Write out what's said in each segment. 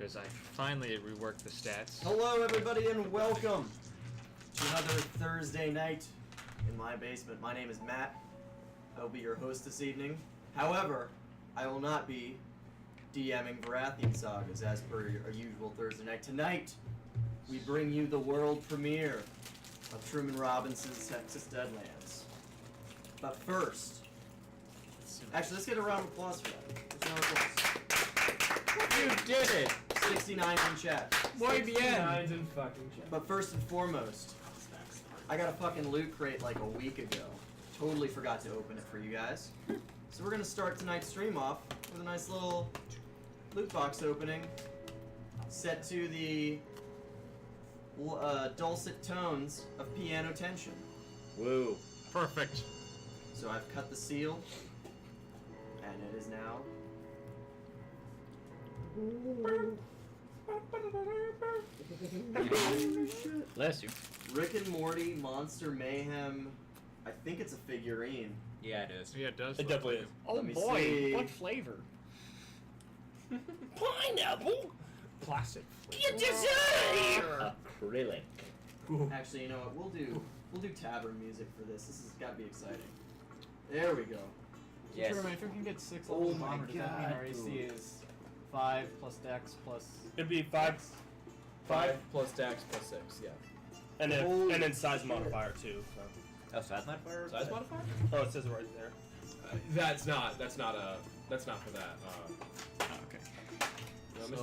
because I finally reworked the stats. Hello, everybody, and welcome to another Thursday night in my basement. My name is Matt. I will be your host this evening. However, I will not be DMing Varathian Sagas as per our usual Thursday night. Tonight, we bring you the world premiere of Truman Robinson's Texas Deadlands. But first, actually, let's get a round of applause for that. Let's round of applause. You did it! 69 in chat. Muy bien! 69's in fucking chat. But first and foremost, I got a fucking loot crate like a week ago. Totally forgot to open it for you guys. So we're gonna start tonight's stream off with a nice little loot box opening set to the dulcet tones of piano tension. Woo. Perfect. So I've cut the seal, and it is now. Bless you. Rick and Morty Monster Mayhem. I think it's a figurine. Yeah, it is. Yeah, it does. It definitely is. Oh Let me boy, see. what flavor? Pineapple? Plastic. You deserve! Acrylic. Actually, you know what? We'll do tavern music for this. This has got to be exciting. There we go. Yes. Truman, if we can get 6 Oh levels of my armor, does that mean God, our AC dude. is 5 plus dex plus... It'd be 5 plus dex plus 6, yeah. and then Holy size shit. modifier too. So. Oh, size modifier? Size modifier? Oh, it says it right there. That's not for that. Oh, okay. let me So,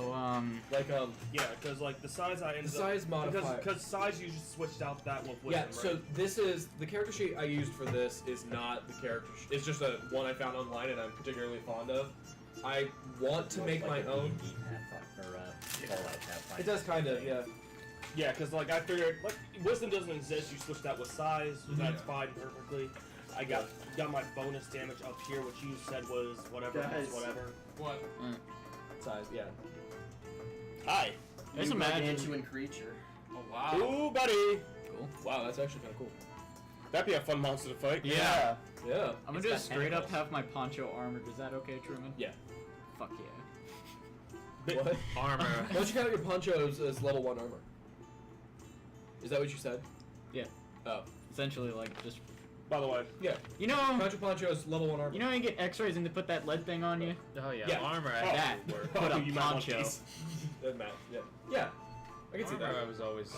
see. Yeah, because like the size I ended The size modifier. because size you just switched out that with wisdom, Yeah, right? so this is the character sheet I used for this is not the character sheet. It's just a one I found online and I'm particularly fond of. I want to make my own. It does kind of, yeah. Yeah, because like I figured like wisdom doesn't exist. You switch that with size, so that's fine perfectly. I got my bonus damage up here, which you said was whatever, Guys. whatever. What? Size, yeah. Hi. just You imagine... gargantuan creature. Oh wow. Ooh, buddy. Cool. Wow, that's actually kind of cool. That'd be a fun monster to fight. Yeah. Yeah. I'm gonna just straight up have my poncho armored. Is that okay, Truman? Yeah. Fuck yeah. What? Armor. Why don't you count your ponchos as level 1 armor? Is that what you said? Yeah. Oh. Essentially, like, just... By the way, Yeah. You know... Count your ponchos level 1 armor. You know when you get x-rays and they put that lead thing on you? Oh, yeah. Yeah. Armor. Oh. That. Put a you might want poncho. these. Doesn't matter. Yeah. Yeah. I can see Armor, I that. was always...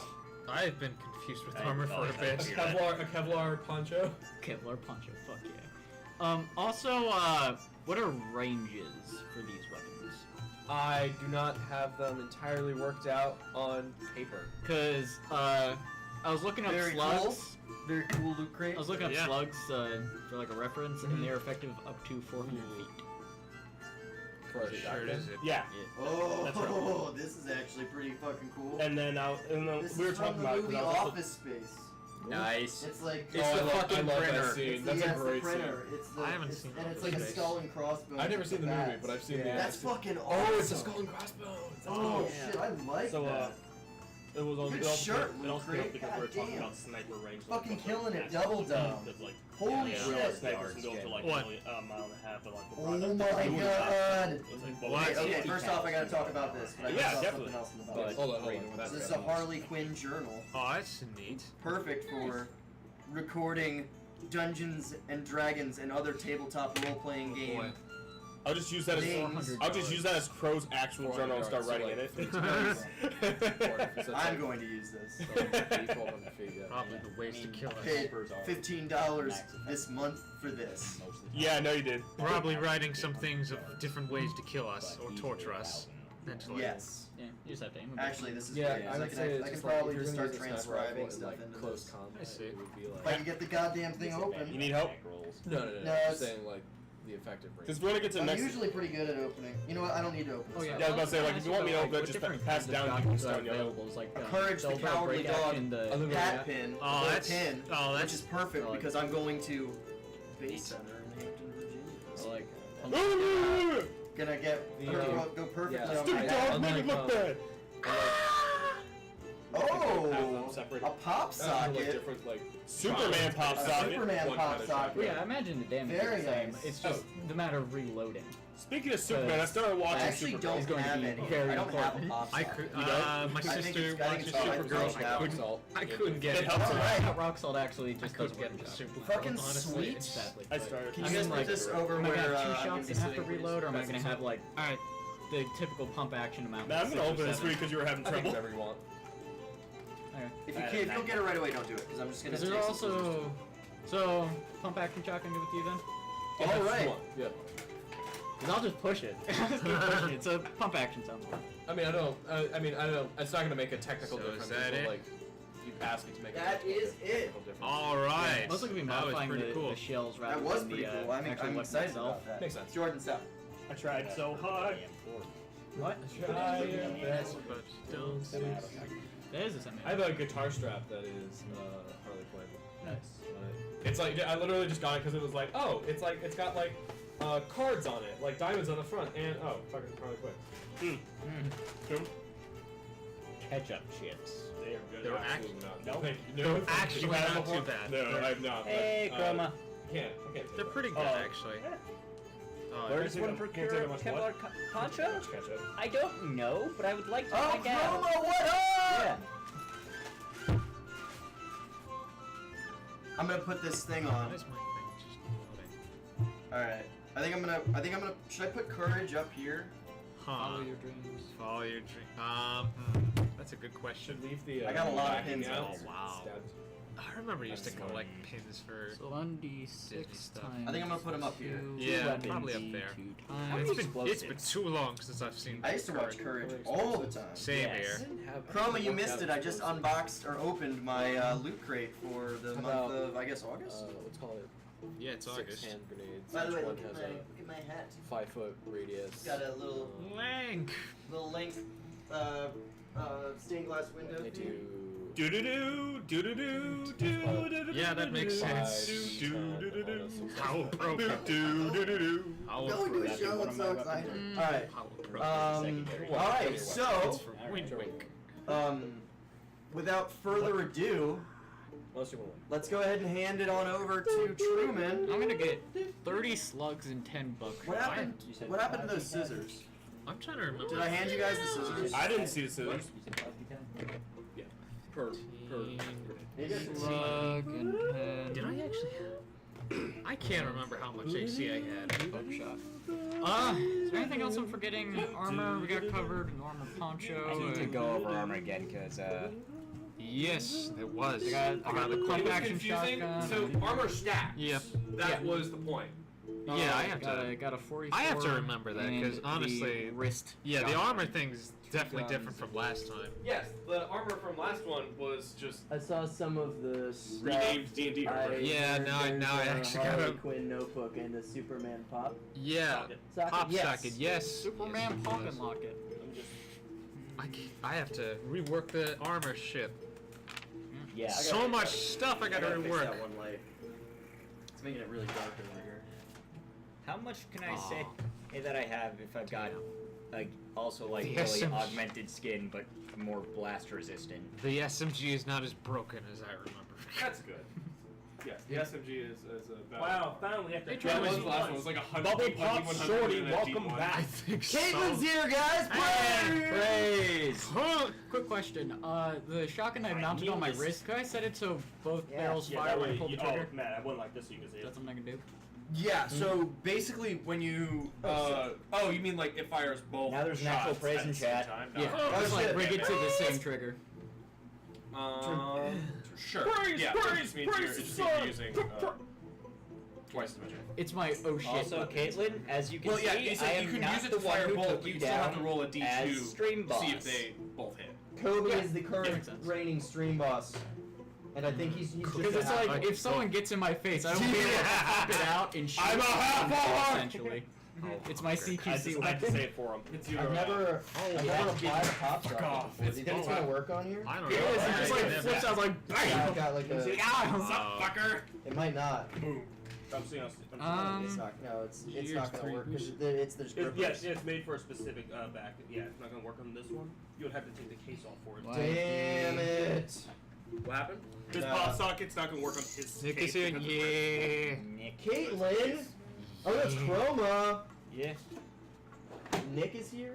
I've been confused with armor for a bit. A Kevlar poncho. Kevlar poncho, fuck yeah. Also, what are ranges for these weapons? I do not have them entirely worked out on paper. Cause, I was looking up Very slugs. Very cool loot crate. I was looking up Yeah. slugs, for like a reference, and they're effective up to 400 feet. For a Sure shotgun. is it. yeah. Oh, That's right. this is actually pretty fucking cool. And then This we were is from talking the about movie because I was also- Office Space. Nice. It's like Oh, I love printer. that scene. That's yeah, a it's great the printer. scene. It's the, I haven't it's, seen and it's Office like a Space. skull and crossbones. I've never with seen the bats. movie, but I've seen the That's acting. fucking awesome. Oh, it's a skull and crossbones. That's Oh cool. shit, I like So that. it was on Good it also, shirt, it also Luke, came up because we were God talking damn. about sniper range. Fucking killing it, Because, double dub. like, Holy yeah. real shit. snipers can go to like What? a mile and a half, but like the Oh the my blue god. was like, What? Okay, first off, I gotta talk about this. But I Yeah, gotta talk definitely. something else in the But box. hold on. So this is a Harley Quinn journal. Oh, that's neat. Perfect for recording Dungeons and Dragons and other tabletop role-playing game. I'll just use that as Names. I'll just use that as Crow's actual journal and start writing in it. I'm going to use this. Probably the ways to kill us. Paid $15 this month for this. Yeah, I know you did. Probably writing some things of different ways to kill us or torture us mentally. Yes. Yeah, you just have to aim a bit. Actually, this is Yeah, great. I 'cause would say I it's can just like, probably if you're just gonna start use a sniper rifle transcribing in, stuff like, into close this. combat, I see. it would be If I like... can get the goddamn thing open. You need help? No, No, I'm it's- saying like the effective range. Because we want to get to the I'm next. usually pretty good at opening. You know what? I don't need to open this. Oh, yeah. Yeah, I was about to say, like, if you want me to open it, What just different pass kinds of down, you can shotguns start are yelling. available? It's like, Courage the double Cowardly break Dog. action, the Hat pin, Oh, or that's- pin, oh, that's- which is perfect like- because I'm going to base center in Hampton, Virginia. so, like, Gonna get The, go perfectly yeah. on my Stupid hat. dog, make it look bad. Oh! separate. A pop Like socket. different, like Superman pop A socket. Superman One pop kind of socket. Well, yeah, I imagine the damage Very is the same. nice. It's just the matter of reloading. Speaking of Superman, I started I watching actually Superman. He's don't going to have be any. very I don't have a important. pop I socket. could. You don't? My I think sister it's- I think watches it's all right. Supergirl. Yeah. I couldn't get It it. helps a lot. Alright. Rock Salt actually I just couldn't does get one the job. Supergirl. Fucking honestly. sweet. Sadly, I but- started. Can I you guys mean, put like, this over am I where gonna have I'm two gonna shots be and have to sitting, please? reload, or am I That's gonna have like Alright. the typical pump action amount? Man, I'm like gonna 6 or open this for 7? you because you were having I think trouble. whatever you want. Okay. If you don't get it right away, don't do it, because I'm just gonna Is take there some scissors. also so pump action shotgun good with you then? Yeah, All that's right. one. Yeah. Because I'll just push it. Just keep pushing it. So pump action sounds good. I mean, I don't. It's not gonna make a technical So difference. is that until, it? like, you ask it to make. That a is it. technical difference. Alright. Most likely be That was modifying pretty cool. the shells rather That was than pretty the cool. I'm actual weapon excited itself. about that. Makes sense. Jordan, stop. I tried so hard. What? Try your best. But don't see. That is a semi. I have a guitar strap that is Harley Quinn. Nice. It's like I literally just got it because it was like, oh, it's got like cards on it, like diamonds on the front, and oh, fucking Harley Quinn. True. Ketchup chips. They are good. They were Absolutely not. Nope. Thank you. No, thank you. Actually, You had not them too before? bad. No, I've not. Hey, but, Chroma. I can't say They're that. pretty good, Oh. actually. Oh, Where there's- is one procure Kevlar poncho? Ketchup. I don't know, but I would like to Oh, find out. Chroma, what up? Yeah. I'm gonna put this thing Why on. is my thing just loading? Alright. I think I'm gonna. Should I put courage up here? Huh. Follow your dreams. Follow your dream. That's a good question. Should leave the. I got a lot of backing pins out. out. Oh, wow. Instead. I remember you used to That's collect funny. pins for. So 1d6 Disney stuff. times. I think I'm gonna put 'em up here. 2 Yeah, weapons, probably up there. 2 It's been times. too long since I've seen. I used to watch Courage all the time. Same Yes. here. Chroma, you missed it. I just unboxed or opened my loot crate for the month of, I guess, August. Let's call it Yeah, it's 6 August. hand grenades. By the way, Each look one at has my a look at my hat. 5-foot radius. It's got a little Lank. link stained glass window. They thing. do. Do do do do do do do do. Yeah, that makes sense. How broken. How Going to a broken. show, I'm so excited. All right. How broken. All right. It's So, for wink wink. without further ado, let's go ahead and hand it on over to Truman. I'm gonna get 30 slugs and 10 bucks. What happened? What happened to those scissors? I'm trying to remember. Did I hand you guys the scissors? I didn't see the scissors. Per. Slug and 10. Did I actually? I can't remember how much AC I had. Buckshot. Is there anything else I'm forgetting? Armor, we got covered. An armor poncho. I need to go over armor again because Yes, it was. I got the pump action shotgun. So armor stacks. Yep. That was the point. Yeah, I have to. Got a 44. I have to remember that because and honestly, the wrist. yeah, the shotgun. armor thing's definitely different from last time. Yes, the armor from last one was just I saw some of the renamed D&D armor. Yeah, now I actually gotta. Quinn notebook and the Superman pop. Yeah, Socket. pop Yes. socket. Yes. Superman Yes, pocket yes. locket. I have to rework the armor ship. yeah. So much stuff I gotta fix rework. that one light. It's making it really dark over here. How much can I say Aw. that I have if I've got like also like The really SMG. augmented skin but more blast resistant? The SMG is not as broken as I remember. That's good. Yes, the SMG is about. Wow, finally after Hey, Yeah, Truman, what was the last one? It was like 100. Bubble like Pop 100 Shorty, and a welcome D1. back. I think so. Caitlin's here, guys! Praise! Huh? Quick question. The shotgun I I mounted knew on my this. wrist, could I set it so both Yeah. barrels Yeah, fire that when I way pull the you, trigger? oh, man, I wouldn't like this so you can see Is it. that something I can do? Yeah, so basically when you oh, you mean like it fires both Now there's an actual shots praise at in the same chat. time? Yeah. No. Just like shit. rig it to the same trigger. Sure. Praise, yeah, praise, it just means praise you're, it just the means sun. you're using twice as much. It's my oh shit. Also, button. Caitlin, as you can Well, yeah, see, you, I said am you can not use it the to one fire who both. took You you still have down to roll a D2 as stream to see boss. if they both hit. Kobe Yeah. is the Yeah, current makes sense. reigning stream boss. And I think he's just Because it's a half- like if someone gets in my face, I don't be able to pop it out and shoot I'm a half them, hard. essentially. It's my I CQC just I had to weapon. say it for him. It's I've never applied a pop socket off. before. Do you think it's gonna work on here? I don't It know. is. It just like Never- flips out like Yeah, bam. I've got like a. What's up, fucker? It might not. Boom. I'm seeing. It's not. No, it's here's not gonna three work because boost. it's the grippers. Yes, it's made for a specific back. Yeah, it's not gonna work on this one. You would have to take the case off for it. Wow. Damn it! What happened? His pop socket's not gonna work on his. Nick tape is here. because of Yeah. Nick. Caitlin! Oh, that's Chroma! Yeah. Nick is here?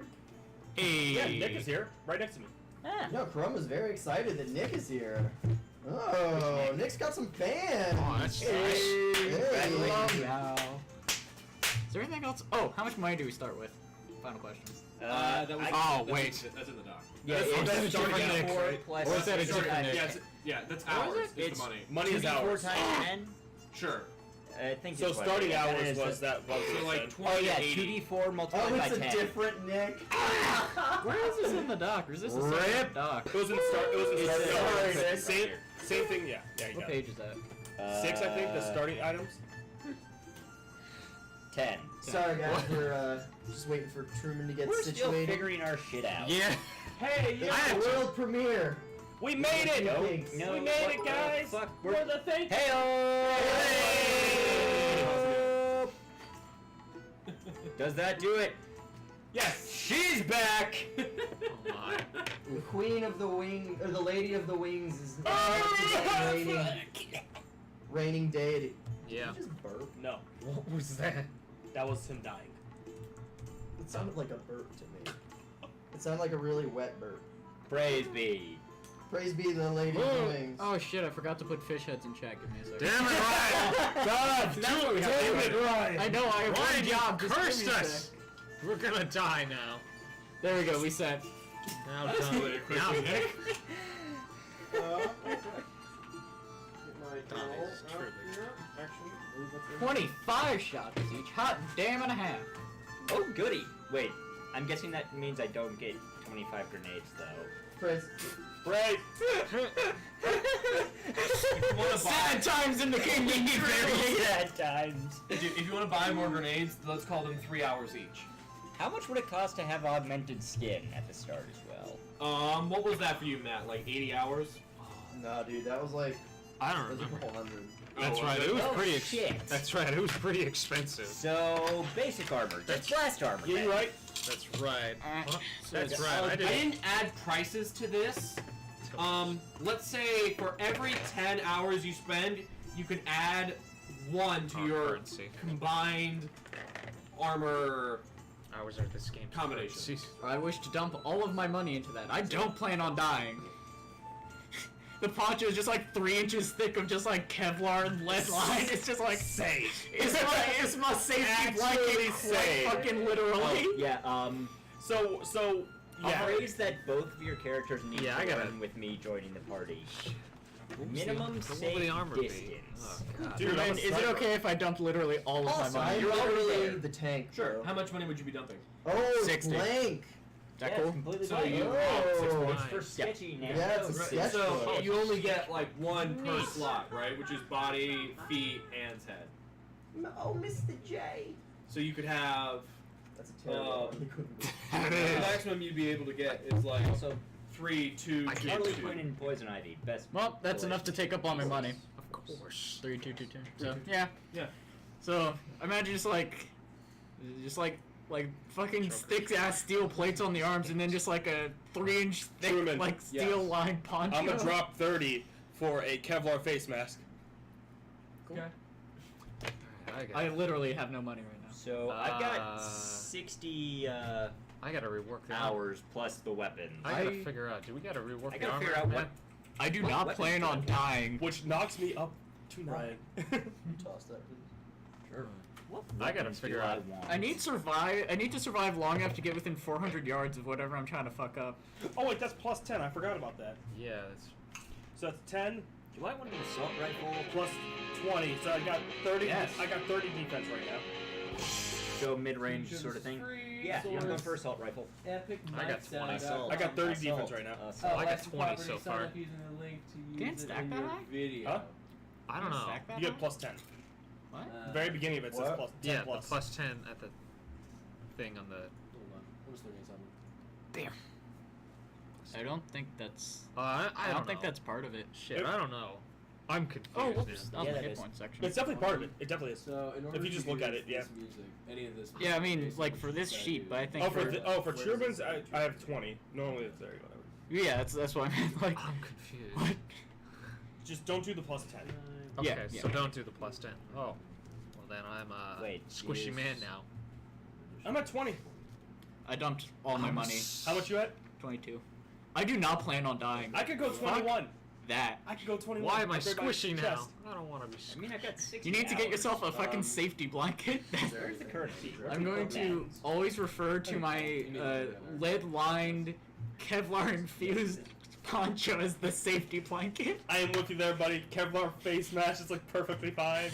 Hey. Yeah, Nick is here, right next to me. Ah. No, Chroma's very excited that Nick is here. Oh, Nick's got some fans! Oh, that's Hey. nice. Hey. Is there anything else? Oh, how much money do we start with? Final question. That was. Oh, that's wait. That's in the dock. Yeah, That's it's starting starting at at 4 right? plus. Or is that a starting different at- Nick? That's What hours. was it? It's the money. Money is 4 ours. times 10. Sure. I think. So is what starting it is. hours It's was the- that. What So was like said. 20 Oh yeah, to 80. 2d4 multiplied Oh, by it's a 10. different Nick. Where is this in the dock? Or is this the Rip. same dock? It was in start. It was in It's start. a- No, it's a- same thing. Yeah. Yeah. You What got it. page is that? 6, I think. The starting items. 10. Sorry guys, we're just waiting for Truman to get We're still situated. figuring our shit out. Yeah. Hey, It's the world premiere. we made it. No. No, We made what it, the guys. Fuck, We're the thing. Hey-oh! Does that do it? Yes. She's back! Oh my. The queen of the wing, or the lady of the wings is reigning deity. Yeah. Did you just burp? No, What was that? that was him dying. It sounded like a burp to me. It sounded like a really wet burp. Praise be. Praise be the lady of the wings. Oh shit, I forgot to put fish heads in chat. Give me a second. Damn it, Ryan! God That's what we have to do. I know, I have Ryan, one you job. Just give cursed me a us! sec. We're gonna die now. There we go, we set. Now done. Now Nick. Donnie's truly. 25 shots each. Hot damn and a half. Oh, goody. Wait, I'm guessing that means I don't get 25 grenades, though. Praise. Right. Seven times in the kingdom, you barely. At times. If you want to buy more grenades, let's call them 3 hours each. How much would it cost to have augmented skin at the start as well? What was that for you, Matt? Like 80 hours? Nah, dude, that was like I that don't was a remember. couple hundred. That's Oh, right. was It was Oh, pretty. shit. That's right. It was pretty expensive. So, basic armor. That's blast armor. Yeah, you're right. That's right. That's That's- right. I I did. didn't add prices to this. Let's say for every 10 hours you spend, you can add 1 to your currency. combined armor. Hours are this game. Combination. I wish to dump all of my money into that. I don't plan on dying. The poncho is just like 3 inches thick of just like Kevlar and lead line. It's just like Safe. it's my safety Actually blanket. safe. Like fucking literally. Oh, yeah, So a yeah. phrase that both of your characters need Yeah, to I gotta- learn with me joining the party. What was Minimum what will safe the armor be? distance. Oh, God. Dude, Truman, I'm a is it sniper. okay if I dumped literally all of my Also, money? you're I'm already literally there. the tank. Sure. bro. How much money would you be dumping? Oh, 60. blank. Is that Yeah, cool? it's completely So fine. you- Oh, It's for sketchy now. Yeah, it's a Right. sketch So book. you only get like 1 per slot, right? Which is body, feet, and head. Oh, Mr. J. So you could have That's a terrible one. That the is. maximum you'd be able to get is like Also, 3, 2, I 2, can't Harley 2. Quinn and Poison Ivy. Best. Well, that's enough to take up all my money. Of course. 3, 2, 2, 2. So yeah. Yeah. So imagine just like fucking thick ass steel plates on the arms, and then just like a 3-inch thick Truman. like steel lined poncho. I'm gonna drop 30 for a Kevlar face mask. Okay. I literally have no money right now. So I've got Uh, 60 I gotta rework the hours plus the weapons. I gotta I- figure out. Do we gotta rework I the gotta armor? figure out man? what. I do What not weapons plan do I on get? dying. Which knocks me up to 9. Right. You toss that, please. Sure. What I gotta weapons figure do I out- want? I need to survive long enough to get within 400 yards of whatever I'm trying to fuck up. Oh wait, that's plus 10. I forgot about that. Yeah. That's. So that's 10 Do I want an assault rifle? plus 20. So I got 30. Yes. I got 30 defense right now. So mid-range sort of thing. Yeah, I'm going for assault rifle. Epic I got 20. Assault. I got 30 Assault. defense right now. Assault. I got 20 so far. Can't stack that high? Video. Huh? I don't know. Stack that You get high? plus 10. What? The very beginning of it says what? plus 10 Yeah, plus. the plus 10 at the thing on the. Hold on. What was 37? I don't think that's. I I don't think know. that's part of it. Shit. I don't know. I'm confused. Oh, whoops. now. On Yeah, the that hit is. point section. It's definitely part of it. It definitely is. So in order If you to just look use at it, yeah. this music, any of this Yeah, I mean, music, like for this that sheet, you- but I think Oh, for Where- for where does Truman's, it I say have 20. Normally it's there. Whatever. yeah, that's what I meant. Like, I'm confused. what? Just don't do the plus 10. Okay, Yeah, so yeah. don't do the plus 10. Oh. Well, then I'm a Wait, squishy use- man now. I'm at 20. I dumped all my money. How much you at? 22. I do not plan on dying. I could go 21. That. I could go 21. Why am I Upgrade my squishy now? chest. I don't want to be I squishy. mean, I've got 60 You need to get yourself a fucking Um, safety blanket. Where's the currency? I'm going to always refer to my lead-lined, Kevlar-infused poncho as the safety blanket. I am with you there, buddy. Kevlar face mask is like perfectly fine.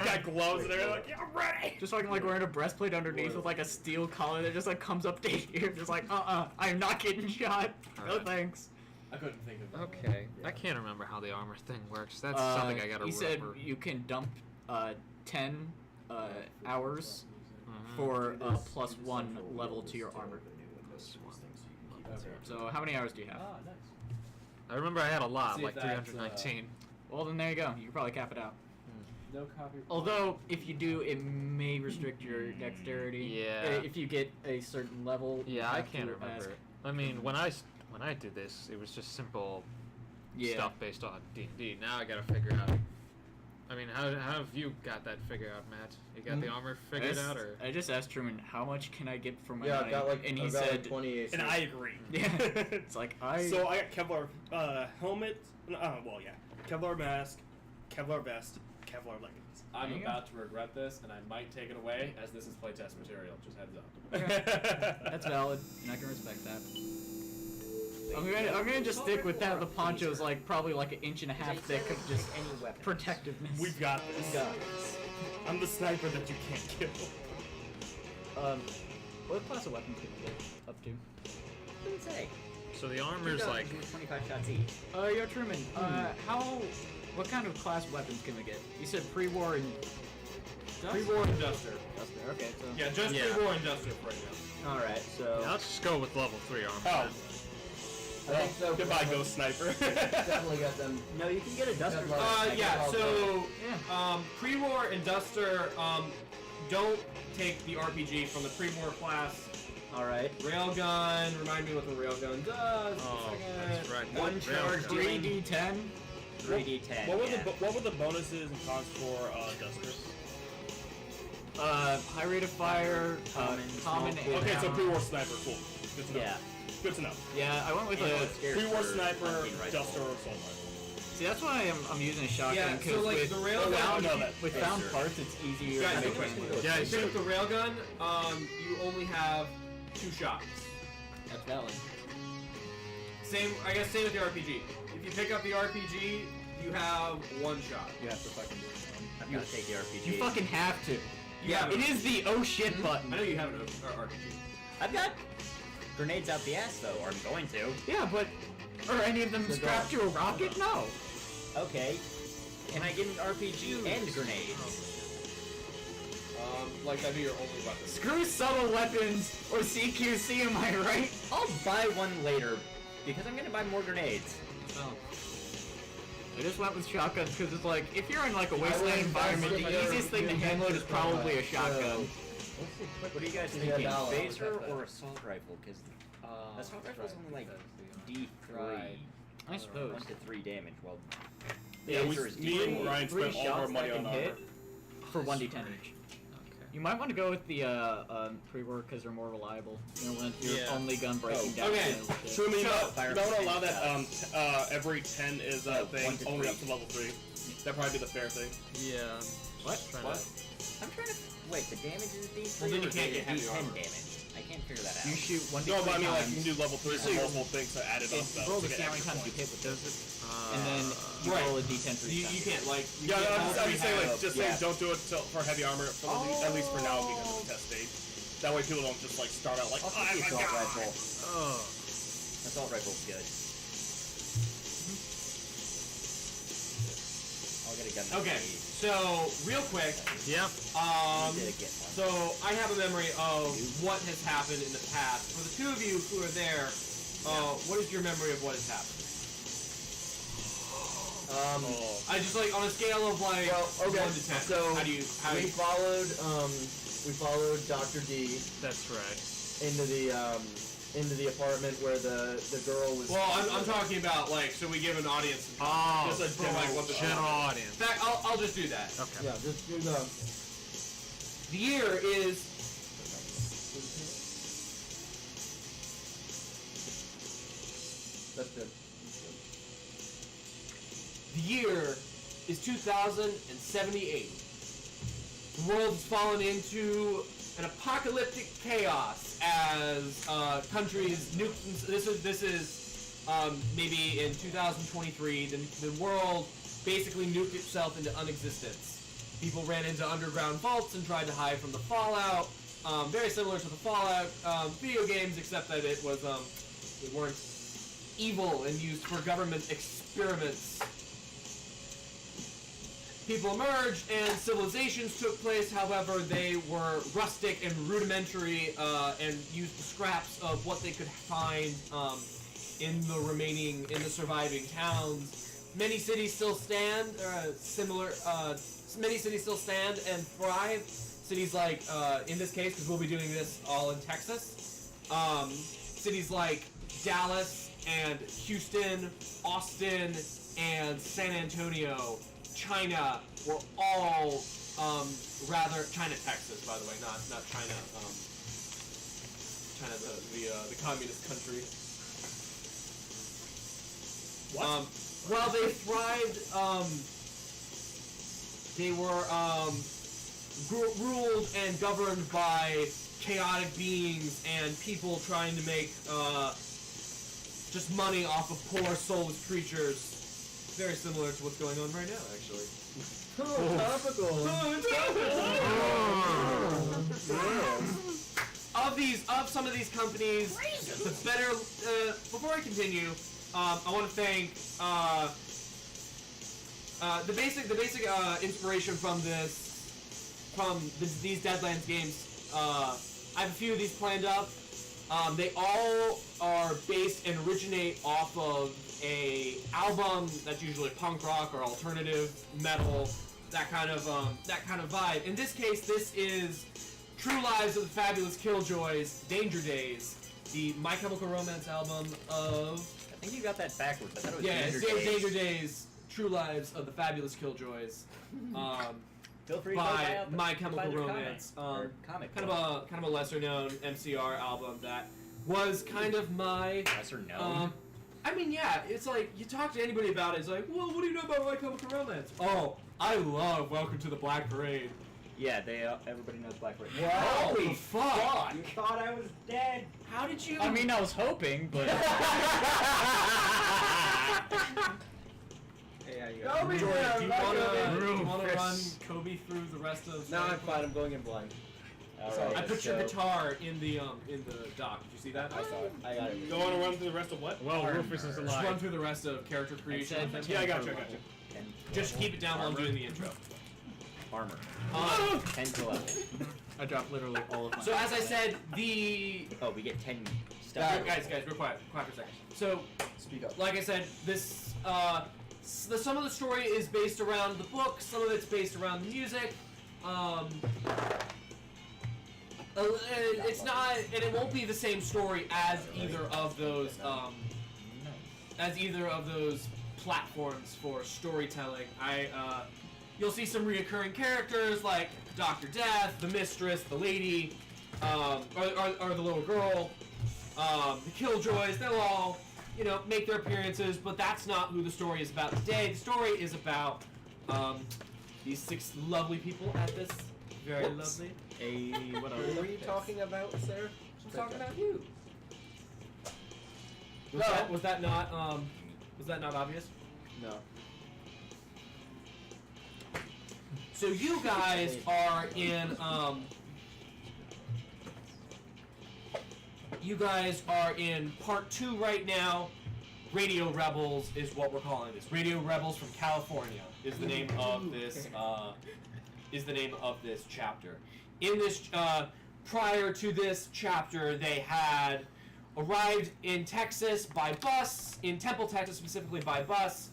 Got gloves and everything. Like, yeah, I'm ready. Just fucking like wearing a breastplate underneath with like a steel collar that just like comes up to here. Just like, I'm not getting shot. No Alright. thanks. I couldn't think of it. Okay. I can't remember how the armor thing works. That's something I gotta He said remember. you can dump 10 hours Mhm. for a +1 level to your armor. So how many hours do you have? Ah, nice. I remember I had a lot, See if like that's, 319. Well, then there you go. You can probably cap it out. No copy. Although, if you do, it may restrict your dexterity. Yeah. If you get a certain level. you Yeah, I have can't to remember. ask- I mean, when I did this, it was just simple Yeah. stuff based on D&D. Now I gotta figure out. I mean, how have you got that figured out, Matt? You got the armor figured out, or? I just asked Truman, how much can I get for my Yeah, knife? I've got like, and he I've got said, like 20 AC. And I agree. yeah. It's like, So I got Kevlar helmet. Well, yeah. Kevlar mask, Kevlar vest, Kevlar leggings. I'm There you about to regret this, and I might take it away, as this is playtest material. Just heads up. That's valid, and I can respect that. I'm gonna just stick with that. The poncho's like probably like 1.5 inches thick of just any weapon. protectiveness. We've got this. I'm the sniper that you can't kill. What class of weapons can you get up to? Didn't say. So the armor's like 25 shots each. Yo, Truman, what kind of class weapons can we get? You said pre-war and Pre-war and Duster. Okay, so Yeah, just Yeah. pre-war and Duster right now. Alright, so. Yeah, let's just go with level 3 armor. Oh. I think so. Goodbye, Ghost Sniper. Definitely got them. No, you can get a Duster. Yeah, so, yeah. Pre-war and Duster, don't take the RPG from the pre-war class. Alright. Railgun, remind me what the railgun does. Oh, that's right. One charge, Railgun. 3d10. 3d10. What were yeah. what were the bonuses and cons for Duster? High rate of fire, common, small and Okay, so ammo. pre-war sniper, cool. Good to know. Yeah. Good to know. Yeah, I went with And a. what's scared Pre-war for sniper, hunting rifle. Duster, or assault rifle. See, that's why I'm using a shotgun. Yeah, so, Because like, with the railgun- found, I know that. with Yeah, found sure. parts, it's easier Guys, to I make think quick we moves. Yeah, I think with the railgun, you only have 2 shots. That's valid. Same with the RPG. If you pick up the RPG, you have 1 shot. You have to fucking. I've got to take the RPG. You fucking have to. Yeah, It is the oh shit button. I know you have an RPG. I've got grenades out the ass, though, or I'm going to. Yeah, but are any of them strapped to a rocket? No. Okay. Can I get an RPG and grenades? Like that'd be your only weapon. Screw subtle weapons or CQC, am I right? I'll buy one later, because I'm gonna buy more grenades. Oh. I just went with shotguns because it's like, if you're in like a I wasteland wouldn't environment, buy the easiest thing to handle is probably a shotgun. What are you guys Yeah, thinking? $1. Phaser or assault rifle? Because assault rifle's only like D3. I suppose. 1 to 3 damage. Well, Yeah, phaser is me and D3. Ryan Three spent all of our shots money that on can armor. hit for 1d10 each. You might want to go with the pre-work because they're more reliable. You know, when your Yeah. only gun breaking down. Okay, and shit. Truman, you Shut might up. want to allow that every 10 is a 1 thing, to only 3. up to level 3. That'd probably be the fair thing. Yeah. What? What? I'm trying to. Wait, the damage is D3 Well, then you or can't is get heavy D10 armor. damage? I can't figure that out. You shoot 1d3 No, but I mean, like, times. you can do level 3 So for you- multiple things to add it up, It though. rolls to the get how many extra times you points. hit with it, and then you Right. roll a d10 for each You time. can't like. You Yeah, can't I'm already just saying, have- like, just yeah. saying, don't do it for heavy armor, for at least for now, because of the test stage. That way people don't just, like, start out like, I'll oh take the my assault god! rifle. Oh. Assault rifle's good. I'll get a gun. Okay, so real quick, Yeah. You did get one. so I have a memory of what has happened in the past. For the 2 of you who are there, what is your memory of what has happened? I just like on a scale of like Well, okay. 1 to 10. So how do you we followed Dr. D That's right. into the into the apartment where the girl was. Well, I'm talking about like, so we give an audience. Oh, Just for like what the general audience. In fact, I'll just do that. Okay. Yeah, just do the. The year is. That's good. The year is 2078. The world has fallen into an apocalyptic chaos as countries nuke. This is maybe in 2023. The world basically nuked itself into unexistence. People ran into underground vaults and tried to hide from the fallout. Very similar to the Fallout video games, except that it was they weren't evil and used for government experiments. People emerged and civilizations took place. However, they were rustic and rudimentary and used the scraps of what they could find in the surviving towns. Many cities still stand, many cities still stand and thrive. Cities like, in this case, because we'll be doing this all in Texas, cities like Dallas and Houston, Austin, and San Antonio, China, were all China, Texas, by the way, not China, China, the communist country. What? While they thrived, they were ruled and governed by chaotic beings and people trying to make just money off of poor soulless creatures. Very similar to what's going on right now, actually. Topical. Of some of these companies, the better. Before I continue, I want to thank the basic inspiration from these Deadlands games. I have a few of these planned up. They all are based and originate off of a album that's usually punk rock or alternative metal, that kind of vibe. In this case, this is True Lives of the Fabulous Killjoys, Danger Days, the My Chemical Romance album of. I think you got that backwards. I thought it was Yeah, Danger it's Days. Danger Days, True Lives of the Fabulous Killjoys. Feel free to go buy By out the- My buy Chemical their Romance. comic, or comic Kind book. of a lesser known MCR album that was kind of my. Lesser known. I mean, yeah, it's like you talk to anybody about it. It's like, well, what do you know about My Chemical Romance? Oh, I love Welcome to the Black Parade. Yeah, everybody knows Black Parade. Holy fuck! You thought I was dead. How did you? I mean, I was hoping, but Hey, how you Kobe, Jordan, yeah, do you back wanna up, man. run Kobe through the rest of? No, I'm fine. I'm going in blind. Alright, I put your so- guitar in the dock. Did you see that? I saw it. I got it. Go on and run through the rest of what? Well, Rufus is Just run alive. through the rest of character creation. said Yeah, I got you. Just keep it down while I'm doing the intro. Armor. 10 to level. I dropped literally all of my. So as I said, the Oh, we get 10 stuff. guys, real quiet for a second. So, Speak up. like I said, this some of the story is based around the book, some of it's based around the music. It's not, and it won't be the same story as either of those platforms for storytelling. You'll see some reoccurring characters like Dr. Death, the Mistress, the Lady, or the little girl, the Killjoys. They'll all, make their appearances, but that's not who the story is about today. The story is about these 6 lovely people at this very lovely. What were you talking about, sir? I'm talking about you. Was that not obvious? No. So you guys are in part 2 right now. Radio Rebels is what we're calling this. Radio Rebels from California is the name of this chapter. In this prior to this chapter, they had arrived in Texas by bus, in Temple, Texas specifically by bus.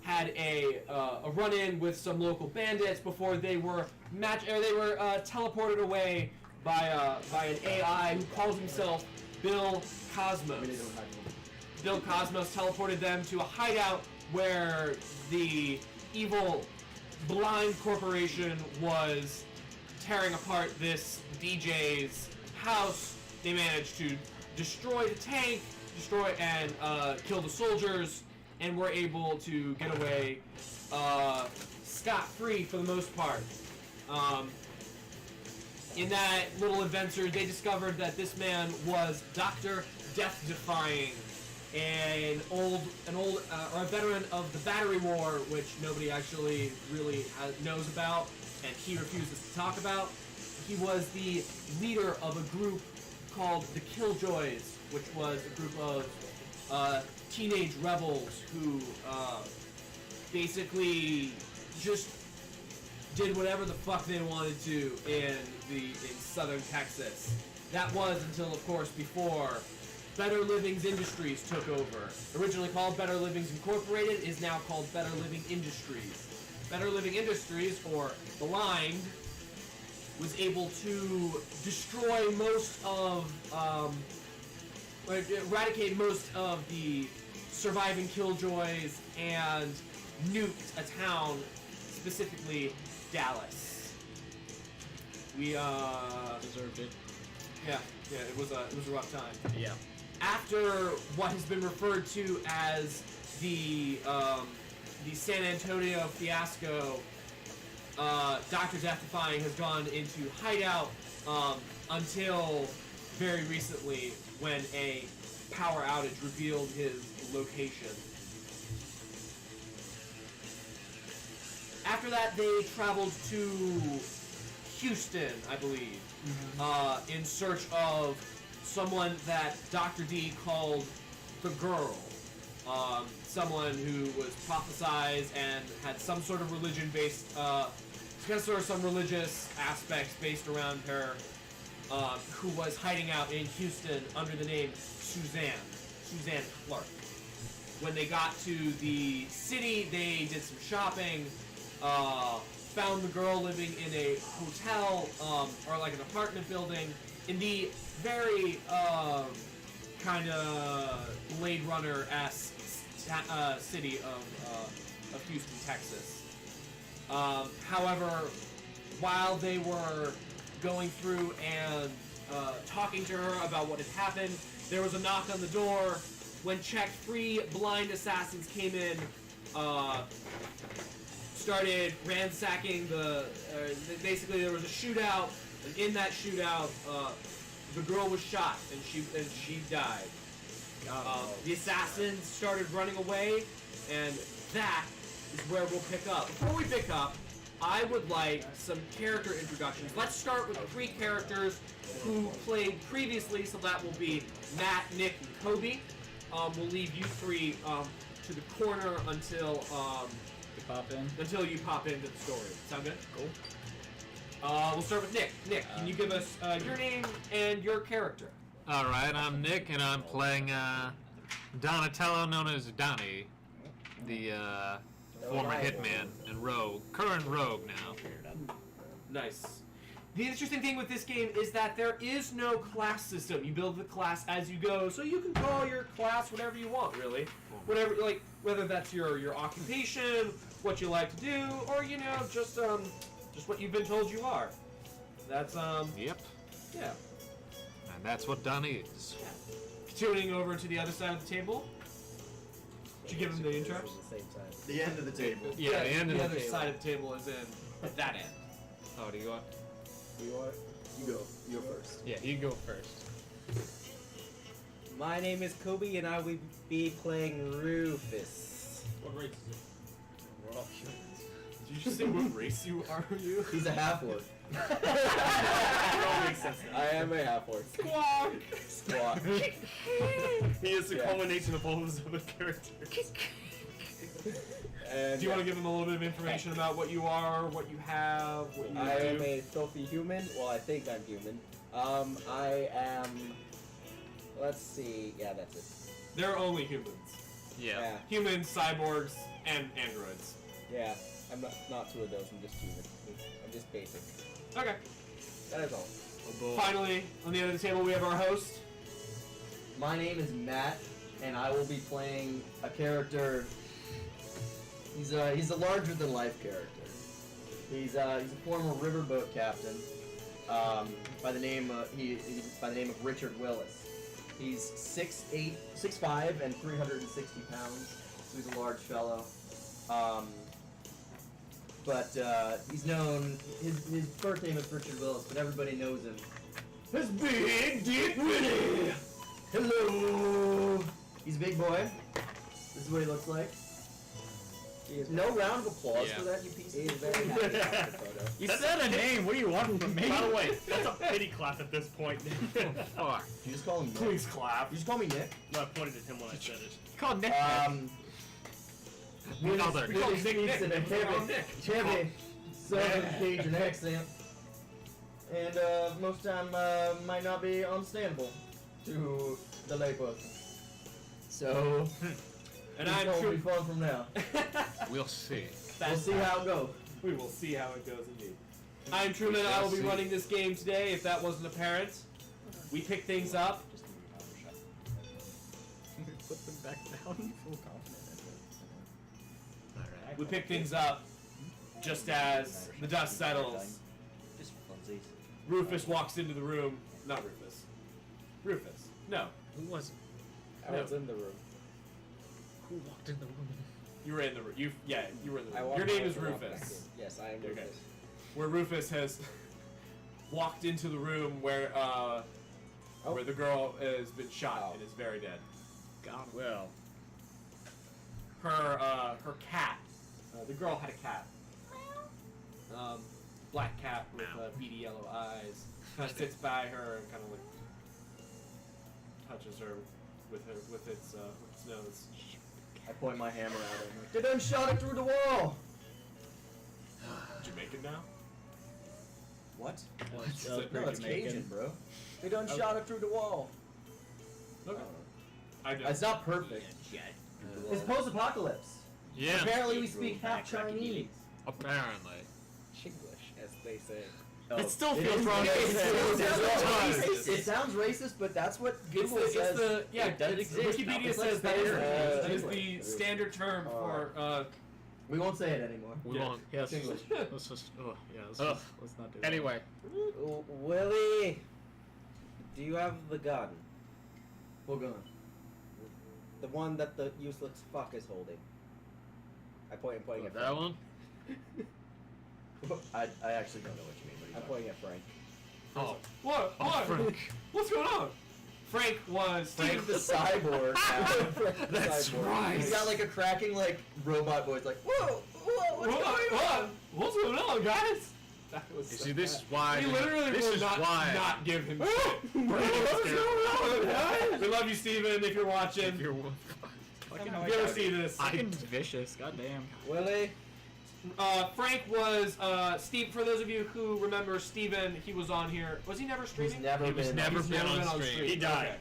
Had a run-in with some local bandits before they were teleported away by an AI who calls himself Bill Cosmos. Bill Cosmos teleported them to a hideout where the evil blind corporation was tearing apart this DJ's house. They managed to destroy the tank, and kill the soldiers, and were able to get away scot-free for the most part. In that little adventure, they discovered that this man was Dr. Death-Defying, a veteran of the Battery War, which nobody actually really knows about, and he refuses to talk about. He was the leader of a group called the Killjoys, which was a group of teenage rebels who basically just did whatever the fuck they wanted to in southern Texas. That was until, of course, before Better Livings Industries took over. Originally called Better Livings Incorporated, is now called Better Living Industries. Better Living Industries, or Blind, was able to destroy eradicate most of the surviving Killjoys and nuked a town, specifically Dallas. We Deserved it. yeah, it was a rough time. Yeah. After what has been referred to as the San Antonio fiasco, Dr. Death-Defying has gone into hideout until very recently, when a power outage revealed his location. After that, they traveled to Houston, I believe, in search of someone that Dr. D called the Girl. Someone who was prophesized and had some sort of religion-based, some religious aspects based around her, who was hiding out in Houston under the name Suzanne Clark. When they got to the city, they did some shopping, found the girl living in a hotel, or like an apartment building, in the very kind of Blade Runner-esque city of Houston, Texas. However, while they were going through and talking to her about what had happened, there was a knock on the door. When checked, 3 blind assassins came in, started ransacking basically there was a shootout, and in that shootout, the girl was shot and she died. The assassins started running away, and that is where we'll pick up. Before we pick up, I would like some character introductions. Let's start with the 3 characters who played previously, so that will be Matt, Nick, and Kobe. We'll leave you 3 to the corner until you pop into the story. Sound good? Cool. We'll start with Nick. Nick, can you give us your name and your character? Alright, I'm Nick, and I'm playing Donatello, known as Donnie, the former hitman and rogue, current rogue now. Nice. The interesting thing with this game is that there is no class system. You build the class as you go, so you can call your class whatever you want, really. Whatever, like, whether that's your occupation, what you like to do, or, just what you've been told you are. That's, Yep. yeah. And that's what Donnie is. Tuning over to the other side of the table. Did you give him the intro? The end of the table. Yeah, the end of the the other table. side of the table is in that end. Oh, do you want? You go. You go first. Yeah, you go first. My name is Kobe, and I will be playing Rufus. What race is it? We're all humans. Did you just say what race you are? You? He's a half-orc. It all makes sense now. I am a half-orc. Squawk. He is the Yeah. culmination of all of his other characters. And Do you want to give them a little bit of information about what you are, what you have, what you I am do? a filthy human. Well, I think I'm human. I am. Let's see. Yeah, that's it. They're only humans. Yeah. Humans, cyborgs, and androids. Yeah. I'm not 2 of those. I'm just human. I'm just basic. Okay. That is all. Oh boy. Finally, on the end of the table, we have our host. My name is Matt, and I will be playing a character. He's a larger than life character. He's a former riverboat captain, by the name of Richard Willis. He's 6'5", and 360 pounds. So he's a large fellow. But he's known. His birth name is Richard Willis, but everybody knows him as Big Dick Willie. Hello. He's a big boy. This is what he looks like. No round of applause for that, you piece He's of very happy about the photo. You said a name. What do you want from me? By the way, that's a pity clap at this point. Fuck. You just call him Nick. Please clap. You just call me Nick. No, I pointed at him when I said it. Called Nick. Willie Other. Willie speaks in a heavy Southern Cajun accent, and most time might not be understandable to the layperson. So, And it's I'm gonna be Truman. fun from now. We'll see. We'll see how it goes. We will see how it goes indeed. I'm Truman. I will be running this game today, if that wasn't apparent. We pick things up. Put them back down. Alright. We pick things up just as the dust settles. Just funsies. Rufus walks into the room. Not Rufus. Rufus. No. Who was it? I was in the room. Who walked in the room? You were in the room. You were in the I room. walked Your name out is and walked back Rufus. in. Yes, I am Okay. Rufus. Where Rufus has walked into the room where the girl has been shot and is very dead. God. Well, Her cat. The girl had a cat. Black cat with beady yellow eyes. Kind of sits by her and kind of like touches her with its nose. I point my hammer at him. They done shot it through the wall. Did you make it now? What? that was No, pretty it's Jamaican. Cajun, bro. They done shot it through the wall. Okay. I know. It's not perfect. It's post-apocalypse. Yeah. Apparently we speak half Chinese. Apparently. Chinglish, as they say. It still It feels is- wrong. It sounds racist, but that's what Google It's says. it does exist. Wikipedia It's like says that is standard. the standard term for We won't say it anymore. We won't. Yes. English. Let's just. Oh, yeah. Ugh, let's not do that. Anyway. Willie, do you have the gun? We're going. The one that the useless fuck is holding. I'm pointing at That Frank. one? I actually don't know what you mean. What are you I'm talking pointing at Frank. Oh. what? Oh, Frank. What's going on? Frank was Frank the cyborg. That's Cyborg. right. He's got like a cracking like robot voice, like whoa, what's going on? What's going on, guys? That was You so see, this is bad. why. We literally this will is not why. give him What's shit. going on, We love you, Steven, if you're watching. If you're, If you ever see this. Fucking vicious. Goddamn. Willie, Frank was Steve. For those of you who remember Steven, he was on here. Was he never streaming? He's never He was been. never He's been never on stream. He died. Okay.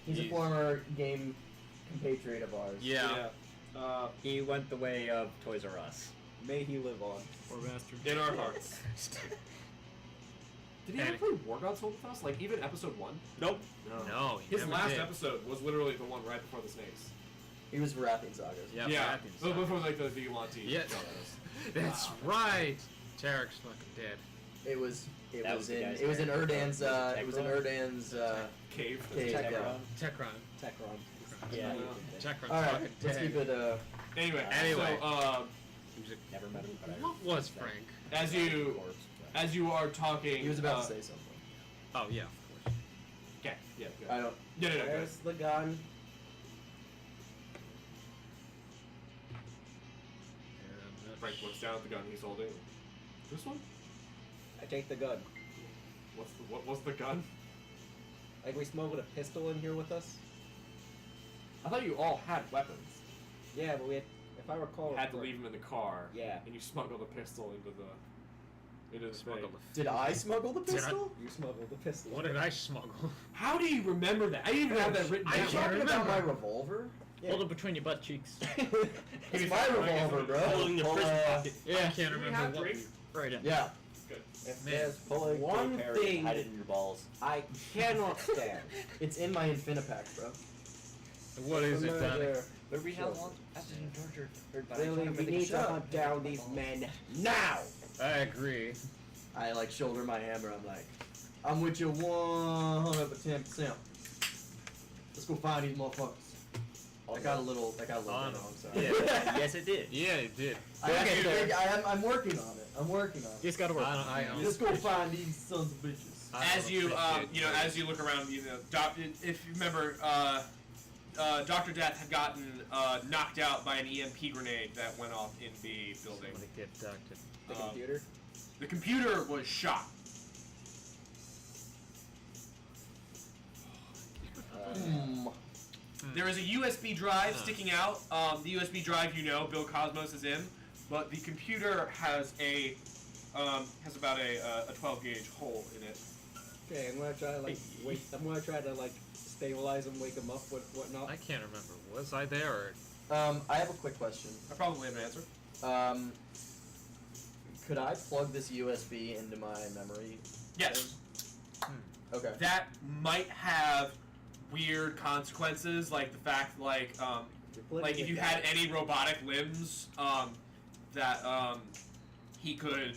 He's a former game compatriot of ours. yeah. He went the way of Toys R Us. may he live on. Poor bastard. In our hearts. Did he ever play War Gods Hold with us? Like even episode 1? Nope. No, he His never last did. episode was literally the one right before the snakes. He was Wrathing Sagas. Yeah. Yeah. Baratheon's But son. before like the vigilante. Yeah. That's right. Tarek's fucking dead. It was. It That was was the in. guy's It was in character. Erdan's. It was in Erdan's. Cave. Cave. Techron. Yeah. Techron. Techron. Yeah. Techron's All right. fucking Let's dead. keep it. Anyway. Anyway. So He was a- Never met him, but I what was Frank? as you are talking, He was about to say something. Oh yeah, of course. Okay. Yeah. Good. I don't. No. Good. There's the gun. And, Frank looks down at the gun he's holding. This one? I take the gun. What was the gun? Like we smuggled a pistol in here with us. I thought you all had weapons. Yeah, but we had, if I recall, Had to leave them in the car. Yeah. And you smuggled a pistol into the thing. smuggled Did I smuggle the Did I- pistol? You smuggled the pistol. What did I smuggle? How do you remember that? I didn't even have that written I down. Are you can't talking about my remember. revolver? Yeah. Hold it between your butt cheeks. It's my revolver, bro. Holding your prison pocket. I can't remember what. drinks? Right in. Yeah. Good. If Man. there's Pull a one parry and thing hide it in your balls. I cannot stand, It's in my Infinipack, bro. What is it, Donnie? murder. But we Sure. have long after you tortured by Really, we need to hunt down these men now. I agree. I like shoulder my hammer. I'm like, I'm with you 110%. Let's go find these motherfuckers. I got a little. Oh, demo, no. I'm sorry. Yeah, yes, it did. Yeah, it did. I'm working on it. I'm working on it. You just gotta work. I don't. Let's go find these sons of bitches. I don't As you, appreciate as you look around, if you remember, Dr. Death had gotten knocked out by an EMP grenade that went off in the building. I'm gonna get doctored. The computer. The computer was shot. There is a USB drive sticking out. The USB drive, Bill Cosmos is in, but the computer has about a 12 gauge hole in it. Okay, I'm gonna try to stabilize him, wake him up, whatnot. I can't remember. Was I there? Or... I have a quick question. I probably have an answer. Could I plug this USB into my memory? Yes. Okay. That might have weird consequences, like the fact, like if you had any robotic limbs, that he could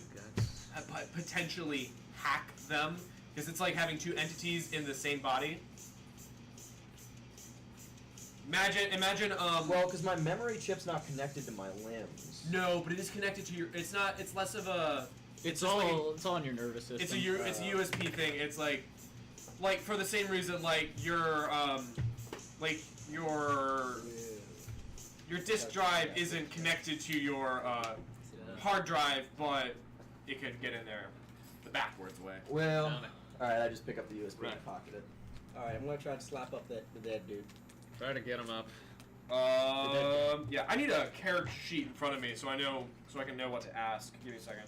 potentially hack them, because it's like having two entities in the same body. Imagine. Well, because my memory chip's not connected to my limbs. No, but it is connected to your. It's not. It's less of a. It's just all like a- it's all in your nervous system. It's a USB thing. It's like for the same reason, like your disk drive isn't connected to your hard drive, but it could get in there the backwards way. Well, Down it. alright, I just pick up the USB Right. and pocket it. Alright, I'm gonna try to slap up the dead dude. Try to get him up. Yeah, I need a character sheet in front of me so I can know what to ask. Give me a second.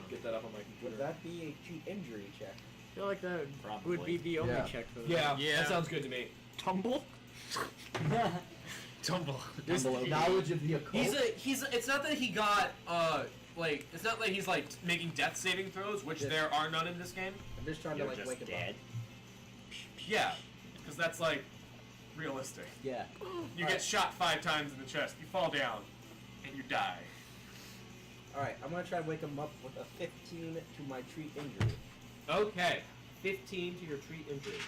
Get that up on my Would computer. that be a cheat injury check? I feel like that Probably. would be the only Yeah. check for that. Yeah, Yeah. that sounds good to me. Tumble? Tumble. Knowledge of the occult. It's not that he got it's not like he's like making death saving throws, which Yes. there are none in this game. I'm just trying You're to like just wake him dead. Yeah, because that's like realistic. up. Yeah. You get shot 5 times in the chest, you fall down, and you die. Alright, I'm gonna try to wake him up with a 15 to my treat injury. Okay, 15 to your treat injury.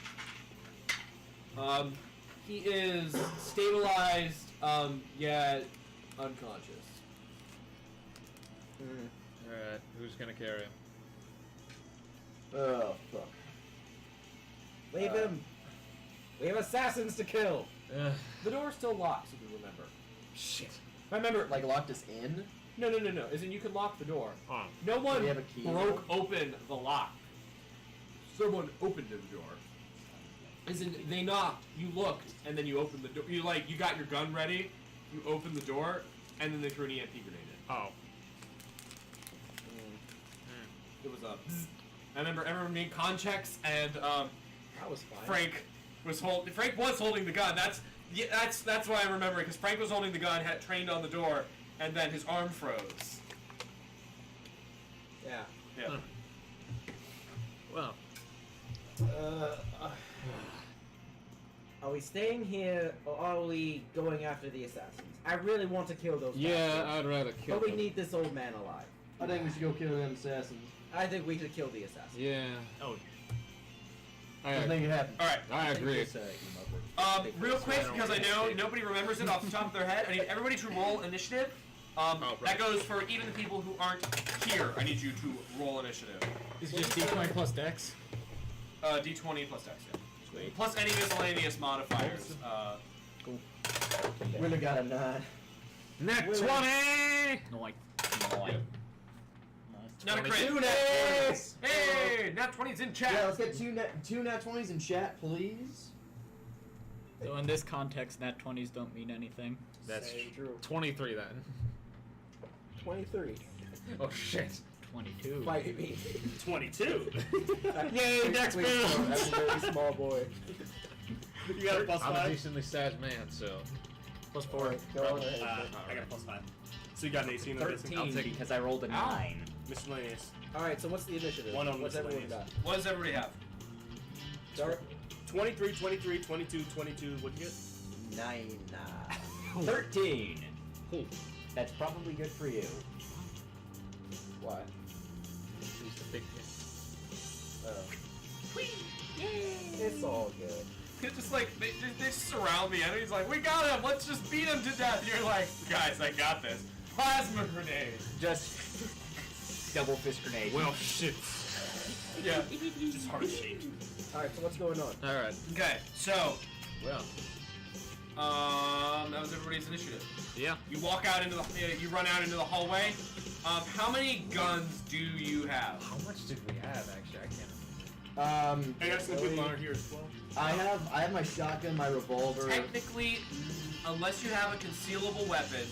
He is stabilized, yet unconscious. Alright, who's gonna carry him? Oh, fuck. Leave him! We have assassins to kill! Ugh. The door's still locked, if you remember. Shit. Remember, Like, locked us in? no. As in, you can lock the door. Oh. No one we have a key? broke open the lock. Someone opened the door. As in, they knocked, you looked, and then you opened the door. You got your gun ready, you opened the door, and then they threw an EMP grenade in. Oh. It was a. I remember everyone made con checks, and That was fine. Frank was holding the gun. That's why I remember it, because Frank was holding the gun, had trained on the door, and then his arm froze. Yeah. Yeah. Well. Are we staying here or are we going after the assassins? I really want to kill those Yeah, bastards, I'd rather kill but we them. need this old man alive. I think we should go kill them assassins. I think we should kill the assassins. Yeah. Oh, I think it happened. All right. I agree. Real quick, because I know nobody remembers it off the top of their head, I need everybody to roll initiative. right. That goes for even the people who aren't here. I need you to roll initiative. Is it just D20 plus Dex? D20 plus Dex, yeah. Plus any miscellaneous modifiers. Really got a 9. Net 20! No, like. Not a crit. 2 nat 20s! Hey, nat 20's in chat. Yeah, let's get two nat 20s in chat, please. So in this context, nat 20s don't mean anything. That's Same true. 23 then. 23. Oh shit. 22. Fight me. 22. Yay, Dex Please, boom! that's a very small boy. You got a plus I'm a 5? decently sized man, so. Plus 4. Alright, go ahead. I got a plus 5. So you got an 18 on this? 13 because I rolled a 9. Miscellaneous. All right. So what's the initiative? One on What's everyone miscellaneous. got? What does everybody have? Start. 23, 23, 22, 22. What'd you get? 9. 13. That's probably good for you. Why? He's the big kid. It's all good. It's just like they just surround the enemies. Like, we got him. Let's just beat him to death. You're like, guys, I got this. Plasma grenade. Just double fist grenade. Well, shit. Yeah. Just heart shaped. All right. So what's going on? All right. Okay, so Well, that was everybody's initiative. yeah. You walk out into the you run out into the hallway. How many guns do you have? How much did we have, actually? I can't I got some people on here as well. I have my shotgun, my revolver. Technically, unless you have a concealable weapon,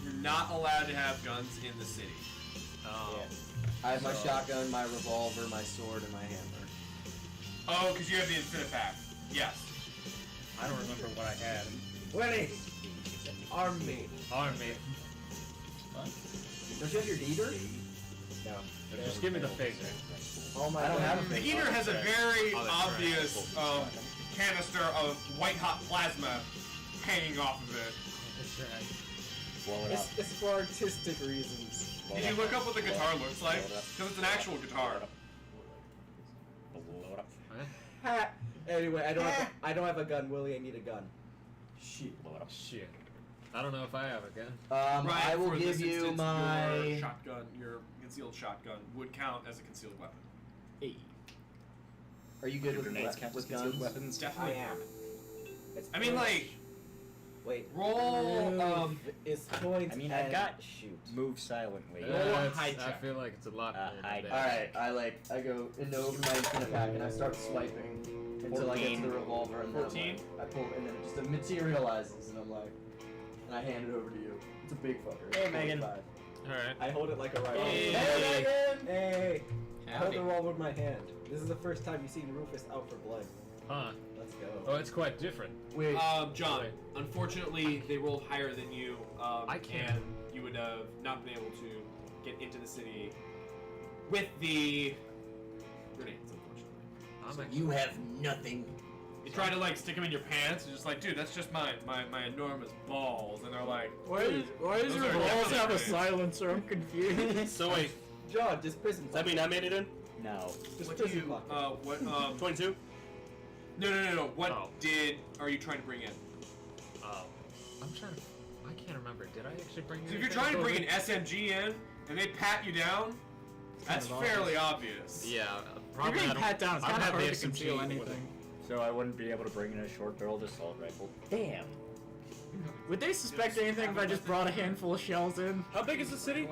you're not allowed to have guns in the city. Oh. I have my shotgun, my revolver, my sword, and my hammer. Oh, because you have the Infinipack. Yes. I don't remember what I had. Winnie. Army. Army. Don't you have your eater? No. Just give me the phaser. Oh my. I don't have a The phaser. heater has a very Oh, that's obvious canister of white hot plasma hanging off of it. That's right. Blow it up. It's for artistic reasons. Blow Did it you up. look up what the guitar looks like? Blow it up. Because it's an actual guitar. Blow it up. Ha. Anyway, I don't have a gun, Willie. I need a gun. Shit. Blow it up. Shit. I don't know if I have a gun. Right, I will for give this you instance, my. your shotgun, your concealed shotgun would count as a concealed weapon. Are you good with, Grenades count as with concealed guns? weapons? Definitely. I am. It's I mean, points. like, Wait. roll. It's points. I mean, I and got shoot. move silently. It's- I hijack. feel like it's a lot more hide. than All that. right, I go into over my Infinipack and I start swiping until I get to 14. the revolver and then I'm 14? like, I pull and then it just materializes and I'm like, and I hand it over to you. It's a big fucker. Hey, Megan. 45. Alright. I hold it like a rifle. Hey. Hey, Megan! Hey! I hold Howdy. the revolver in my hand. This is the first time you've seen Rufus out for blood. Huh. Let's go. Oh, it's quite different. Wait. John, unfortunately, they rolled higher than you. I can't. And you would have not been able to get into the city with the grenades, unfortunately. I'm actually, you have nothing. You try to, like, stick them in your pants and just like, dude, that's just my enormous balls. And they're like, Why does Those your are balls definitely have a grenades. silencer? I'm confused. So wait, John, just prison. does that mean I made it in? No. Just what do prison you, pocket. what, 22? no. What Oh. are you trying to bring in? oh. I'm trying to. I can't remember. Did I actually bring So if anything? you're trying to bring an SMG in and they pat you down, that's kind of fairly obvious. Yeah, You're probably. being I don't- pat down. It's I don't kind of have hard the to conceal SMG with anything. So I wouldn't be able to bring in a short-barreled assault rifle. Damn. Would they suspect anything if I just brought a handful of shells in? How big is the city?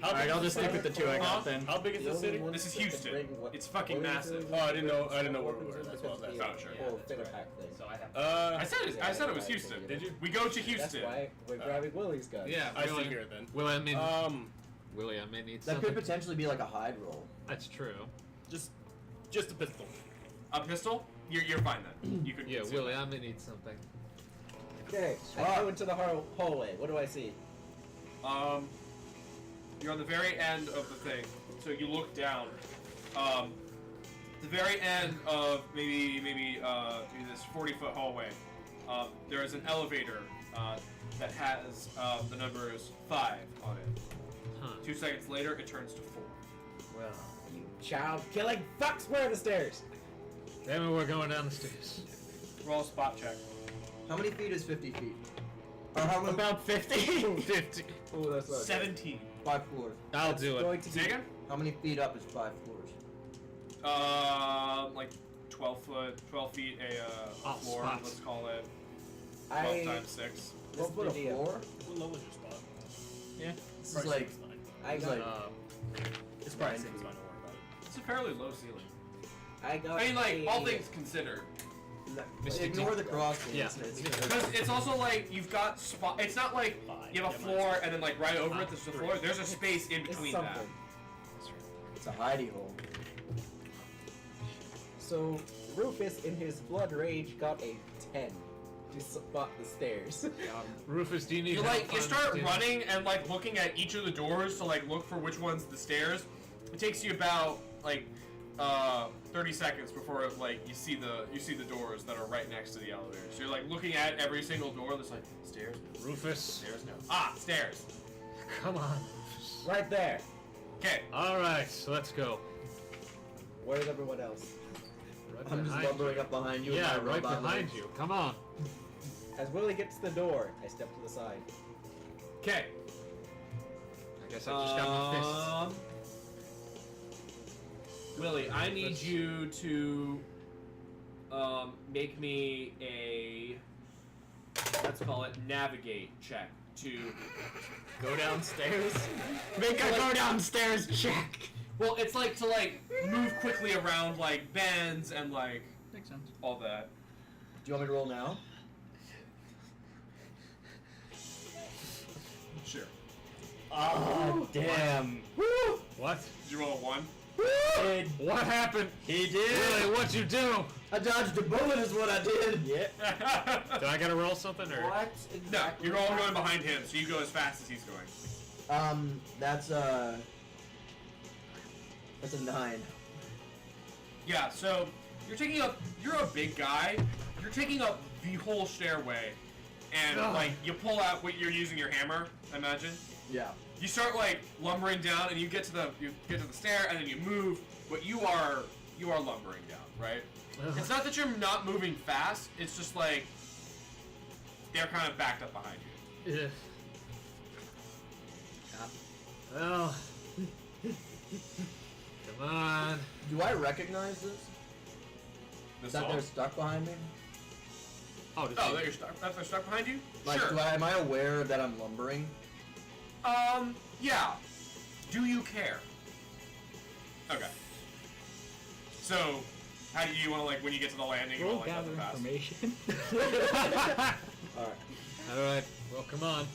How Alright, big I'll is just the stick city? with the two I got then. How big is the city? This is Houston. It's fucking massive. Oh, I didn't know where we were. That's what I was asking. Oh, sure. Whole Infinipack thing. I said it was Houston. Did you? We go to That's Houston. why we're grabbing Willie's gun. Yeah, I see Willie. here then. Willie, I mean, Um, Willie, I may need That something. could potentially be like a hide roll. That's true. just a pistol. A pistol? You're fine then. You could. Yeah, conceal Willie, that. I may need something. Okay, I go into the hallway. What do I see? You're on the very end of the thing, so you look down. The very end of maybe this 40-foot hallway. There is an elevator that has the numbers 5 on it. Huh. 2 seconds later, it turns to 4. Well, You child killing fucks! Where are the stairs? damn it, we're going down the stairs. Roll a spot check. How many feet is 50 feet? Or how many? About 50? 50. Oh, that's not 17. 5 floors. I'll do it. Going to Say be again? How many feet up is 5 floors? Like 12 feet a Oh, floor. spots. Let's call it 12 I. times 6. What foot a idea. floor? What low is your spot? This is like. I It's got. like. It's probably safe. It's fine. Don't worry about it. It's a fairly low ceiling. I got. I mean, like, a- all things considered. Mr. Ignore D. the cross. Yeah. Because it's also like you've got spot. It's not like you have a floor and then like right over it there's the floor. There's a space in It's between something. that. It's a hidey hole. So Rufus, in his blood rage, got a 10. You spot the stairs. Rufus, do you need You help like you on start the- running and like looking at each of the doors to like look for which one's the stairs. It takes you about like 30 seconds before like you see the doors that are right next to the elevator. So you're like looking at every single door. There's like stairs, no. Rufus, Stairs, no. Ah, stairs. come on. Rufus. Right there. Okay. All right, so let's go. Where's everyone else? Right I'm just behind lumbering you. up behind you. Yeah, with my right robot behind legs. you. Come on. As Willie gets to the door, I step to the side. Okay. I guess I just got my fist. Willie, I need you to make me a, let's call it navigate check to. Go downstairs. Make a go downstairs check. Well, it's like to like move quickly around like bends and like Makes sense. all that. Do you want me to roll now? Sure. Oh, damn. What? Did you roll a 1? What happened? He did. Really, what'd you do? I dodged a bullet is what I did. Yeah. Did I gotta roll something or? What? No, you're all going behind him, so you go as fast as he's going. That's a 9. Yeah, so you're a big guy. You're taking up the whole stairway, and Ugh. like you pull out what you're using your hammer, I imagine. Yeah. You start like lumbering down, and you get to the stair, and then you move. But you are lumbering down, right? It's not that you're not moving fast. It's just like they're kind of backed up behind you. Yeah. Well. Come on. Do I recognize this? This That all? they're stuck behind me? Oh, did Oh, you- that you're stuck. That they're stuck behind you? Like, Sure. am I aware that I'm lumbering? Yeah. Do you care? Okay. So, how do you want to like when you get to the landing? You We'll want to like gather fast? information. Alright. All right. Well, come on.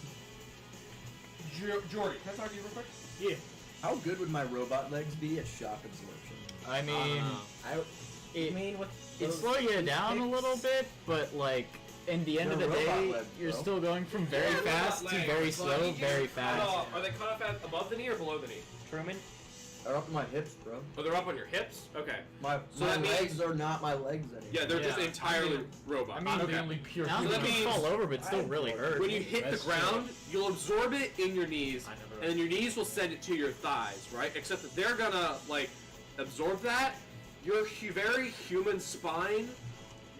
Jordy, can I talk to you real quick? Yeah. How good would my robot legs be at shock absorption? I mean, I mean, with it those slow you heat down a picks- little bit, but like in the end of the They're robot day, legs, you're bro. still going from very Yeah, fast robot to legs, very but slow, you very just- fast. Are they cut off at above the knee or below the knee? Truman? They're up to my hips, bro. Oh, they're up on your hips. Okay. My that means- legs are not my legs anymore. Yeah, they're just Yeah. entirely robot. I mean, okay. only pure. Now So you that can means- fall over, but still really hurt. When you hit the That's ground, you'll absorb it in your knees, I never- and then your knees will send it to your thighs, right? Except that they're gonna like absorb that. Your very human spine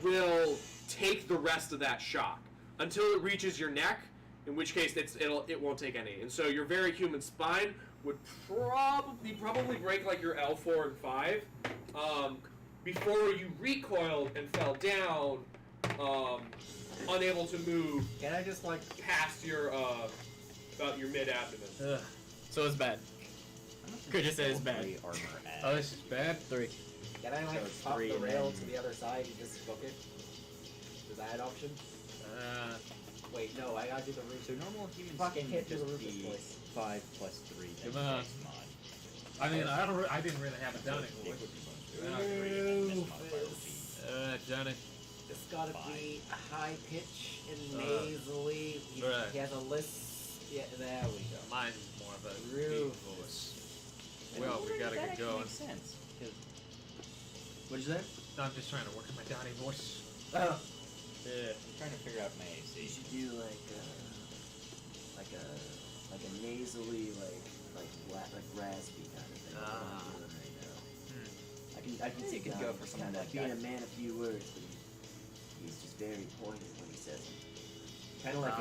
will take the rest of that shock until it reaches your neck, in which case it won't take any. And so your very human spine would probably break like your L4 and 5 before you recoiled and fell down, unable to move Can I just like? past your about your mid abdomen. Ugh. So it's bad. Could just say it's bad. 3 armor add. Oh, this is bad. 3. Can I So like it's pop 3 the and rail then- to the other side and just book it? Is that an option? Wait, no, I gotta do the roof. So normal human Fucking skin hit would through the just roof be place. 5 plus 3. Then Come on. next mod. I mean, I didn't really have it done Dick anymore. would be bonus 3, and then this modifier would be Johnny. It's gotta be high pitch and nasally. He right. has a list. Yeah, there we go. Mine's more of a Rufus. deep voice. Well, we gotta that get actually going. makes sense. 'Cause What'd you say? No, I'm just trying to work on my Donnie voice. Yeah. I'm trying to figure out my You AC. should do like a nasally like raspy kind of thing. That's what I'm doing right now. I can Yeah, see you could Don go for some kind of of that being a guy. man of few words, but he's just very pointed when he says them. Kind of like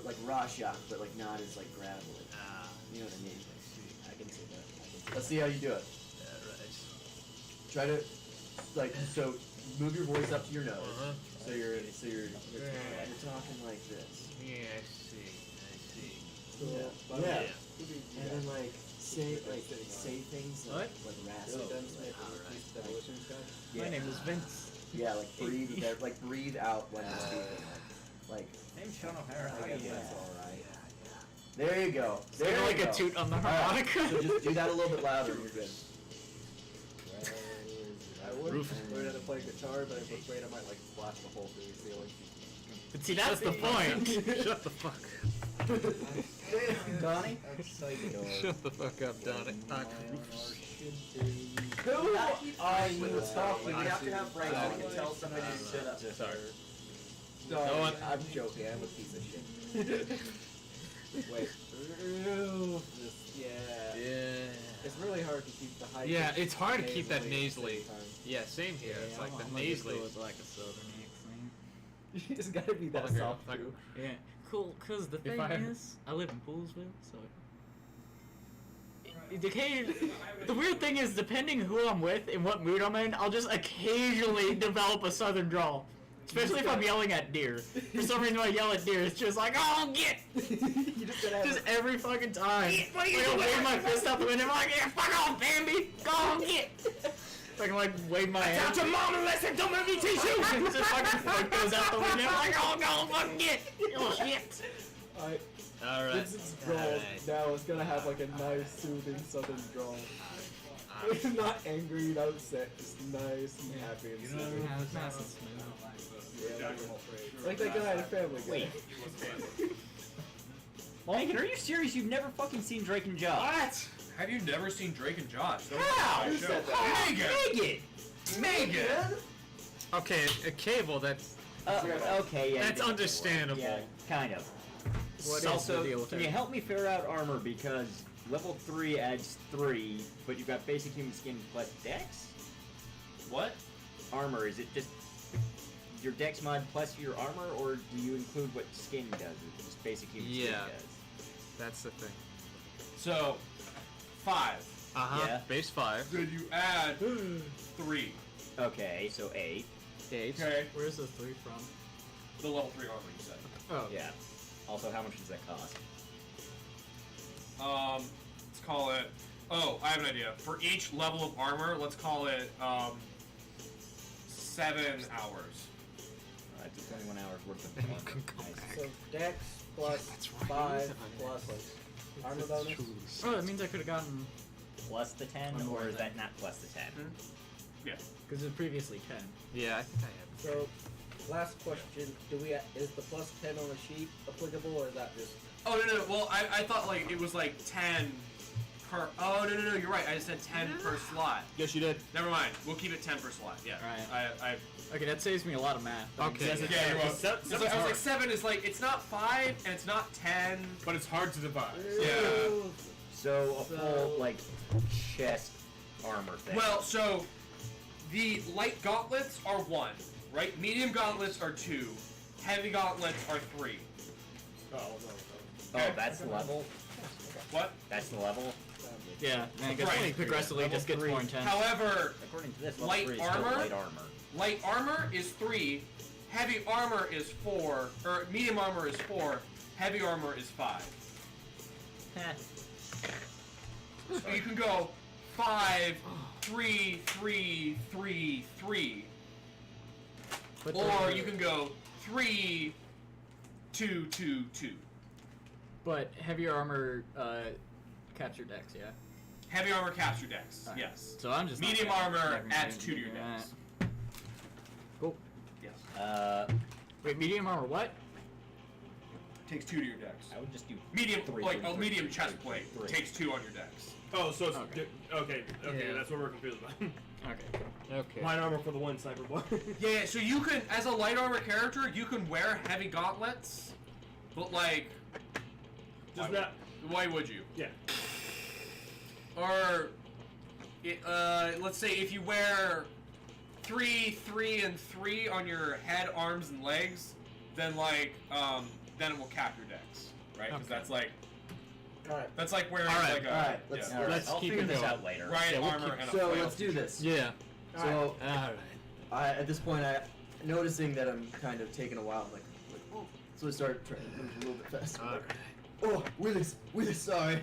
like raw shock, but like not as like gravelly. You know what I mean? I can see that. Let's see how you do it. Try to so move your voice up to your nose. So you're talking like this. Yeah, I see. Yeah. And then like say things like raspy. My name is Vince. Yeah, like breathe out when you're speaking. Like Name's Sean O'Hara. How you doing? that's alright. There you go. It's There kind you of like go. a toot on the Alright, harmonica. so just do that a little bit louder and you're good. I Roof. Learn how to play guitar, but I'm afraid I might like blast the hole through the ceiling. But see, that's the point. Shut the fuck Donnie? Shut the fuck up, Donnie. Who are you We talking have to to? have breaks. We can tell somebody to shut up. Sorry. Sorry, No one- I'm joking. I'm a piece of shit. Wait. Yeah. It's really hard to keep the high. Yeah, pitch it's hard to keep that nasally at the nasally. same time. Yeah, same here. It's like the I'm gonna just nasally. go with like a southern accent. It's gotta be that Okay, soft like- too. Yeah, cool. Cause the If thing I- is, I live in Poolsville, so. The weird thing is, depending who I'm with and what mood I'm in, I'll just occasionally develop a southern drawl. Especially if I'm yelling at deer. For some reason, when I yell at deer, it's just like, oh, get! You just gotta have Just every fucking time. What are you Like, I'll doing? wave my fist out the window, I'm like, yeah, fuck off, Bambi! Go on, get! So I can, like, wave my hand. Down to mom and listen, don't let me teach you! Just fucking foot goes out the window, I'm like, oh, go fucking get! Oh, shit! Alright. Vincent's drawl now is gonna have like a nice, soothing southern drawl. Not angry, not upset, just nice and happy and soothing. Yeah, it's nice and smooth. Yeah, like that guy in Family Guy. Wait. Lincoln, are you serious? You've never fucking seen Drake and Josh? What? Have you never seen Drake and Josh? That was How? my Who show. said that? Megan! Megan! Okay, a cable, that's Okay, yeah. that's you did. understandable. Yeah, kind of. What is Also, the deal with can it? you help me figure out armor, because level 3 adds 3, but you've got basic human skin plus dex? What? Armor, is it just your dex mod plus your armor, or do you include what skin does? Or just basic human skin Yeah. does? That's the thing. So, 5. Uh-huh. Yeah. Base 5. Then you add 3. Okay, so 8. 8. Okay. Where's the 3 from? The level 3 armor you said. Oh, Yeah. Also, how much does that cost? Let's call it. Oh, I have an idea. For each level of armor, let's call it 7 hours. That's 21 hours worth of Then you armor. can go Nice. back. So Dex plus That's right. 5 plus armor bonus. Oh, that means I could have gotten, Plus the 10, One more or is than- that not plus the 10? because it was previously 10. Yeah, I think I have. So, last question: is the plus 10 on the sheet applicable, or is that just? Oh no. Well, I thought like it was like 10 per. Oh no. You're right. I just said 10 per slot. Yes, you did. Never mind. We'll keep it 10 per slot. Yeah. Right. I Okay, that saves me a lot of math. That Okay. makes sense. yeah. You're welcome. Seven- It's like, I was hard. like 7 is like it's not 5 and it's not 10. But it's hard to divide. Yeah. So, a full, So- like, chest armor thing. Well, so the light gauntlets are 1, right? Medium gauntlets are 2. Heavy gauntlets are 3. Oh, oh, that's the level? What? That's the level? Yeah, and it gets Right. progressively Level just gets 3. more intense. However, According to this, level Light 3 is armor? still light armor. light armor is 3. Heavy armor is 4. Or medium armor is 4. Heavy armor is 5. So you can go 5, 3, 3, 3, 3. But Or the- you can go 3, 2, 2, 2. But heavier armor, capture dex, yeah. Heavy armor caps your dex. Alright. Yes. So I'm just not Medium gonna- armor not gonna adds do 2 to your that. dex. Cool. Yes. Wait, medium armor what? Takes 2 to your dex. I would just do Medium, 3, like 3, a 3, medium 3, chest 3, plate 3. takes 2 on your dex. Oh, so it's Okay. okay. Yeah. That's what we're confused about. Okay. Okay. Light armor for the one sniper boy. Yeah, so you can, as a light armor character, you can wear heavy gauntlets, but like, Just that. why would you? Yeah. Or, let's say if you wear 3, 3, and 3 on your head, arms, and legs, then like, then it will cap your dex, right? Because Okay. that's like, Alright. that's like wearing Alright, like a alright, let's- yeah, Alright, Let's I'll keep figure it this going. out later. riot Yeah, we'll armor keep- and a So flail. let's do this. Yeah. So Alright. at this point, I'm noticing that I'm kind of taking a while. Like oh. So I start trying to move a little bit faster. Alright. Oh, really sorry.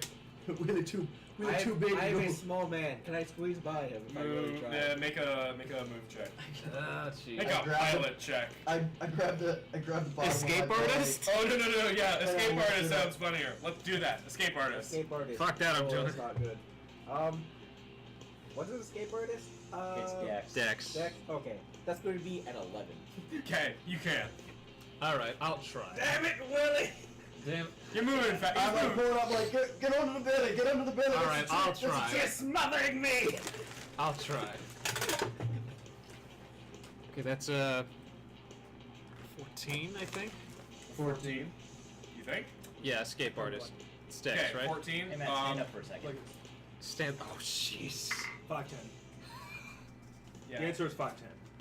really too big. I am to a go. small man. Can I squeeze by him if I really try? Yeah, make a move check. Ah, jeez. Make I a grabbed pilot check. I grabbed the bottom. Escape of my bag. artist? Oh no, yeah, escape I artist looked it sounds funnier. Let's do that. Escape artist. Escape artist. Fuck that, I'm oh, doing that's it. not good. What's an escape artist? It's Dex. Dex. Dex? Okay. That's going to be at 11. Okay, you can. All right, I'll try. Damn it, Willie! Damn. You're moving fast. I'm like pulling up like, get under the belly, get under the belly. All right, I'll try. You're smothering me! I'll try. Okay, that's 14, I think. 14. You think? Yeah, escape artist. It's Dex, Okay, right? 14. Hey, Matt, stand up for a second. Stand. Oh, jeez. 5'10". Yeah. The answer is 5'10".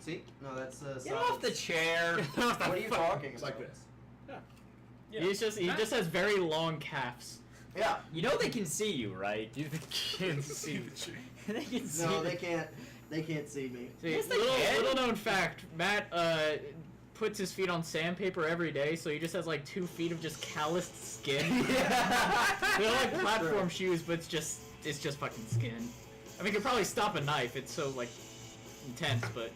See? No, that's Get off the chair. What are you talking It's about? like this. Yeah. He just has very long calves. Yeah. You know they can see you, right? You can see. They can see. No, they can't. They can't see me. See, Yes, they little, can. little known fact, Matt puts his feet on sandpaper every day, so he just has like 2 feet of just calloused skin. They're like platform shoes, but it's just fucking skin. I mean, you could probably stop a knife. It's so like intense, but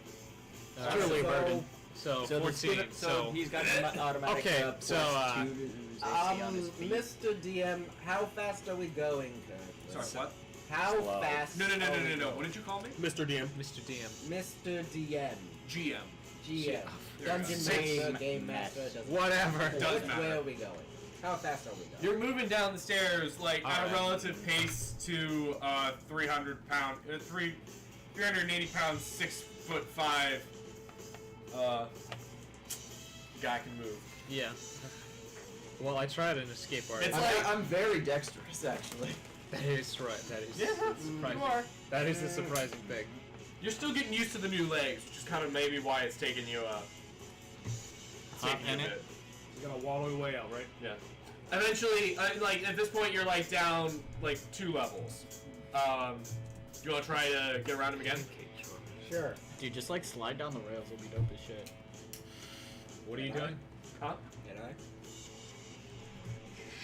it's truly a burden. So, So 14. So he's got an automatic. Okay, plus so, 2 to AC on his feet. Mr. DM, how fast are we going currently? Sorry, what? How Slow. fast No. are we What going? did you call me? Mr. DM. Mr. DM. Mr. DM. GM. GM. There Dungeon you go. Master, Game Matt. Master, doesn't Whatever. matter. Doesn't Which matter. way are we going? How fast are we going? You're moving down the stairs like at a Alright. relative pace to 380 pound, 6'5" guy can move. Yeah. Well, I tried an escape artist. It's like- I'm very dexterous, actually. That is right. That is Yeah, surprising. you are. That is a surprising thing. You're still getting used to the new legs, which is kind of maybe why it's taking you Hot a minute. bit. You're gonna waddle your way out, right? Yeah. Eventually, like at this point, you're like down like 2 levels. You want to try to get around him again? Sure. Dude, just like slide down the rails will be dope as shit. What are you doing? Huh? Can I?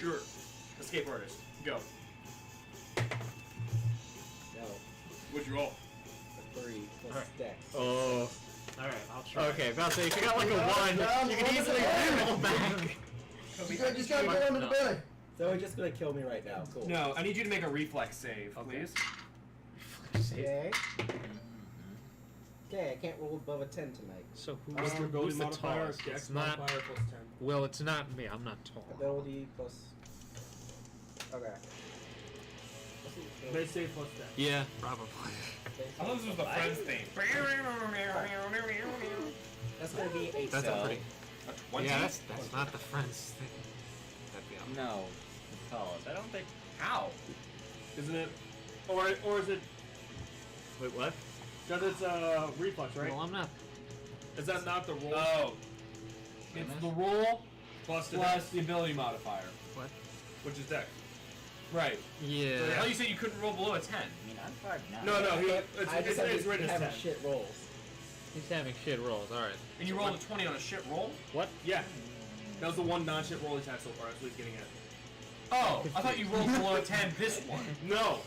Sure. Escape artist. Go. No. What'd you roll? A 3 plus Alright. Dex. Oh. All right, I'll try. Okay, about to say, if you got like a 1, you can easily roll back. You gotta get under the belly. So you're just gonna kill me right now. Cool. No, I need you to make a reflex save, please. Okay. Okay, I can't roll above a 10 tonight. So What's your who's ability the modifier? tallest? Dex It's not. modifier plus 10. Well, it's not me. I'm not tall. Ability plus. Okay. They say plus 10. Yeah, probably. I thought this was the friends thing. That's gonna be a That's So- a pretty. A 20? Yeah, that's not the friends thing. That'd be awesome. No, the tallest. I don't think. How? Isn't it? Or is it? Wait, what? Because it's reflex, right? Well, I'm not. Is that not the roll? Oh. It's the roll plus the plus the ability modifier. What? which is Dex. Right. Yeah. I thought you said you couldn't roll below a 10. I mean, I'm 5'9". No, I just it's written as having 10. shit rolls. He's having shit rolls. All right. And you rolled a 20 on a shit roll? What? Yeah. That was the one non-shit roll he's had so far. That's what he's getting at. Oh, I thought you rolled below a 10 this one. No.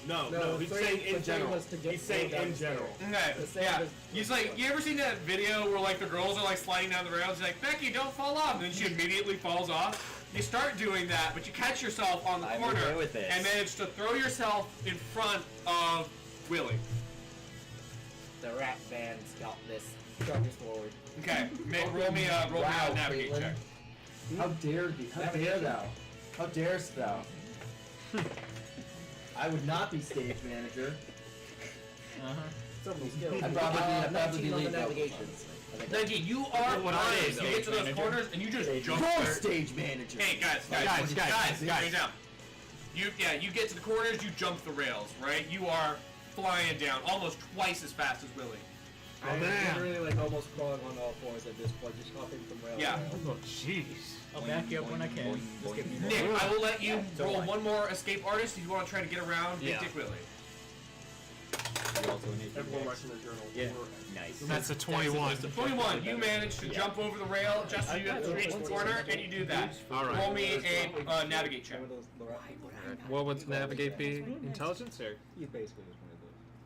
He's three- saying the in thing general. was to get He's saying rolled down in the general. Okay, The same yeah. as- He's like, you ever seen that video where like the girls are like sliding down the rails? He's like, Becky, don't fall off. And then she immediately falls off. You start doing that, but you catch yourself on the I'm corner okay with this. and manage to throw yourself in front of Willie. The rat band's got this. Charges forward. Okay, roll me a navigate Caitlin. check. How dare thee? How dare thou? How darest thou? I would not be stage manager. Somebody's killed. I'd probably be 19 on the lead though. navigation. 19, you are What flying. are they, You though? get to those Manager? corners and you just jump You're there. stage manager. Hey guys, calm down. You get to the corners, you jump the rails, right? You are flying down almost twice as fast as Willie. I'm damn. literally like almost crawling on all fours at this point, just hopping from rail Yeah. to rail. Oh, jeez. I'll back you up when I can. Just give me Nick, more. I will let you So roll what? one more escape artist if you want to try to get around Big Yeah. Dick Willie. You also need to Everyone Dex. writes in their journal. Yeah. Nice. That's a 21. 21, you manage to jump over the rail just as you get to reach the corner, and you do that. All right. Roll me a navigate check. One of those, the rat What would navigate be? Intelligence or He's basically just one of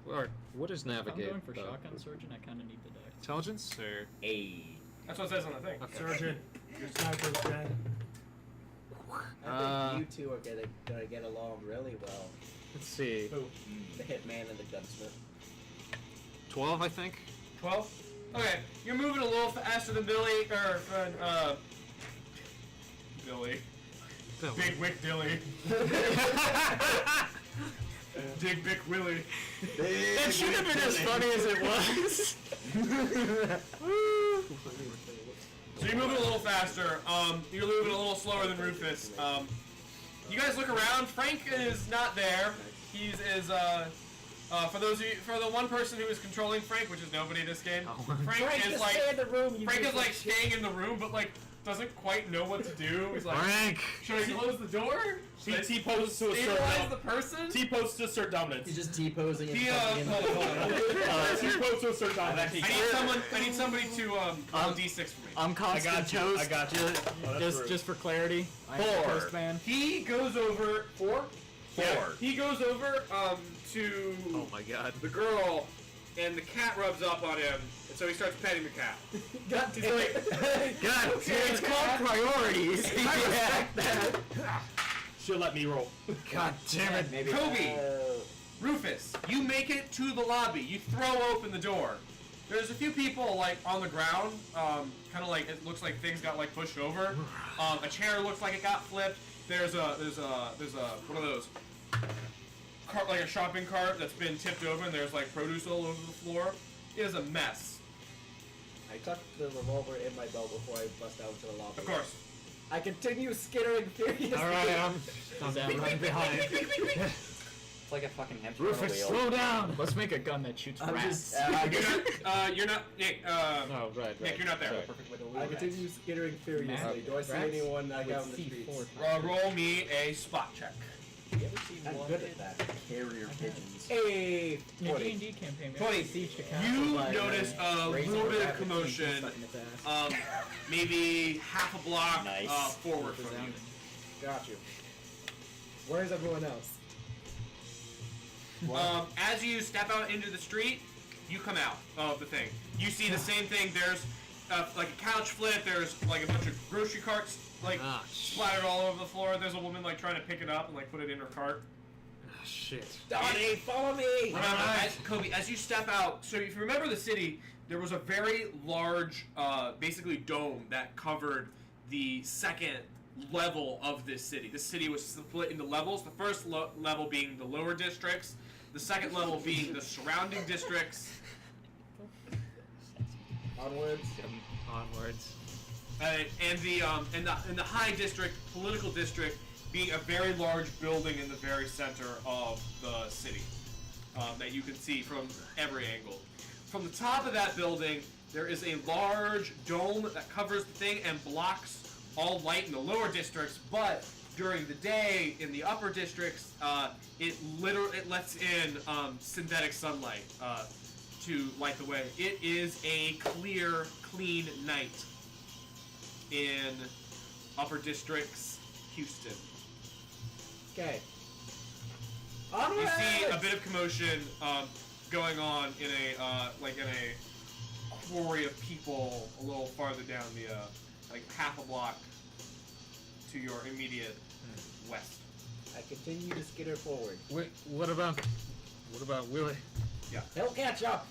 those. or what is If I'm navigate? going for though? shotgun surgeon, I kind of need the dex. Intelligence or A. That's what it says on the thing. okay. Surgeon, your sniper's dead. I think you two are gonna get along really well. Let's see. The hitman and the gunsmith. 12, I think. 12? Okay, you're moving a little faster than Billy, Billy. Big Wick Dilly. Dig Big Willie. That should have been as funny as it was. So you're moving a little faster. You're moving a little slower than Rufus. You guys look around. Frank is not there. He is for those of you, for the one person who is controlling Frank, which is nobody this game. Frank is like stay in the room. Frank is like staying in the room, but like doesn't quite know what to do. He's like, Frank! should I close the door? He Should I T-poses to assert stabilize the person? T-poses to assert dominance. He's just T-posing and He fucking in the hold on. T-poses to assert dominance. I need somebody to roll d6 for me. I'm constant toast. I got you. Just for clarity. I'm 4. toast man. He goes over 4. 4. Yeah, he goes over to Oh my god. the girl, and the cat rubs up on him, and so he starts petting the cat. God He's like, God! It's called priorities. She'll let me roll. God damn it. Maybe. Kobe, Rufus, you make it to the lobby. You throw open the door. There's a few people like on the ground, kind of like it looks like things got like pushed over. A chair looks like it got flipped. There's a one of those cart, like a shopping cart that's been tipped over, and there's like produce all over the floor. It is a mess. I tucked the revolver in my belt before I bust out into the lobby. Of course. I continue skittering furiously. Alright, I'm running behind. It's like a fucking hamster on a Rufus, wheel. slow down! Let's make a gun that shoots I'm rats. just, You're not Nick. Oh, right. Nick, you're not there. Perfect way to I lose. continue skittering furiously. Do I see Rats anyone I got on the with street? C4. Roll me a spot check. You ever seen I'm one good hit? at that. Carrier pigeons. Hey, In your 20. D&D campaign, we 20. have siege to count You by, notice a raising little a bit of rabbit commotion, stuck in its ass. maybe half a block Nice. forward from you. Got you. Where's everyone else? As you step out into the street, you come out of the thing. You see the same thing. There's like a couch flip. There's like a bunch of grocery carts like Ah, splattered all over the floor. There's a woman like trying to pick it up and like put it in her cart. Ah, shit. Donnie, follow me! Remember, Kobe, as you step out, so if you remember the city, there was a very large, basically dome that covered the second level of this city. The city was split into levels. The first level being the lower districts, the second level being the surrounding districts, Onwards. Onwards. and the high district, political district, being a very large building in the very center of the city that you can see from every angle. From the top of that building, there is a large dome that covers the thing and blocks all light in the lower districts, but during the day in the upper districts, it lets in synthetic sunlight to light the way. It is a clear, clean night in upper districts, Houston. Okay. You Onwards! see a bit of commotion going on in a quarry of people a little farther down the like half a block to your immediate west. I continue to skitter forward. Wait, what about Willie? He'll catch up.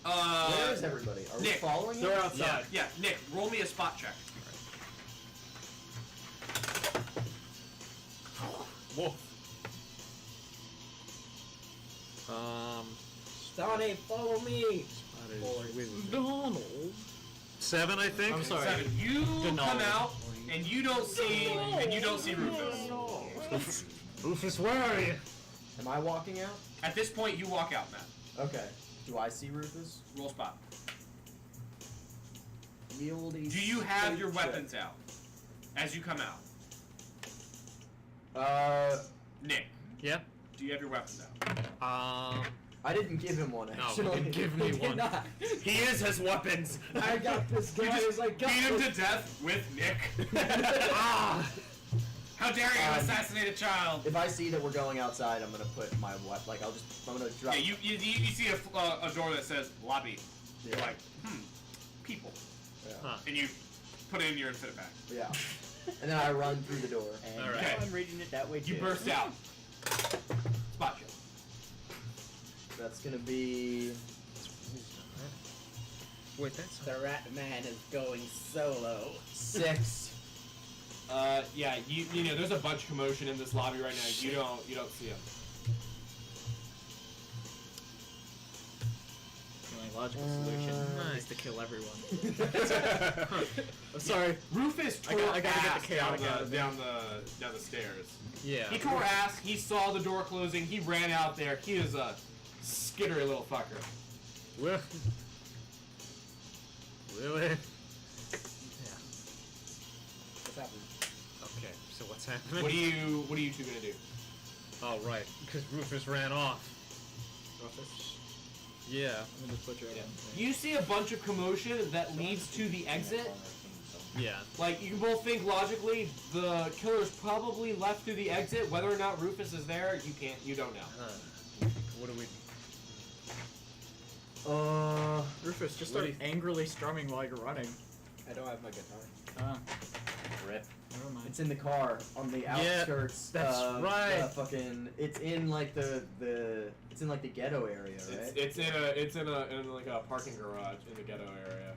Where is everybody? Are we Nick, following They're him? outside. Yeah, Nick, roll me a spot check. Whoa. Donnie, follow me. Donald. 7, I think. I'm sorry. 7. You Donald. come out and you don't see Rufus. Rufus, where are you? Am I walking out? At this point, you walk out, Matt. Okay. Do I see Rufus? Roll spot. Yield a Do you have your straight check. weapons out as you come out? Nick, Yeah. do you have your weapons out? I didn't give him one, No, actually. he didn't give me one. He is his weapons. I got this guy. You just He's like, beat him to death with Nick. How dare you assassinate a child? If I see that we're going outside, I'm gonna put my weapon. Like I'm gonna drop. Yeah, you see a door that says lobby. You're like, people, Yeah. and you put it in your and put it back. Yeah. And then I run through the door. And All right. now I'm reading it that way too. You burst out. Spot check. That's gonna be. Wait, that's The rat man is going solo. 6. Yeah, you know, there's a bunch of commotion in this lobby right now. You don't see him. The only logical solution is to kill everyone. I'm sorry. Rufus tore I gotta get ass the chaotic out of down the stairs. yeah. He tore ass. He saw the door closing. He ran out there. He is a skittery little fucker. Well, really? What's happening? Okay. So what's happening? What are you two gonna do? Oh right, because Rufus ran off. Rufus? Yeah. I'm gonna put your Yeah. You see a bunch of commotion that leads to the exit. Yeah. Like, you can both think logically, the killer's probably left through the exit. Whether or not Rufus is there, you don't know. What do we? Rufus, just start angrily strumming while you're running. I don't have my guitar. Rip. Never mind. It's in the car on the outskirts. that's right. It's in like the it's in like the ghetto area, right? It's in like a parking garage in the ghetto area.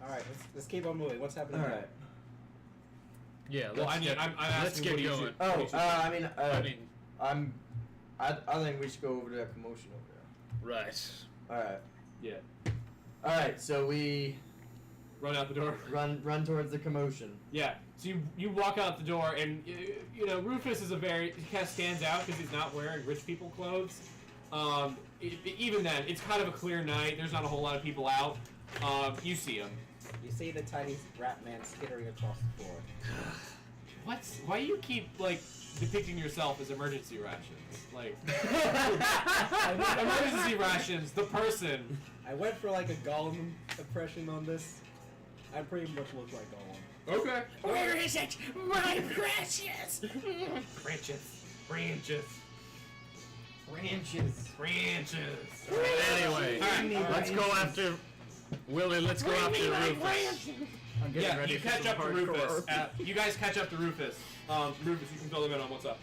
All right, let's keep on moving. What's happening? All now? right. Yeah. Well, Let's get. I'm let's asking get what do you going. shoot- Oh, what do you shoot? I think we should go over to that commotion over Right. there. All right. Yeah. All right. So we Run out the door. run towards the commotion. Yeah. So you walk out the door, and you know Rufus is he kind of stands out because he's not wearing rich people clothes. Even then, it's kind of a clear night. There's not a whole lot of people out. You see him. You see the tiny rat man skittering across the floor. Why do you keep like depicting yourself as emergency rations? Like emergency rations, the person. I went for like a Gollum impression on this. I pretty much look like Gollum. Okay. Where is it, my precious? Branches. Anyway, Alright, let's go after Willie. Let's go after Rufus. I'm getting Yeah, ready you for catch some up to hardcore Rufus. RP. You guys catch up to Rufus. Rufus, you can fill him in on what's up.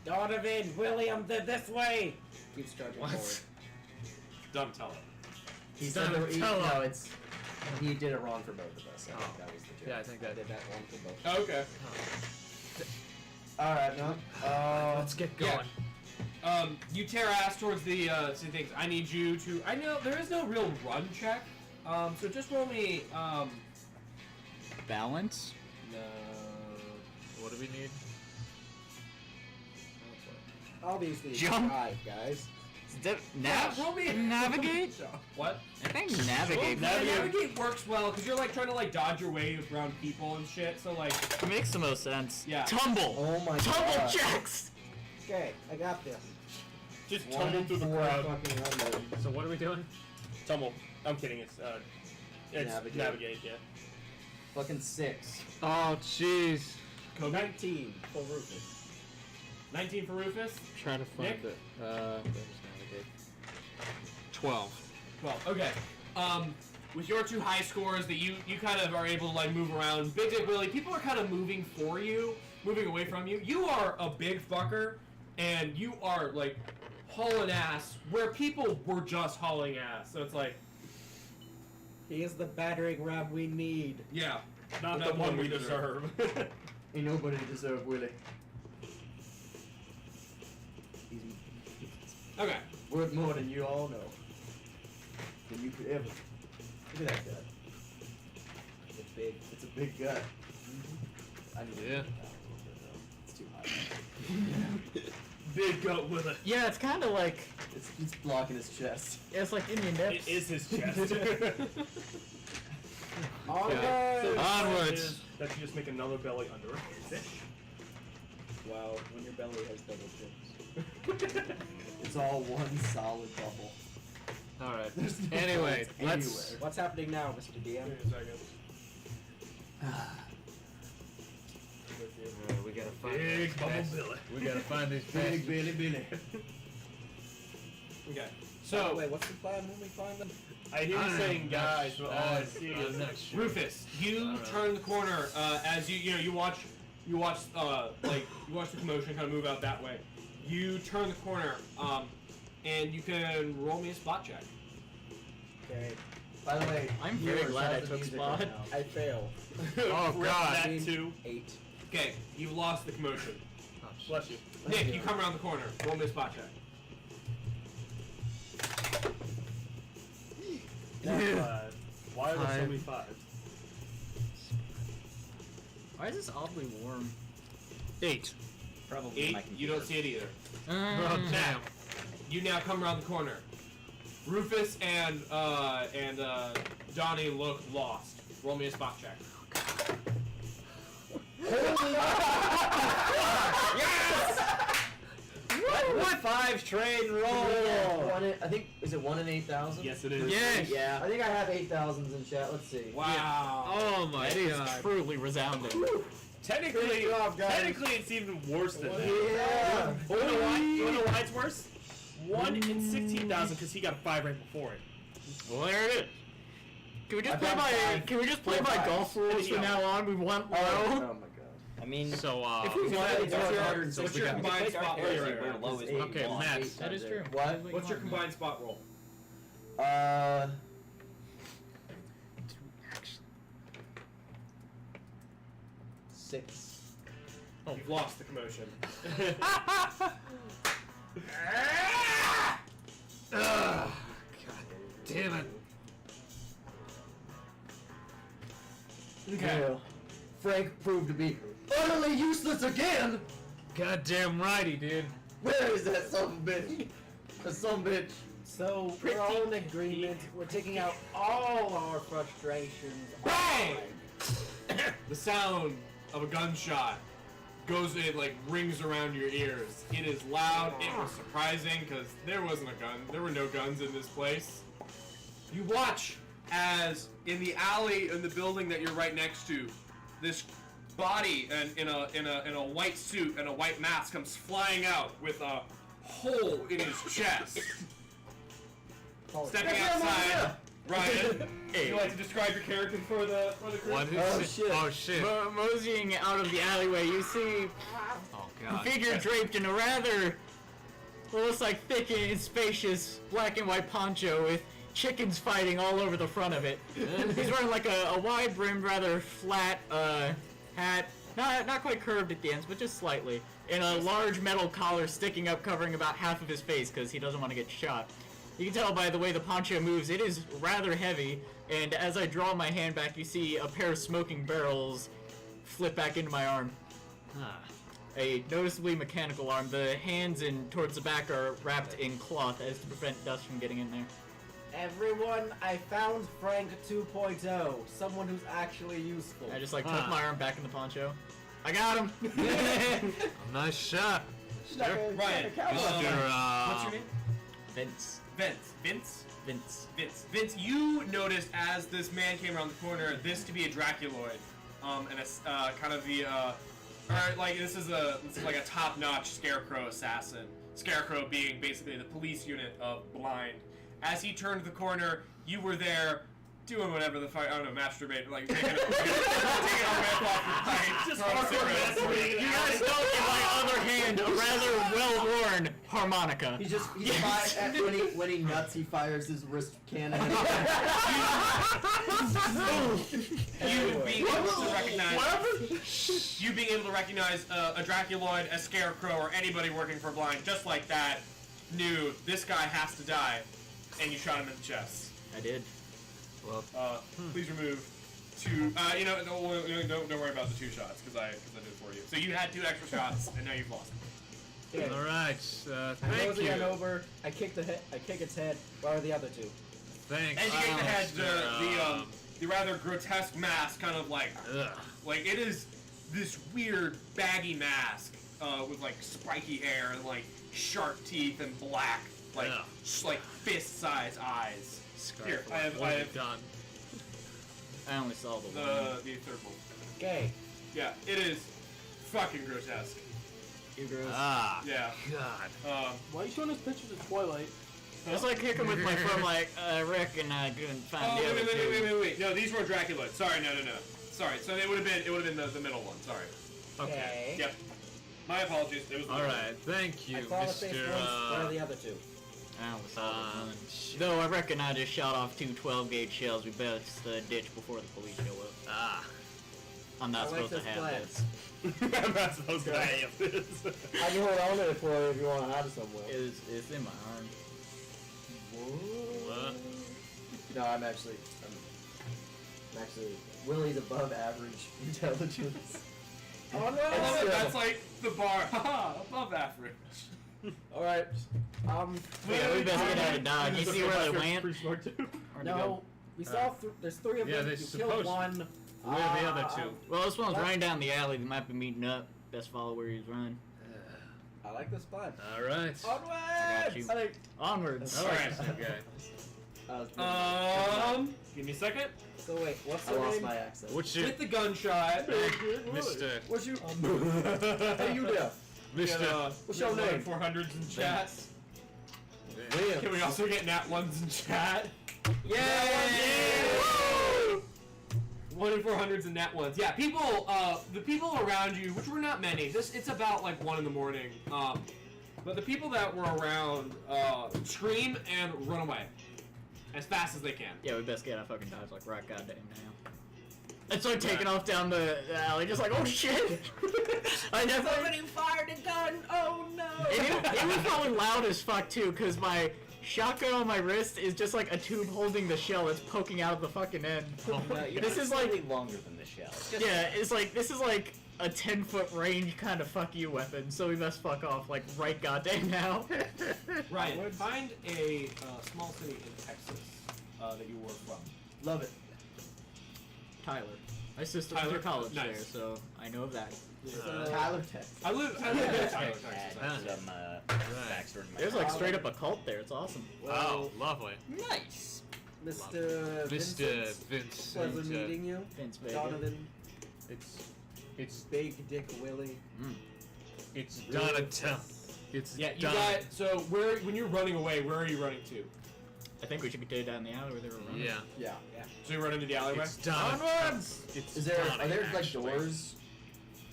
Donovan, William, this way. Keeps charging What? forward. Dumb teller. He said Tell him. he did it wrong for both of us. I think that was the joke. Yeah, I think I that. did that one for both. Oh, okay. All right, no. Let's get going. Yeah. You tear ass towards the things. I need you to. I know there is no real run check. So just roll me. Balance? No. What do we need? Obviously, Jump. drive, guys. Roll me. Navigate? What? I think navigate. Navigate works well because you're like trying to like dodge your way around people and shit. So like. It makes the most sense. Yeah. Tumble! Oh my Tumble god. checks! Okay, I got this. Just 1 tumble in through the 4 crowd. fucking run mode. So what are we doing? Tumble. I'm kidding. It's Navigate. navigate. Yeah. Fucking 6. Oh, jeez. Kobe. 19 for Rufus. 19 for Rufus. Trying to find Nick? it. There's navigate. 12. 12. Okay. With your two high scores that you kind of are able to like move around, Big Dick Willie, people are kind of moving for you, moving away from you. You are a big fucker, and you are like hauling ass where people were just hauling ass. So it's like, He is the battering ram we need. yeah, Not the one we deserve. Ain't nobody deserve Willie. He's Okay. worth more than you all know. Than you could ever. Look at that gut. It's big. It's a big gut. I need to Yeah. It's too high. Big gut with it. Yeah, it's kind of like, It's blocking his chest. it's like Indian nips. It is his chest. Onward! Onwards. That you just make another belly under it. Wow, when your belly has double chins. It's all one solid bubble. Alright. There's no Anyway, holes let's. anywhere. What's happening now, Mr. DM? We gotta find Big these bubble bastards. Billy. We gotta find these Big bastards. Billy Billy. Okay. By the So way, what's the plan when we find them? I hear you saying guys, but all I see I'm is not sure. Rufus, you turn the corner as you watch the commotion kind of move out that way. You turn the corner, and you can roll me a spot check. Okay. By the way, I'm very viewers, glad I how's the took music spot. right now? I fail. Oh God. That too. 8. Okay, you've lost the commotion. Bless you. Nick, you come around the corner. Roll me a spot check. That's 5. Why are there so Five. many 5s? Why is this oddly warm? 8. Probably 8. my You don't computer. see it either. Oh damn. You now come around the corner. Rufus and Donnie look lost. Roll me a spot check. What? 5 trade roll. I think, is it 1 in 8,000? Yes, it is. Yes. Yeah. I think I have 8,000s in chat. Let's see. Wow. Oh my That is God. truly resounding. Technically, Great job, guys. technically, it's even worse than that. Yeah. You know why? You know why it's worse? 1 in 16,000 because he got a 5 right before it. Well, there it is. Can we just I've play got by 5. Can we just play 4 by5s. golf rules from now on? We want low. Oh my god. I mean, So If we What's want your, so what's we your got- combined spot roll? where low is what Okay, you want. Matt. That is true. What? What's your combined spot roll? 6. You've lost the commotion. God damn it. Okay. Yeah. Frank proved to be utterly useless again. Goddamn right he did. Where is that son of a bitch? The son of a bitch. So we're all in agreement. We're taking out all our frustrations. Bang! The sound of a gunshot goes in, like, rings around your ears. It is loud. It was surprising because there wasn't a gun. There were no guns in this place. You watch as in the alley in the building that you're right next to, this body and in a white suit and a white mask comes flying out with a hole in his chest. Stepping outside, Ryan. Would you like to describe your character for the group? What is Oh, it? shit. Oh shit. Moseying out of the alleyway, you see Oh a God. figure draped in a rather what looks like thick and spacious black and white poncho with chickens fighting all over the front of it. He's wearing like a wide-brimmed, rather flat hat, not quite curved at the ends, but just slightly, and a large metal collar sticking up, covering about half of his face because he doesn't want to get shot. You can tell by the way the poncho moves, it is rather heavy, and as I draw my hand back, you see a pair of smoking barrels flip back into my arm. Ah. A noticeably mechanical arm. The hands and towards the back are wrapped in cloth as to prevent dust from getting in there. Everyone, I found Frank 2.0. Someone who's actually useful. I just like tuck my arm back in the poncho. I got him! Nice shot. Ryan, what's your name? Vince. Vince, you noticed as this man came around the corner, this to be a Draculoid, and a kind of the, or like this is like a top-notch Scarecrow assassin. Scarecrow being basically the police unit of Blind. As he turned the corner, you were there doing whatever the fuck, I don't know, masturbate, like taking a whip off your pipe, Just throwing hardcore cigarettes. masturbating. You guys know in my other hand a rather well-worn harmonica. He's Yes. when he nuts, he fires his wrist cannon. You being able to recognize, you being able to recognize a Draculoid, a Scarecrow, or anybody working for Blind, just like that, knew this guy has to die, and you shot him in the chest. I did. Well, Please remove two. Don't worry about the 2 shots because I did it for you. So you had 2 extra shots, and now you've lost. Okay. all right. I Thank nosy you. on over. I kick its head. Where are the other 2? Thanks. As you get the head, Mr. the rather grotesque mask, kind of like it is this weird baggy mask with like spiky hair and like sharp teeth and black like fist-sized eyes. Here, I have done. I only saw the one. the third one. Okay. Yeah, it is fucking grotesque. Ah. Yeah. God. Why are you showing us pictures of Twilight? It's like kicking with my phone, like, I reckon I couldn't find Oh, the other two. wait. No, these were Draculoids. Sorry, no. Sorry, so it would have been the middle one. Sorry. Okay. Yep. My apologies. It was All right, thank you, I saw the face Mr. once. Where are the other two? I only saw one. Though I reckon I just shot off 2 12-gauge shells. We best ditch before the police show up. Ah. I'm not I like supposed to this have plan. this. I'm not supposed to have this. I can hold on to it for you if you want to hide it somewhere. It's in my arm. What? No, I'm actually Willie's above average intelligence. I love it. That's like the bar. Haha, above average. All right. Yeah, we best get out of Dodge. You see where they went? Pretty smart too. Where'd they go? No, we saw. There's 3 of Yeah, them. they're You supposed killed to. one. Where are the other two? Well, this one's What? running down the alley. They might be meeting up. Best follow where he's running. I like this plan. All right. Onwards! I got you. Onwards. I like this guy. Give me a second. So wait, what's I the lost name? my accent. What's your With the gunshot. Mr. What's you? Hey, you there? Mr. What's your name? 400s in chat. Liam. Can we also get nat ones in chat? Yay! 1 in 400s and nat ones. Yeah, people. The people around you, which were not many. It's about like 1 in the morning. But the people that were around scream and run away as fast as they can. Yeah, we best get out of fucking Dodge like right goddamn now. And so taking off down the alley, just like, oh shit! I definitely. fired a gun! Oh no! It was probably loud as fuck too, cause my shotgun on my wrist is just like a tube holding the shell that's poking out of the fucking end. This is like, slightly longer than the shell. It's just- yeah, it's like this is like a 10-foot range kind of fuck you weapon. So we best fuck off like right goddamn now. Ryan, find a small city in Texas that you were from. Love it. Tyler, my sister Tyler? went to college Nice. there, so I know of that. Tyler Texas. I live in Tyler, Texas. Add some backstory to my There's like straight up a cult there. It's awesome. Oh, lovely. Nice! Mr. Mr. Vincent. Pleasure Vincent. meeting you. Vince baby. Donovan. It's Big Dick Willie. it's Donatello. It's Yeah, you got. So when you're running away, where are you running to? I think we should continue down the alley where they were running. Yeah. Yeah. So you run into the alleyway. It's Donatello. It's Is there are Donnie, there like actually. doors?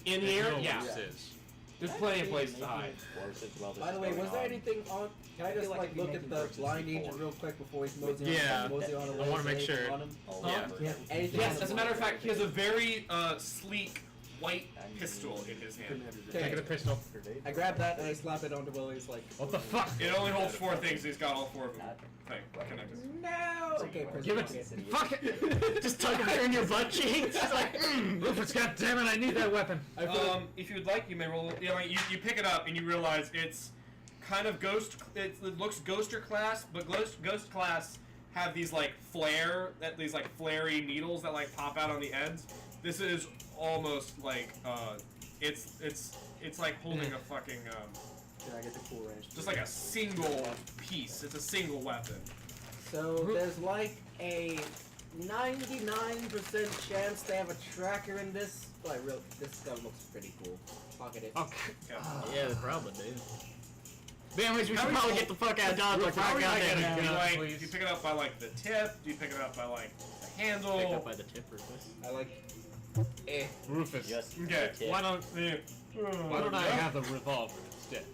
In the There's air, no yeah. roses. There's plenty of places to hide. By the way, was there anything on? Can I just like look at the blind agent real quick before he's moseying Yeah, mosey on away? I wanna Is make anything sure. on him? Yeah. Yeah, anything Yes, on as a him? matter of fact, he has a very sleek white pistol in his hand. Take the pistol. I grab that and I slap it onto Willie's like. What the fuck? It only holds 4 things. He's got all 4 of them. Connected. No. Okay, Give it. Prison. Fuck it. Just tuck him in your butt cheeks. It's like, Rufus, goddammit, I need that weapon. If you would like, you may roll. You know, you pick it up and you realize it's kind of ghost. It looks ghoster class, but ghost class have these like these like flary needles that like pop out on the ends. This is almost like it's like holding a fucking Can I get the cool range? just like a single piece. It's a single weapon. So there's like a 99% chance they have a tracker in this. Like, real, this gun looks pretty cool. Pocket it. Okay. yeah, they probably do. But anyways, we How should are probably you- get the fuck out of Dodge like How right are you goddamn gonna now. like? please. Do you pick it up by like the tip? Do you pick it up by like the handle? Picked up by the tip, Rufus. I like. Rufus. Just Okay. the tip. Why don't I have the revolver instead?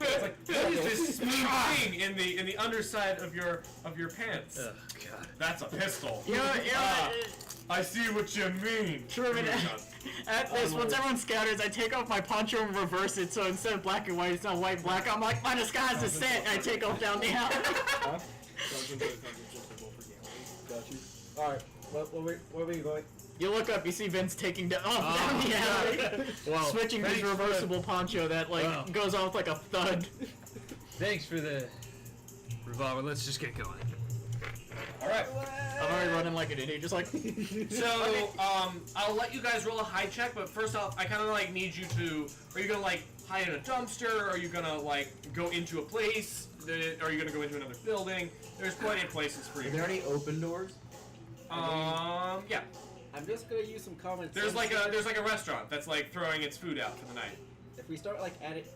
It's like, what is this smooth thing in the underside of your pants? Oh God. That's a pistol. You know, I see what you mean. Truman, at this, once everyone scatters, I take off my poncho and reverse it, so instead of black and white, it's not white and black. I'm like, my disguise is set, and I take off down the alley. Got you. All right. Where were you going? You look up, you see Vince taking down the alley, Well, switching his thanks for the- reversible poncho that like Wow. goes off like a thud. Thanks for the revolver. Let's just get going. All right. I'm already running like an idiot, just like. So, I'll let you guys roll a hide check, but first off, I kind of like need you to. Are you gonna like hide in a dumpster? Are you gonna like go into a place? Are you gonna go into another building? There's plenty of places for Are you. there any open doors? Yeah. I'm just gonna use some common sense. There's like a restaurant that's like throwing its food out for the night. If we start like at it,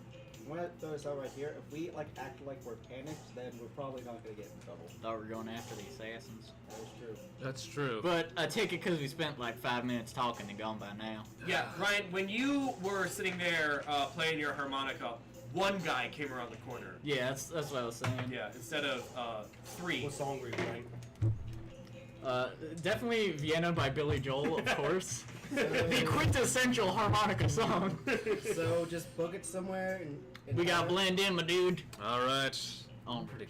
I'm gonna throw this out right here. If we like act like we're panicked, then we're probably not gonna get in trouble. Thought we were going after the assassins. That is true. That's true. But I take it because we spent like 5 minutes talking and gone by now. Yeah, Ryan, when you were sitting there playing your harmonica, one guy came around the corner. Yeah, that's what I was saying. Yeah, instead of 3. What song were you playing? Definitely Vienna by Billy Joel, of course. The quintessential harmonica song. So just book it somewhere and We got blend in, my dude. All right. Oh, I'm pretty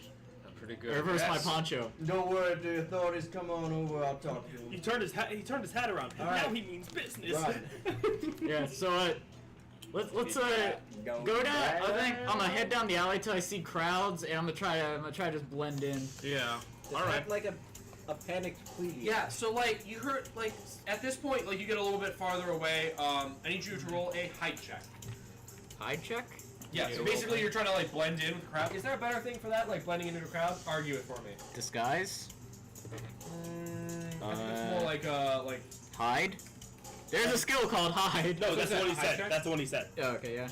good. Reverse my poncho. Don't worry, if the authorities come on over, I'll talk to He them. turned his hat. He turned his hat around. And All right. now he means business. Right. Yeah, so let's go down. I think I'm gonna head down the alley till I see crowds, and I'm gonna try to just blend in. Yeah. Just All right. act like a panicked plebeian. Yeah, so like you heard, like at this point, like you get a little bit farther away. I need you to roll a height check. Hide check. Yeah, so basically you're trying to like blend in with the crowd. Is there a better thing for that, like blending into the crowd? Argue it for me. Disguise. I think it's more like Hide. There's a skill called hide. No, So that's is what that he a said. check? That's the one he said. Yeah, okay, yeah.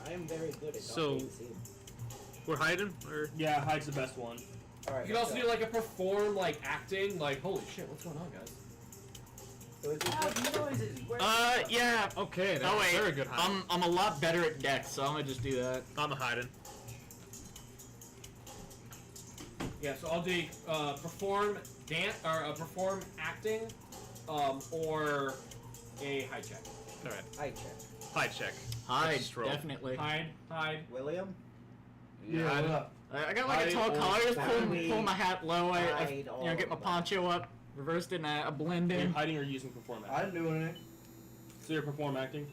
I am very good at So- not being seen. We're hiding, or Yeah, hide's the best one. Alright, you can also do like a perform like acting, like holy shit, what's going on, guys? So is it what noises? Where Yeah. okay. That's Oh wait, very good. Hiding. I'm a lot better at dex, so I'm gonna just do that. I'm hiding. Yeah, so I'll do perform dance or perform acting, or a high check. All right. I check. Hide check. Hide, Just roll. definitely. Hide. William? Yeah, what up? I got like a Hide tall or collar, just family. pull my hat low. I Hide all get my of that. poncho up, reversed it, and I blend Are you in. hiding or using perform I acting? didn't do anything. So you're perform acting?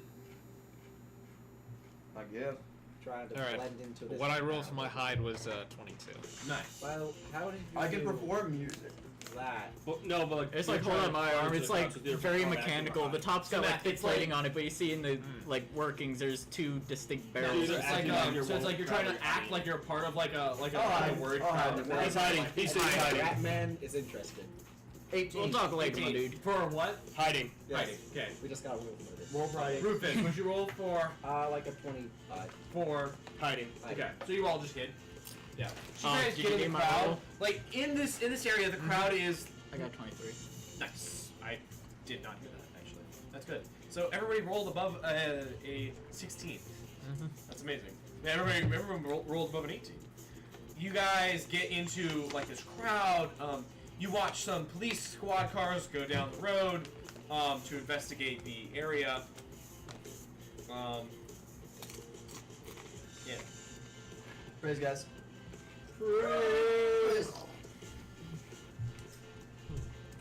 I guess. Trying to Alright. blend into this. What I rolled for crowd. my hide was 22. Nice. Well, how did you I can do perform music. that? But, no, but like It's you're like hold trying on to my blend arm. into It's the like crowd, so you're very perform acting mechanical. or The hide. top's got So like Matt, thick it's like- plating on it, but you see in the like workings, there's two distinct No, barrels. so you're it's like acting like you're so it's like you're trying to one act like you're part of like a Oh, like I- a word oh, crowd. I- that He's like- hiding. He's hiding. Ratman is interested. 18. We'll talk later, my dude. For what? Hiding. Yes. Hiding. Okay. We just got a room for this. Roll for hiding. Rufus, what'd you roll for? Like a 25. For Hiding. okay, so you all just hid. Yeah. So you Oh, guys did get you in need the my crowd. roll? Like in this area, the crowd is I got 23. nice. I did not hear that actually. That's good. So everybody rolled above a 16. That's amazing. Yeah, everyone rolled above an 18. You guys get into like this crowd. You watch some police squad cars go down the road to investigate the area. Yeah. Praise guys.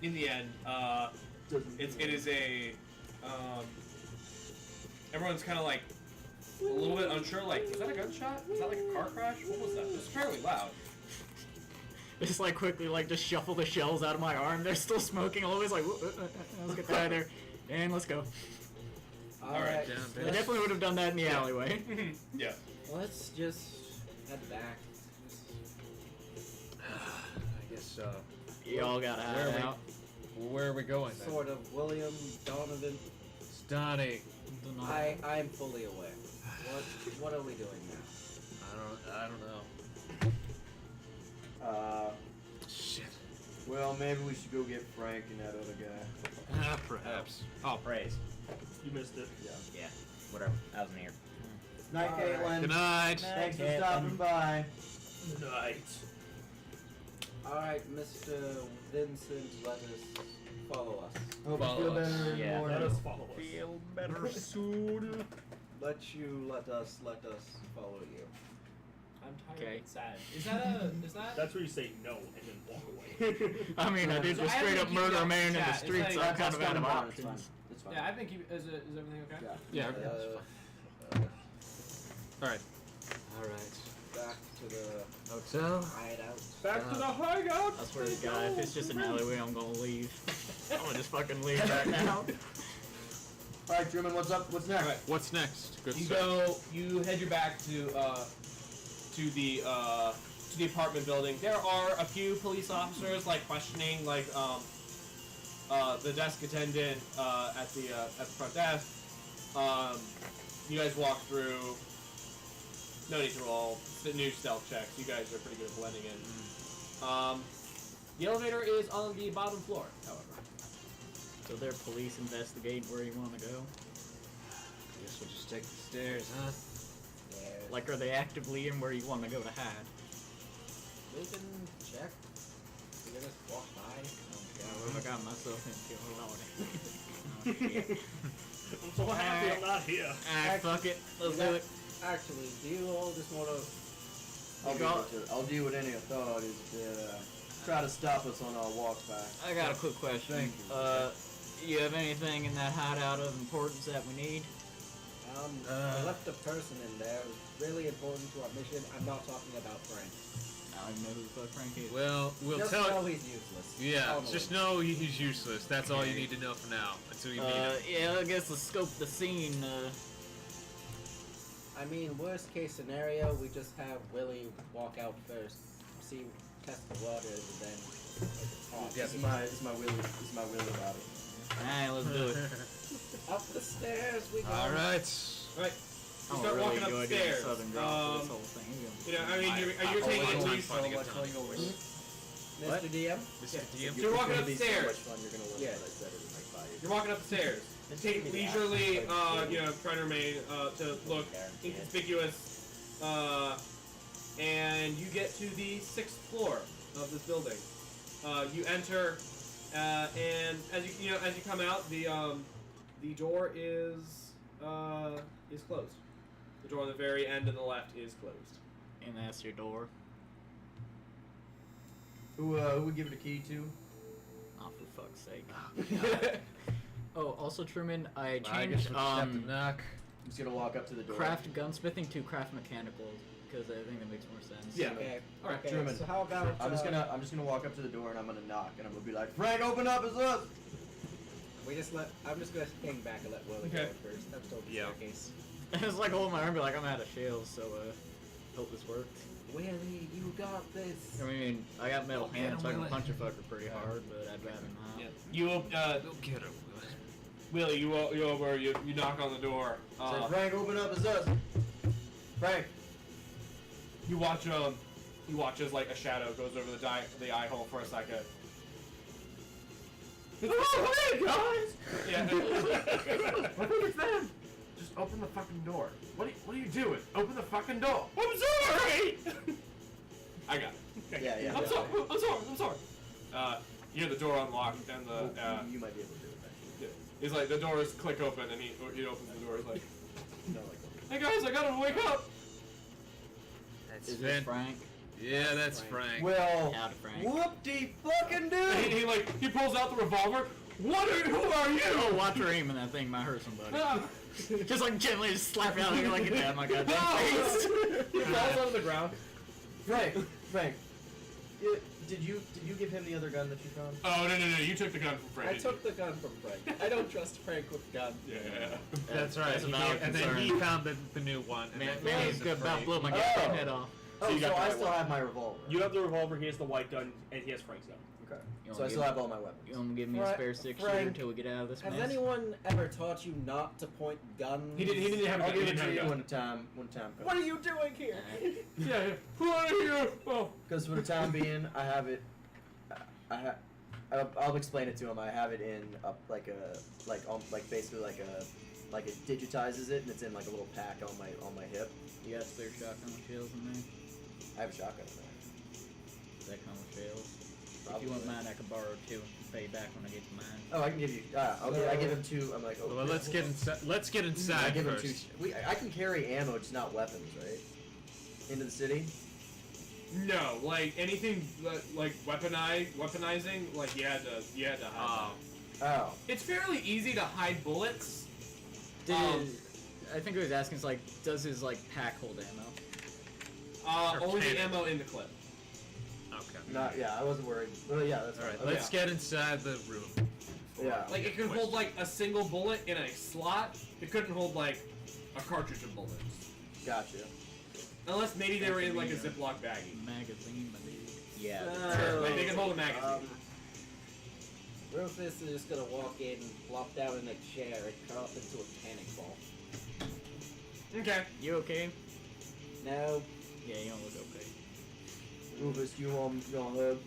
In the end, it is a everyone's kind of like a little bit unsure. Like, was that a gunshot? Was that like a car crash? What was that? It was fairly loud. Just like quickly like just shuffle the shells out of my arm. They're still smoking. I'll always like let's get that out of there, and let's go. Alright. down, I definitely would have done that in the alleyway. Yeah. Let's just head back. I guess. Y'all got Where are we? out. Where are we going then? Sort of. William, Donovan. It's Donnie. I'm fully aware. What are we doing now? I don't know. Shit. Well, maybe we should go get Frank and that other guy. Perhaps. Oh, praise. You missed it. Yeah, whatever. I wasn't here. Night, Caitlin. Good night. Thanks for stopping by. Night. Alright, Mr. Vincent, let us follow us. Hope you feel Follow us. better in the Yeah. morning. Let us follow us. Feel better soon. Let us follow you. I'm tired Okay. and sad. Is that? That's where you say no and then walk away. I mean, I did So just I straight haven't up keep murder you a up man in in the chat. It's street, like- so I'm kind of out of It's fine. options. It's fine. Yeah, I think is everything okay? Yeah. Yeah. All right. Back to the Hotel. hideout. Back to the hideout. I swear to God, if it's just an alleyway, I'm gonna leave. I'm gonna just fucking leave right now. Alright, Truman, what's up? What's next? Alright. What's next? Good You stuff. you head your back to the apartment building. There are a few police officers like questioning like the desk attendant at the front desk. You guys walk through. No need to roll. It's the new stealth checks. You guys are pretty good at blending in. The elevator is on the bottom floor, however. So they're police investigating where you want to go. Guess we'll just take the stairs, huh? Like, are they actively in where you want to go to hide? We can check. We're gonna walk by. Oh, I got myself into a lot of shit. I'm so happy I'm not here. Alright, fuck it. Let's do it. Actually, do you all just want to? I'll do what any authorities try to stop us on our walk back. I got a quick question. Thank you. You have anything in that hideout of importance that we need? I left a person in there. It was really important to our mission. I'm not talking about Frank. I don't even know who the fuck Frank is. Well, we'll Just tell. know he's useless. Yeah, Totally. just know he's useless. That's all you need to know for now. Until you meet him. Yeah, I guess let's scope the scene. I mean, worst case scenario, we just have Willie walk out first, test the waters, and then talk. Yeah, this is my Willie about it. Alright, let's do it. Up the stairs we go. All right. Alright. You I'm start really walking enjoy getting upstairs. Southern Draw for this whole thing. You know, I mean, you're taking always at want least. fun to get done. Mr. DM? Mr. DM. You're walking It's gonna be so upstairs. much fun, you're gonna love Yeah. what I said in like 5 years. You're walking upstairs. Take leisurely, trying to remain, to look inconspicuous, and you get to the 6th floor of this building. You enter, and as you come out, the door is closed. The door on the very end on the left is closed. And that's your door. Who we give it a key to? Oh, for fuck's sake. Oh, also Truman, I I guess changed we'll just have to knock. I'm just gonna walk up to the door. craft gunsmithing to craft mechanical because I think that makes more sense. Yeah. Okay. All right, Okay, Truman. so how about I'm just gonna walk up to the door and I'm gonna knock and I'm gonna be like, Frank, open up, it's us. I'm just gonna hang back and let Willie Okay. go first. I'm still the Yeah. staircase. It's like holding my arm, be like, I'm out of shells, so hope this works. Willie, you got this. I mean, I got metal Go get hands, him, so I can Willie. punch a fucker pretty hard, but I'd rather not. Yeah. You Go get him. Willie, you knock on the door. Say, Frank, open up, it's us. Frank. You watch as like a shadow goes over the eye hole for a second. Oh, hey guys! Yeah. I think it's them. Just open the fucking door. What are you doing? Open the fucking door. I'm sorry. I got it. Yeah. I'm sorry. You hear the door unlock and the You might be able to do it. he's like the doors click open and he opens the door. He's like, No, like. hey guys, I gotta wake up. That's Is this Frank? Yeah, that's Frank. Well, Out of Frank. whoop-de fucking And do. he pulls out the revolver. Who are Oh, you? watch her aim and that thing might hurt somebody. Ah. Just like gently just slap it out and you're like, get that my goddamn No! face. He falls onto the ground. Frank. Did you give him the other gun that you found? Oh no! You took the gun from Frank. I took the gun from Frank. I don't trust Frank with guns. Yeah. That's right. That's a He valid gave- and then concern. he found the new one. And Man, then he's he's good about afraid. blow my Oh. goddamn head off. Oh, you got so the I right still one. have my revolver. You have the revolver, he has the white gun, and he has Frank's gun. Okay. You So I wanna still give- have all my weapons. You want to give me a Fra- spare 6 Frank, shooter until we get out of this Has mess? anyone ever taught you not to point guns? He didn't have a I'll gun. He give it didn't have to a you gun. when time comes. What are you doing here? Yeah. Who are you? Oh. Because for the time being, I have it. I'll explain it to him. I have it in basically like it digitizes it and it's in like a little pack on my hip. You got spare shotgun shells in there? I have a shotgun in there. That kind of shells. If Probably. you want mine, I can borrow 2 and pay you back when I get to mine. Oh, I can give you. I give him 2. I'm like, oh. Well, let's get inside. Let's get I inside give him first. 2. I can carry ammo, just not weapons, right? Into the city. No, like anything like weaponizing, like you had to hide. Oh. It's fairly easy to hide bullets. Did I think he was asking, like, does his pack hold ammo? Or Only the cannon. ammo in the clip. Okay. Not. Yeah, I wasn't worried. Well, yeah, that's All right. fine. Let's get inside the room. Yeah. Like it could hold like a single bullet in a slot. It couldn't hold like a cartridge of bullets. Gotcha. Unless maybe they were in like a Ziploc baggie. Magazine, my dude. Yeah. Like they can hold a magazine. Rufus is just gonna walk in, flop down in a chair, and curl up into a cannonball. Okay. You okay? No. Yeah, you don't look okay. Rufus, you want hug?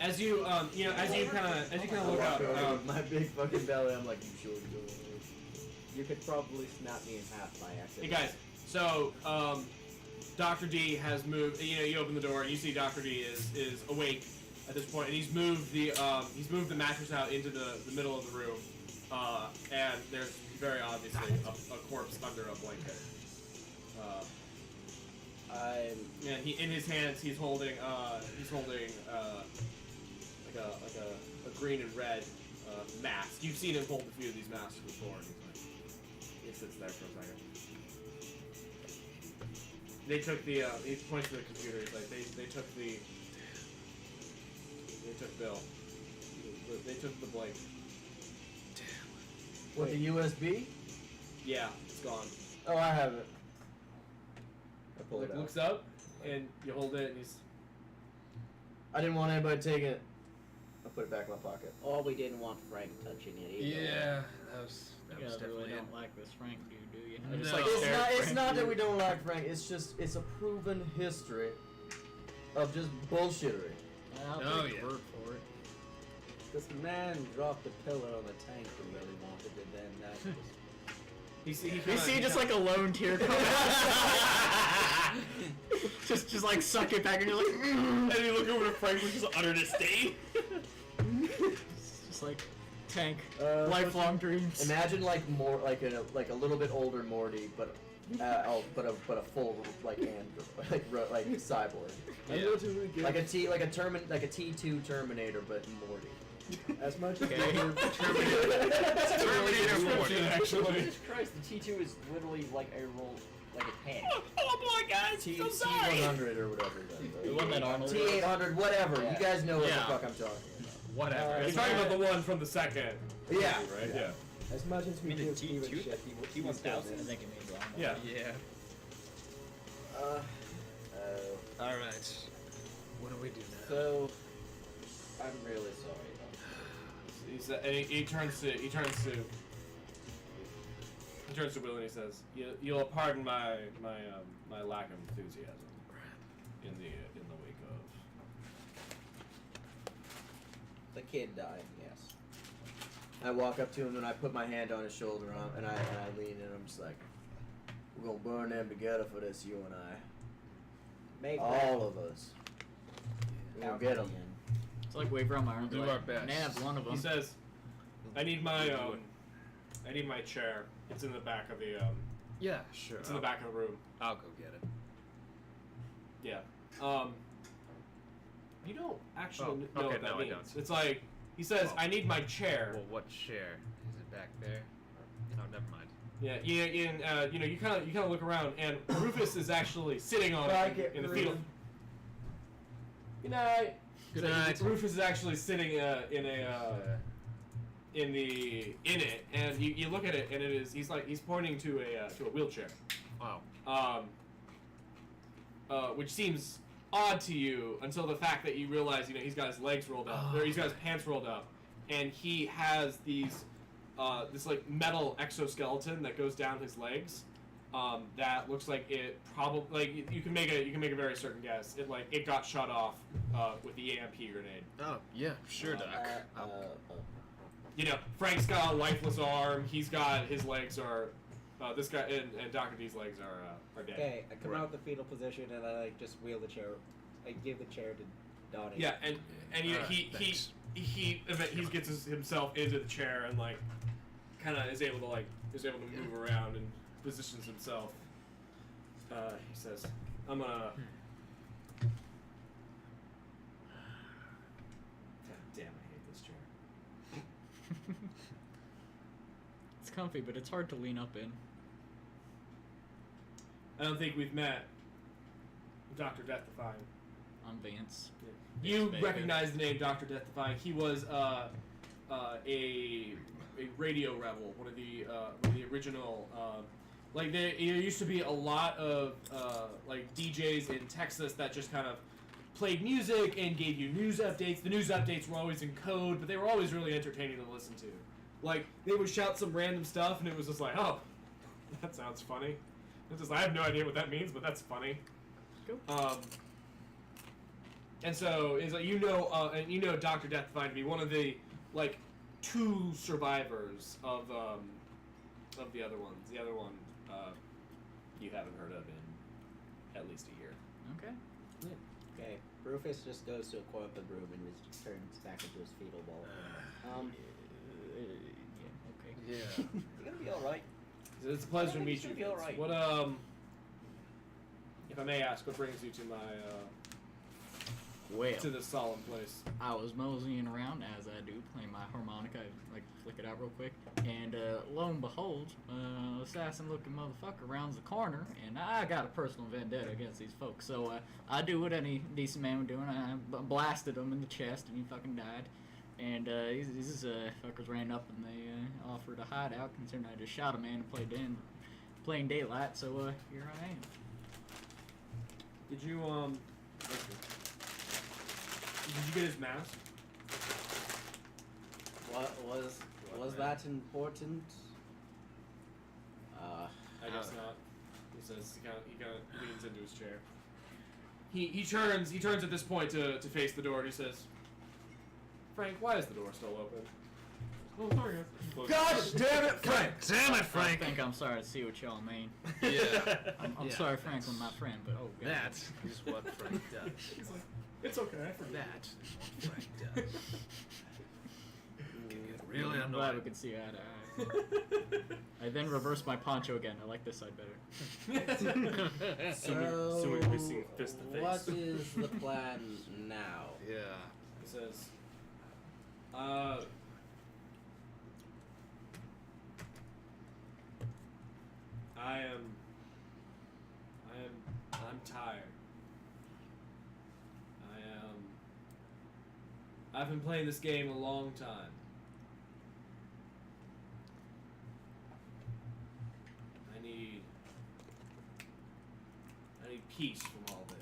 As you kind of look up, my big fucking belly. I'm like, you sure you don't want to hug? You could probably snap me in half by hey accident. guys, so Dr. D has moved. You open the door and you see Dr. D is awake at this point, and he's moved the mattress out into the middle of the room, and there's very obviously a corpse under a blanket. And he in his hands he's holding like a green and red mask. You've seen him hold a few of these masks before. And he sits there for a second. They took the he points to the computer. He's like they took Bill. They took the blade. What, the USB? Yeah, it's gone. Oh, I have it. I pull it out. Looks up and you hold it and he's. I didn't want anybody to take it. I'll put it back in my pocket. Or we didn't want Frank touching it either. Yeah, that was You guys definitely really it. don't like this Frank dude, do you? I No. just like It's stare at not. It's Frank not that dude. we don't like Frank. It's just it's a proven history of just bullshittery. I'll Oh, take yeah. the word for it. This man dropped a pillar on the tank and really wanted it, then that was... He You see just like a lone tear come out. just like suck it back and you're like, and you look over to Frank, which is utter disdain. just like tank, Uh, lifelong dreams. Imagine like more like a little bit older Morty, but a full like android, like cyborg, I'm going to give like a T2 Terminator, but Morty. as much as Okay. Terminator 40. Actually. Jesus Christ, the T2 is literally like a tank. Oh boy, guys! T100 or whatever. The one that Arnold T800, whatever. Yeah. You guys know what Yeah. the fuck I'm talking Whatever. You're talking about the one from the second, about. Yeah. right? Yeah. as much as we mean the give Steven T2? shit, he T1000? was still I there. think it means Arnold. Yeah. Yeah. All right. What do we do now? So, I'm really sorry about And he turns to Will and he says, "You'll pardon my lack of enthusiasm in the wake of." the kid died, yes. I walk up to him and I put my hand on his shoulder and I lean in and I'm just like, we're gonna burn them together for this, you and I. Maybe. All of us. We're gonna get them. It's like wave around my arms. We'll do like, our best. Nab one of them. He says, "I need my chair. It's in the back of the Yeah, sure. it's in the back of the room." I'll go get it. Yeah. You don't actually Oh, know okay, what that no, I means. don't. It's like he says, Well- "I need my chair." Well, what chair? Is it back there? Oh, never mind. Yeah, and you kind of look around, and Rufus is actually sitting on it in the field. Good night. Good So night. Rufus is actually sitting in it, and you look at it, and he's pointing to a wheelchair, Wow. which seems odd to you until the fact that you realize he's got his legs rolled up, or he's got his pants rolled up, and he has these this like metal exoskeleton that goes down his legs. That looks like it probably you can make a very certain guess. It got shut off with the EMP grenade. Oh, yeah, sure, Doc. Frank's got a lifeless arm. He's got his legs are this guy and Dr. D's legs are dead. Okay, I come Right. out the fetal position and I just wheel the chair. I give the chair to Donnie. Yeah, and he Thanks. he gets himself into the chair and kind of is able to move around and positions himself. He says, "I'm gonna." God damn, I hate this chair. It's comfy, but it's hard to lean up in. I don't think we've met Dr. Death-Defying. I'm Vance. You baby. recognize the name Dr. Death-Defying. He was a radio rebel, one of the original. There used to be a lot of DJs in Texas that just kind of played music and gave you news updates. The news updates were always in code, but they were always really entertaining to listen to. They would shout some random stuff, and it was just like, oh, that sounds funny. It's just I have no idea what that means, but that's funny. Go. And so it's like and you know Dr. Deathfine to be one of the like 2 survivors of the other ones. The other one you haven't heard of in at least a year. Okay. Okay, Rufus just goes to a corner of the room and just turns back into his fetal ball. Yeah. Okay. Yeah. You're gonna be alright. It's a pleasure to meet you. It's gonna be alright. What if I may ask, what brings you to my Well, to this solemn place? I was moseying around as I do, playing my harmonica. I like flick it out real quick, and lo and behold, assassin-looking motherfucker rounds the corner, and I got a personal vendetta against these folks. So I do what any decent man would do, and I blasted him in the chest, and he fucking died. And these fuckers ran up and they offered a hideout, considering I just shot a man and playing daylight. So here I am. Did you get his mask? What was that important? I guess not. He says he kind of leans into his chair. He turns at this point to face the door and he says, "Frank, why is the door still open?" Oh, sorry, guys. Gosh damn it, Frank! Damn it, Frank! I think I'm sorry to see what y'all mean. Yeah. I'm sorry, Franklin, my friend, but oh god. That is what Frank does. He's like, it's okay, I forget. That is what Frank does. Can get really I'm glad we annoying. can see eye to eye. I then reverse my poncho again. I like this side better. So we're missing fist to face. What is the plan now? Yeah. He says, I'm tired. I've been playing this game a long time. I need peace from all this.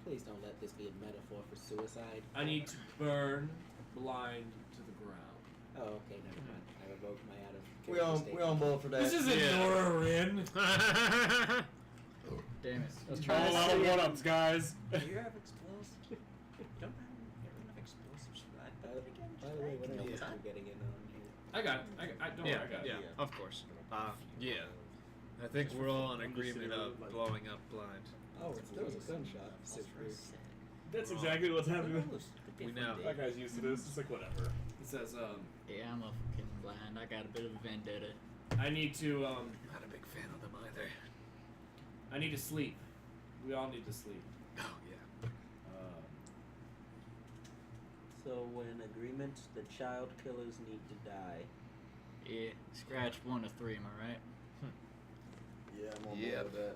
Please don't let this be a metaphor for suicide. I need to burn blind to the ground. Oh, okay, never mind. I revoke my out of We on board for that. This isn't Yeah. Nora Rin. Damn it. I was Oh, trying to well, say what ups, guys? Do you have explosives? Don't have enough explosives for that. By the way, when are Yeah. you getting in on you? I got it. Don't worry, Yeah, I got it. yeah, of course. Yeah. I think we're all in agreement of blowing up blind. Oh, there was a gunshot. That's exactly what's happening. We know. That guy's used to this. It's like, whatever. It says, Yeah, I'm a fucking blind. I got a bit of a vendetta. I need to, Not a big fan of them either. I need to sleep. We all need to sleep. Oh, yeah. So, in agreement, the child killers need to die. Yeah, scratch 1 of 3, am I right? Yeah, I'm on Yep. board with that.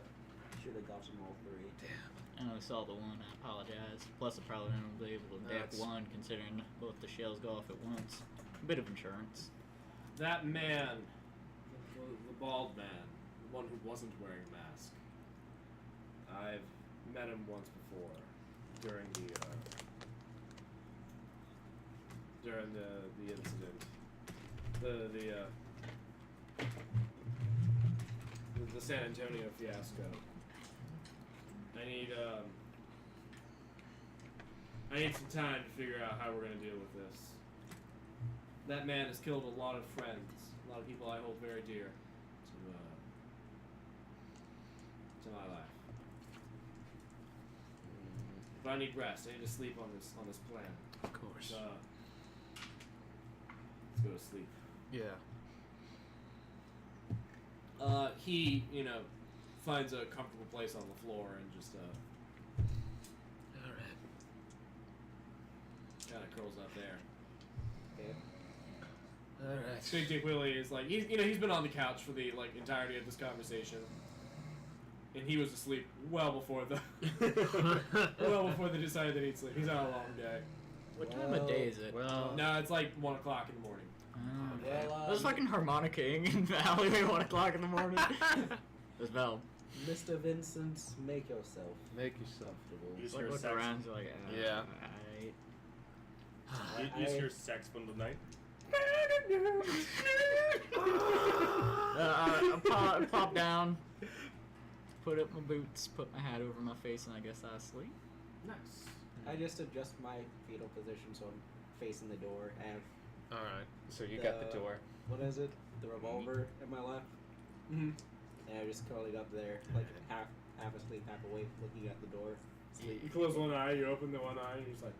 Should have gotten all 3. Damn. I only saw the 1, I apologize. Plus, I probably won't be able to deck That's- 1, considering both the shells go off at once. A bit of insurance. That man, the bald man, the one who wasn't wearing a mask. I've met him once before during the incident. The San Antonio fiasco. I need some time to figure out how we're gonna deal with this. That man has killed a lot of friends, a lot of people I hold very dear to my life. But I need rest. I need to sleep on this plan. Of course. Let's go to sleep. Yeah. He, finds a comfortable place on the floor and just Alright. kind of curls up there. Okay. Alright. Big Dick Willie is like he's been on the couch for the entirety of this conversation, and he was asleep well before they decided they need sleep. He's had a long day. What time of day is it? Well, No, it's like 1 o'clock in the morning. Well, I was fucking harmonicaing in the alleyway 1 o'clock in the morning. This Val. Mr. Vincent, make yourself make yourself. comfortable. Use Like your look sax. around, you're like, Yeah. Use your saxophone tonight. I pop down, put up my boots, put my hat over my face, and I guess I sleep. Nice. I just adjust my fetal position so I'm facing the door. I have All right. So you got the door. what is it? The revolver in my lap. Mm-hmm. And I just curled up there, like half asleep, half awake, looking at the door. You close one eye, you open the one eye, and he's like,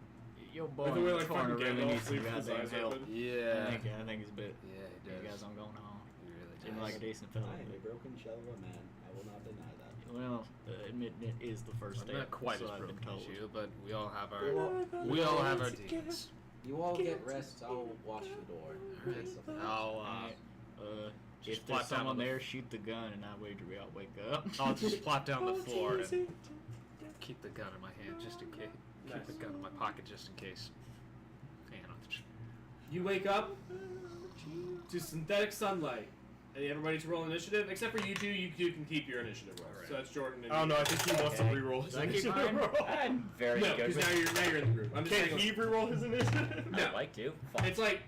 Your boy Like the way, in the like, corner fucking really Gandalf needs some sleeps with his goddamn eyes help. open. Yeah. I think he's a bit. Yeah, it You does. guys don't going on. He really Seem does. like a decent fella. I am a broken shell of a man. I will not deny that. Well, admitting it is the first I'm step. not quite so as I've been broken told. as you, but we all have our Get demons. You all get rest. I'll watch the door. Alright. I'll If just plop there's down someone on the there, shoot the gun, and I wager we all wake up. I'll just plop down on the floor and keep the gun in my hand just in case. Keep Nice. the gun in my pocket just in case. Hang on. You wake up to synthetic sunlight. And everybody to roll initiative, except for you two. You two can keep your initiative rolls. Alright. So that's Jordan and I don't know, I think he wants to Okay. re-roll his Does that keep initiative mine? roll. I'm very No, good because with now you're in the group. I'm just Can't saying. he re-roll his initiative? No. I'd like to. Fine. It's like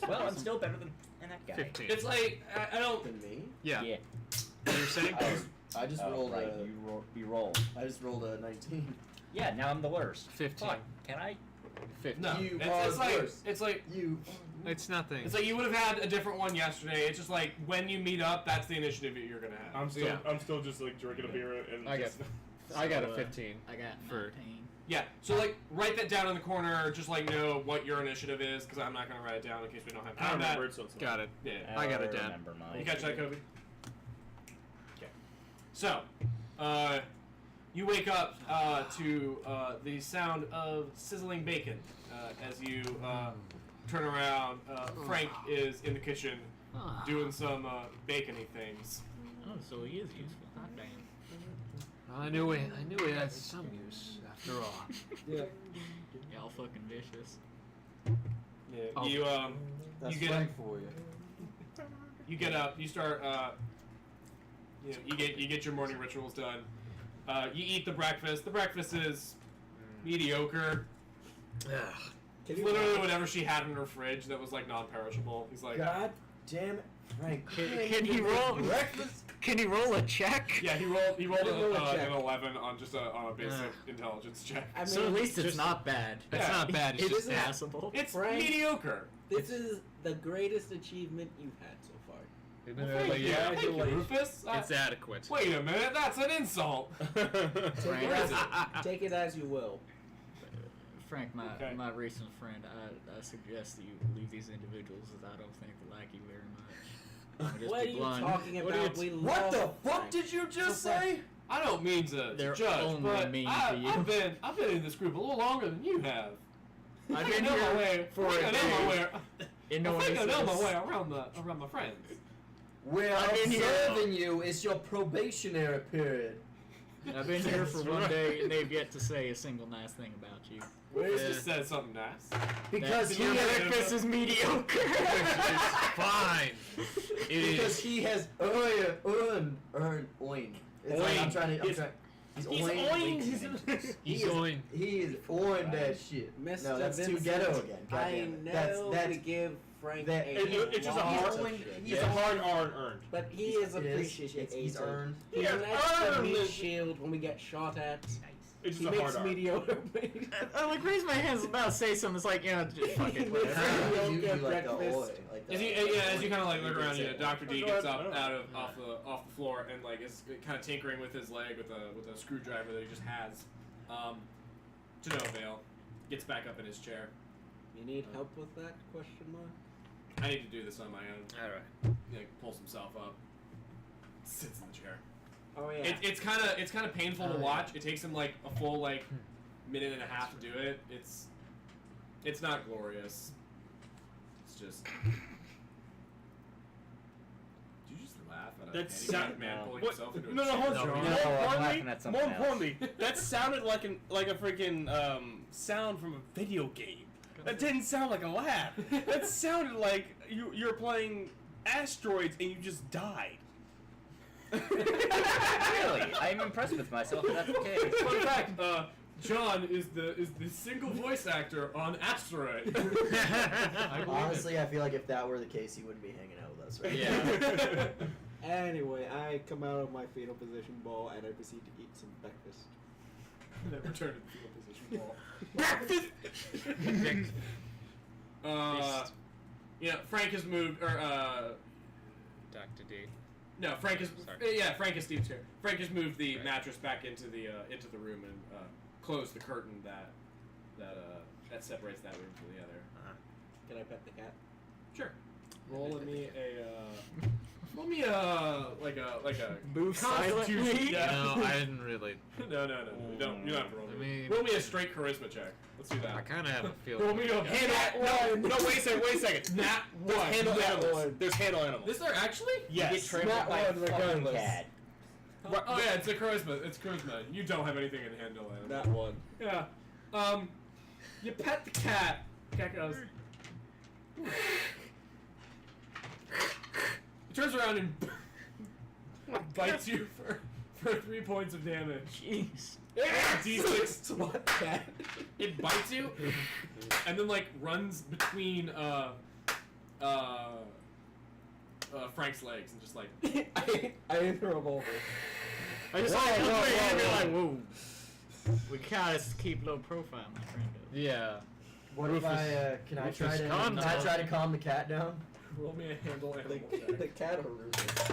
well, I'm still better than that guy. 15. it's like I don't. Than me? Yeah. Yeah. You're saying? I just Oh, rolled right. a. You roll. I just rolled a 19. Yeah, now I'm the worst. 15. Fuck. Can I? 15. No, You it's are like worse. it's like You. It's nothing. it's like you would have had a different one yesterday. It's just like when you meet up, that's the initiative that you're gonna have. I'm still just like drinking a beer and I just I got a So, 15. I got For- 19. Yeah. So like write that down in the corner. Just like know what your initiative is, because I'm not gonna write it down in case we don't have I time. don't remember it, so it's Got it. Yeah. I got it down. Remember mine. You catch that, Kobe? Okay. So, you wake up to the sound of sizzling bacon as you turn around. Frank is in the kitchen Ah. doing some bacony things. Oh, so he is useful. Hot damn. I knew it had some use after all. Yeah. Y'all fucking vicious. Yeah. Oh. You That's you get Frank for you. you get up. You start. You get your morning rituals done. You eat the breakfast. The breakfast is mediocre. Ugh. Can you Literally whatever she had in her fridge that was like non-perishable. He's like, God damn it, Frank. Can he roll? Breakfast? Can he roll a check? yeah, he rolled roll a check. an 11 on just on a basic intelligence check. I mean, So at least it's just- not bad. It's Yeah. not bad. It's It just is passable. It's Frank- mediocre. this is the greatest achievement you've had so far. Thank you, Rufus. It's adequate. Wait a minute, that's an insult. Take it as you will. Frank, Okay. my recent friend, I suggest that you leave these individuals as I don't think they like you very much. I'll just What are be you blunt. talking What are about? you We What love the fuck Frank. did you just say? I don't mean to They're judge, only but mean I, to you. I've been in this group a little longer than you have. I've I been know my here way. for I a think I know my day. way. And no I one think I know my says- way around my friends. We're I've been here. observing you. It's your probationary period. I've been here for That's one right. day, and they've yet to say a single nice thing about you. Rufus Yeah. just said something nice. Because That he your has, breakfast is mediocre. It's fine. It because is. he has earned oined. It's like I'm Oined. trying to. He's oined. He's going. He is oined that shit. Mr. No, that's too Vincent, ghetto again. God I damn it. know That's we give Frank that- a It's just a lot hard. of oined- shit. It's a hard earned. But he is it is. appreciated. He's earned. He Yeah, likes the earned meat it. shield when we get shot at. It's He just a hard makes arm. mediocre. I like raise my hands about to say something. It's like, you know, just fuck it. whatever. How do you Get do like the breakfast. oil? Like the, As you kind of like look around, Dr. D That's gets what I- up out of off the floor and like is kind of tinkering with his leg with a screwdriver that he just has. To no avail. Gets back up in his chair. You need help with that? Question mark. I need to do this on my own. All right. Pulls himself up. Sits in the chair. Oh yeah. It's kind of painful to watch. It takes him like a full like minute and a half to do it. It's not glorious. It's just. Did you just laugh at a That's handicapped sound- man pulling What? himself into a No, chair? hold No, on. no, I'm More laughing at something importantly, that sounded like a freaking sound from a video game. That didn't sound like a laugh. That sounded like you're playing asteroids and you just died. Really? I'm impressed with myself if that's the case. Fun fact: John is the single voice actor on Asteroid. Honestly, I feel like if that were the case, he wouldn't be hanging out with us right Yeah. Anyway, I come out of my fetal position ball and I proceed to eat some breakfast. Then return to the fetal position ball. Yeah, Frank has moved, or Dr. D. no, Frank is. Sorry. Yeah, Frank is Steve's here. Frank has moved the mattress back into the room and closed the curtain that separates that room from the other. Can I pet the cat? Sure. Roll me a. Roll me like a Move Constitution. silently. Yeah. No, I didn't really. No. You don't have to roll I me. mean- Roll me a straight charisma check. Let's do I that. kind of have a feeling. Roll me a handle. No, wait a second. Nat There's one. handle That animals. one. There's handle animals. Is there actually? You get Yes. trampled Not by a one, fucking regardless. cat. Oh yeah, it's a charisma. It's charisma. You don't have anything in handle animal. That one. Yeah. You pet the cat. Cat goes. He turns around and bites you for 3 points of damage. Jeez. D6. What cat? It bites you, and then like runs between Frank's legs and just like. I hit her revolver. I just Whoa, like, whoa, and be whoa. like, whoa. We gotta keep low profile, my friend. Yeah. What Rufus- if I can I try Rufus to calm can I down. try to calm the cat down? Roll me a handle animal The check. cat or Rufus?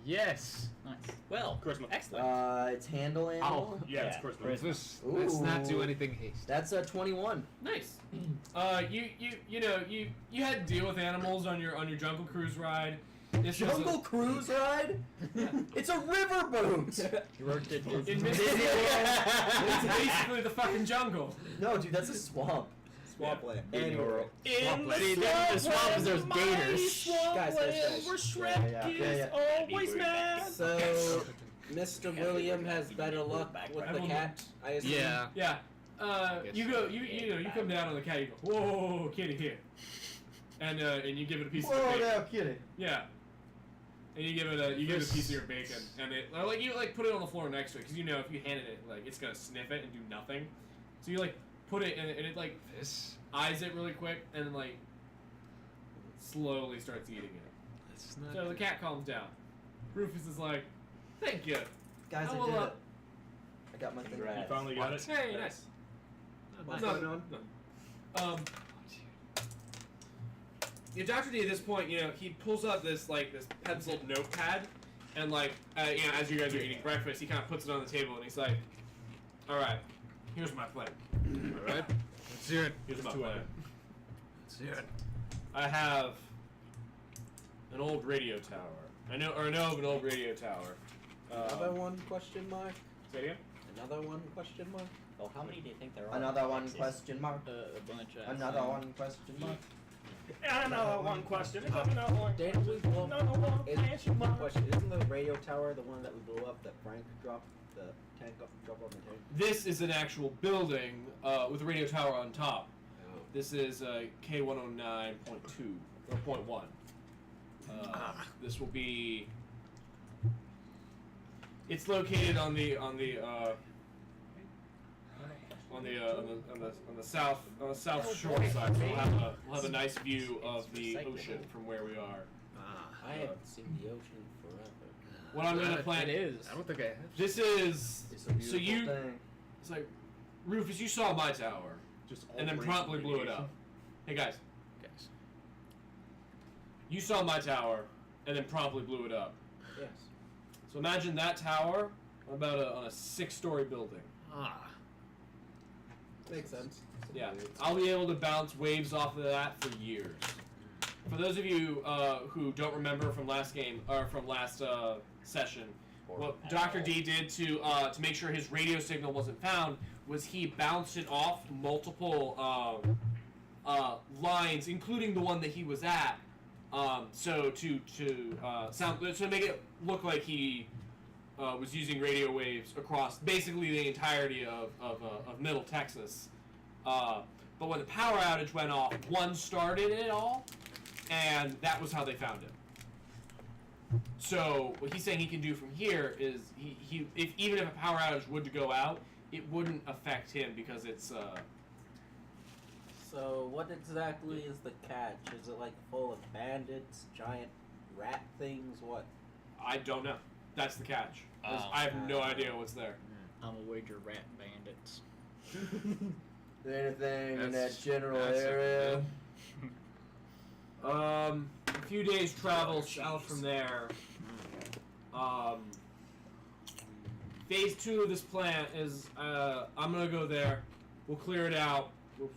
Yes. Nice. Well, Charisma. excellent. It's handle animal. Yeah, it's Yeah. charisma. Let's not do Ooh. anything hasty. That's a 21. Nice. You had to deal with animals on your jungle cruise ride. This was Jungle cruise ride? It's a riverboat. You worked at in Disney. Disney World. It's basically the fucking jungle. No, dude, that's a swamp. Swampland. Anyway. In See, the swamp is there's gators. Guys. where Shrek Yeah. is always mad. So, Mr. William has better luck with the cat, I assume. Yeah. Yeah. Guess You go. You come down on the cat. You go. Whoa, kitty here. And you give it a piece of your Whoa, bacon. no, kidding. Yeah. And you give it a piece of your bacon, and it like you like put it on the floor next to it because you know if you handed it like it's gonna sniff it and do nothing. So you like put it and it like This. eyes it really quick and then like slowly starts eating it. That's not. So the cat calms down. Rufus is like, "Thank you." Guys, Oh, I did well, it. I got my thing. Congrats. You finally got it. Hey, nice. What's No, going on? Yeah, Dr. D at this point, he pulls out this penciled notepad, and as you guys are eating breakfast, he kind of puts it on the table, and he's like, "All right, here's my plan. All right. Let's hear it. Here's my two plan. of them. Let's hear it. I have an old radio tower. I know of an old radio tower. Another one, question mark? Say it again? Another one, question mark? Well, how many do you think there are? Another one Texas? question mark. A bunch of Another one question mark. Another one question. Another one. Didn't we blow Another one question mark. Question, isn't the radio tower the one that we blew up that Frank dropped the tank off, drop on the tank? This is an actual building with a radio tower on top. This is K109.2 or .1. This will be. It's located on the south shore side. So we'll have a nice view of the ocean from where we are. I haven't seen the ocean forever. What I'm gonna plan It is. I don't think I have. This is It's a beautiful so you. thing. It's like Rufus, you saw my tower Just all and then range promptly blew it radiation. up. Hey guys, Guys. you saw my tower and then promptly blew it up. Yes. So imagine that tower on a 6-story building. Ah. Makes sense. Yeah, I'll be able to bounce waves off of that for years. For those of you who don't remember from last game or from last session, what Dr. D did to make sure his radio signal wasn't found was he bounced it off multiple lines, including the one that he was at. So to make it look like he was using radio waves across basically the entirety of Middle Texas. But when the power outage went off, one started it all, and that was how they found it. So what he's saying he can do from here is even if a power outage would to go out, it wouldn't affect him because it's So, what exactly is the catch? Is it like full of bandits, giant rat things? What? I don't know. That's the catch. Oh. I have no idea what's there. I'm a wager rat bandits. Anything in that That's- general that's a area? A few days travel south from there. Phase 2 of this plant is, I'm gonna go there. We'll clear it out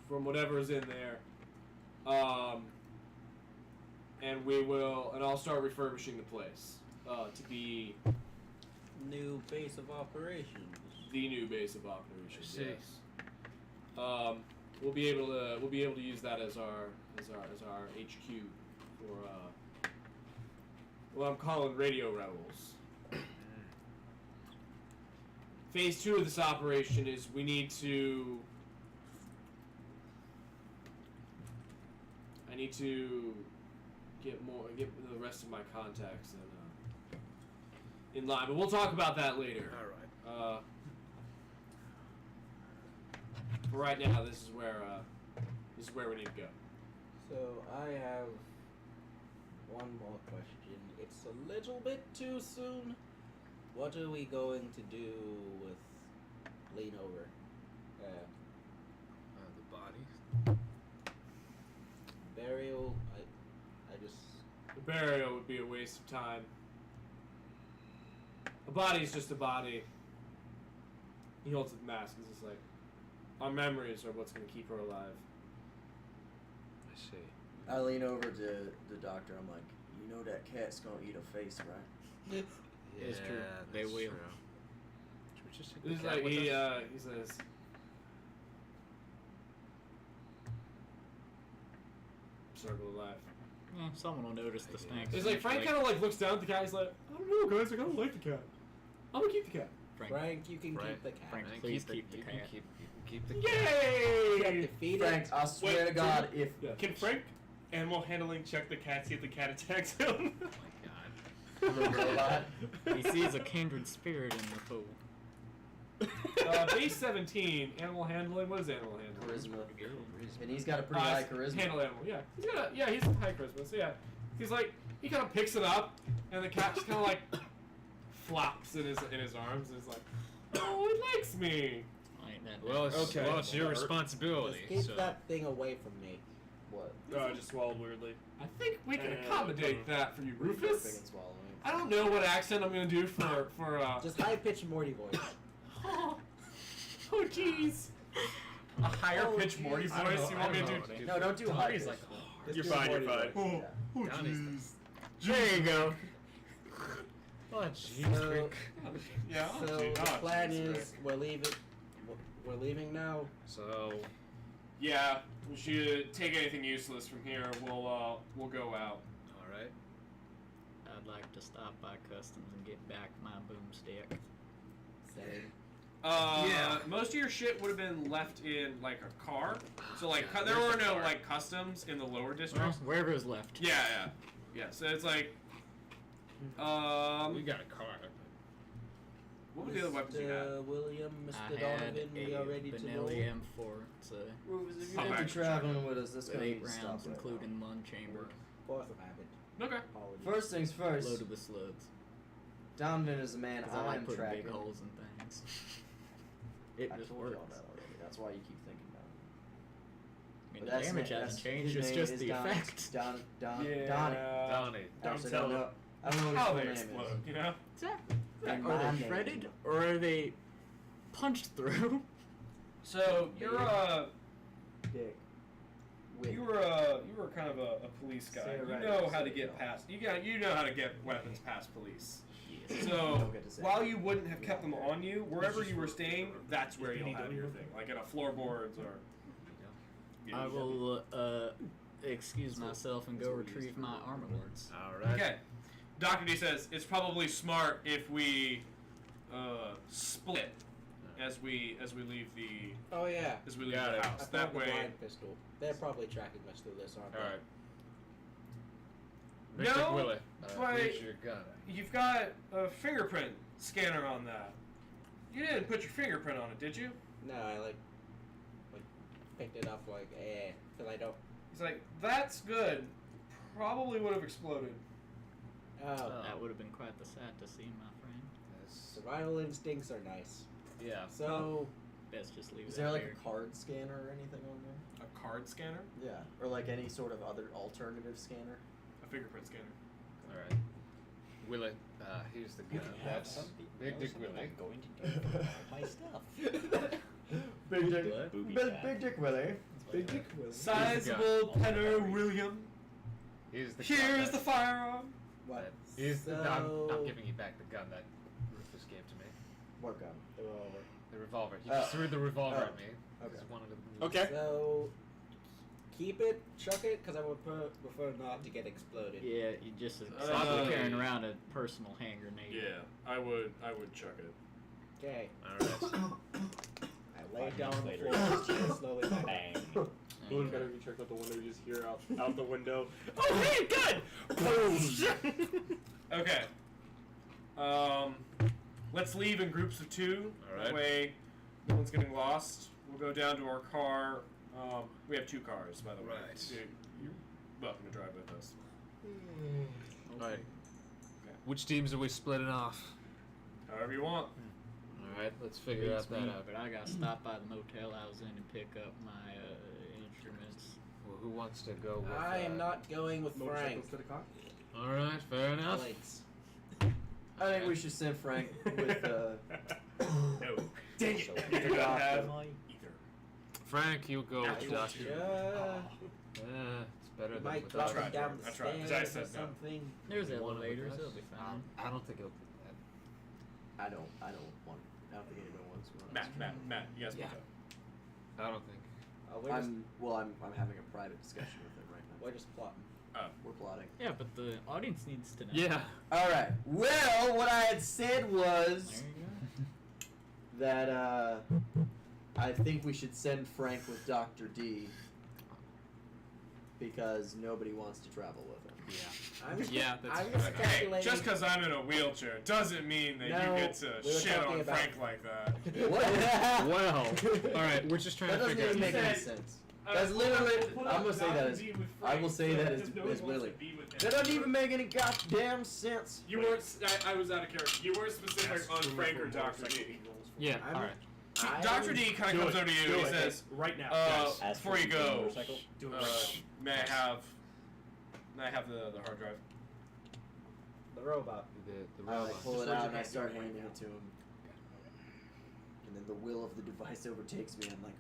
from whatever's in there. And I'll start refurbishing the place, to be New base of operations. the new base of operations. I see. Yes. We'll be able to use that as our HQ for what I'm calling Radio Rebels. Phase 2 of this operation is we need to. I need to get the rest of my contacts in line, but we'll talk about that later. All right. For right now, this is where we need to go. So I have one more question. It's a little bit too soon. What are we going to do with Lean Over? The bodies. Burial. I just. The burial would be a waste of time. A body's just a body. He holds the mask. He's just like, our memories are what's going to keep her alive. I see. I lean over to the doctor. I'm like, you know that cat's gonna eat a face, right? It's true. They that's will. true. Should we just take the He's cat like, with he us? says, circle of life. Yeah, someone will notice the snakes. It's like Frank kind of like looks down at the cat. He's like, I don't know, guys. I kind of like the cat. I'm gonna keep the cat. Frank, you can keep the cat. Frank, Frank, please keep keep the you cat. Can keep the cat. You have Yay! to feed Frank, it. I swear Wait, to God, if Yeah. Can Frank animal handling check the cat, see if the cat attacks him? Oh my god. the robot, He sees a kindred spirit in the fool. Base 17, animal handling. What is animal handling? charisma, and he's got a pretty high charisma. Handle animal. Yeah, he's high charisma. So yeah, he's like he kind of picks it up, and the cat just kind of like flops in his arms, and is like, oh, it likes me. Ain't that Well, it's your Just responsibility. keep So. that thing away from me. What? Oh, I just swallowed weirdly. I think we can accommodate that for you, Burping Rufus. and swallowing. I don't know what accent I'm gonna do for Just high pitched Morty voice. Oh jeez. A higher pitched Morty I don't voice. know- You I want me to don't do? know. No, don't do high. Donnie's pitch. like, Just You're do fine, you're Morty fine. voice. Oh, Yeah. Donnie's There you go. oh jeez. So, Yeah. so the plan is we're leaving now. So Yeah. We should take anything useless from here. We'll go out. all right. I'd like to stop by customs and get back my boomstick. Same. Yeah. Most of your shit would have been left in like a car. So like Yeah, there where's were the no car? like customs in the lower Well, districts. wherever is left. Yeah. So it's like, We got a car. what were the other weapons you had? Mr. William, I Mr. had Donovan, we are ready a to roll. Benelli M4. It's a Rufus, if I'm you're gonna be actually traveling with us, this with gonna 8 need to stop rounds, right including lung chambered, Force of habit. Okay. Apologies. now. First things first, loaded with slugs. Donovan is the man 'Cause I like I'm putting tracking. big holes in things. It I just told works. y'all that already. That's why you keep thinking about it. I mean, But the that's damage na- hasn't that's- changed. his It's name just is the Don- effect. Donnie. Donnie. Don't Actually, tell I don't them know. I don't know what How his they full name explode, is. you know? Exactly. And Are my they name. shredded or are they punched through? So you're Dick. you were kind of a police guy. Say it You right, know how say to it get wrong. past. You know how to get weapons past police. Yes. So Don't get to say while it. you wouldn't have kept them on you, wherever you were staying, that's where you'll have your thing, like in a floorboards or. I will excuse myself and go retrieve my armor lords. All right. Okay. Dr. D says it's probably smart if we split as we leave the Oh yeah. Got it. the I house. found That the way. blind pistol. They're probably tracking us through this, aren't they? All right. No, Mr. Willie, but- here's your gun. You've got a fingerprint scanner on that. You didn't put your fingerprint on it, did you? No, I like picked it up like because I don't. He's like, that's good. Probably would have exploded. Oh, That would have been quite the sight to see, my friend. survival instincts are nice. Yeah. So, Best just leave Is that there like here. a card scanner or anything on there? A card scanner, Yeah, or like any sort of other alternative scanner. a fingerprint scanner. All right. Willie, here's the gun. That's Big Dick Willie. going to do with my stuff. Big Dick, Booby Big, trap. Big Dick Willie. Big Dick Will. Sizable gun. Penner William. Here's the Here's the gun. firearm. What? Here's the. I'm So- giving you back the gun that Rufus gave to me. What gun? they're all over. The revolver. He just threw the revolver Oh. at me. Okay. Just wanted to. Okay. So, keep it, chuck it, because I would prefer not to get exploded. Yeah, you just Uh, stop carrying around a personal hand grenade. Yeah, I would chuck it. Okay. All right. I lay 5 down on the minutes floor later. and steal slowly back. Bang. It would better if you checked out the window. You just hear out the window. Oh, hey, good! Okay. Let's leave in groups of 2. Alright. That way, no one's getting lost. We'll go down to our car. We have 2 cars, by the way. Right. You're welcome to drive with us. All right. Which teams are we splitting off? However you want. All right. Let's figure Beats out that me, out. but I got to stop by the motel I was in and pick up my instruments. Well, who wants to go with? I am not going with Frank. Motorcycles to the car. All right. Fair enough. Alex. I think we should send Frank with No. Dang it. So, You do not have am I? either. Frank, you go with Actual Doctor. Yeah. It's better You than might without. drop him down the I tried. stairs I or said no. something. There's You want him with elevators, us? they'll be fine. I don't think he'll do that. I don't want. I don't think anyone wants to. Matt, you guys Yeah. pick up. I don't think. I'm having a private discussion with him right now. We're just plotting. We're plotting. Yeah, but the audience needs to know. Yeah. All right. Well, what I had said was There you go. that I think we should send Frank with Dr. D because nobody wants to travel with him. Yeah. I'm just, Yeah, that's I'm just Hey, calculating. just because I'm in a wheelchair doesn't mean that No, you get to we were shit talking on about- Frank like that. Well. All right. We're just trying That to doesn't figure out. even make any sense. That's literally. I'm gonna say that as. I will say that as Willie. That doesn't even make any goddamn sense. You weren't. I was out of character. You weren't specific on Frank or Dr. D. Yeah. I'm- All right. Dr. D kind of comes over to you. He says, right now. Ask before for you the go, motorcycle. Do it right now. may I have the hard drive? The robot. The I robot. like pull Just it let out your and I hand start do it right handing now. it to him. And then the will of the device overtakes me. I'm like,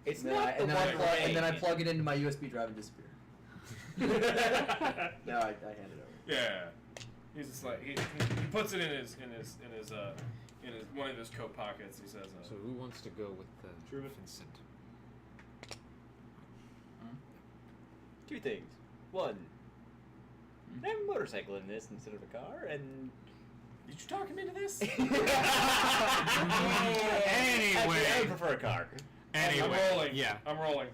It's and then not I, the and then I one plug, and then I way. plug it into my USB drive and disappear. No, I hand it over. Yeah. He's just like he puts it in his one of his coat pockets. He says, So who wants to go with Truman. Vincent? 2 things. 1, I have a motorcycle in this instead of a car, and "Did you talk him into this?" Anyway. I would prefer a car. Anyway. I'm rolling. Yeah. I'm rolling.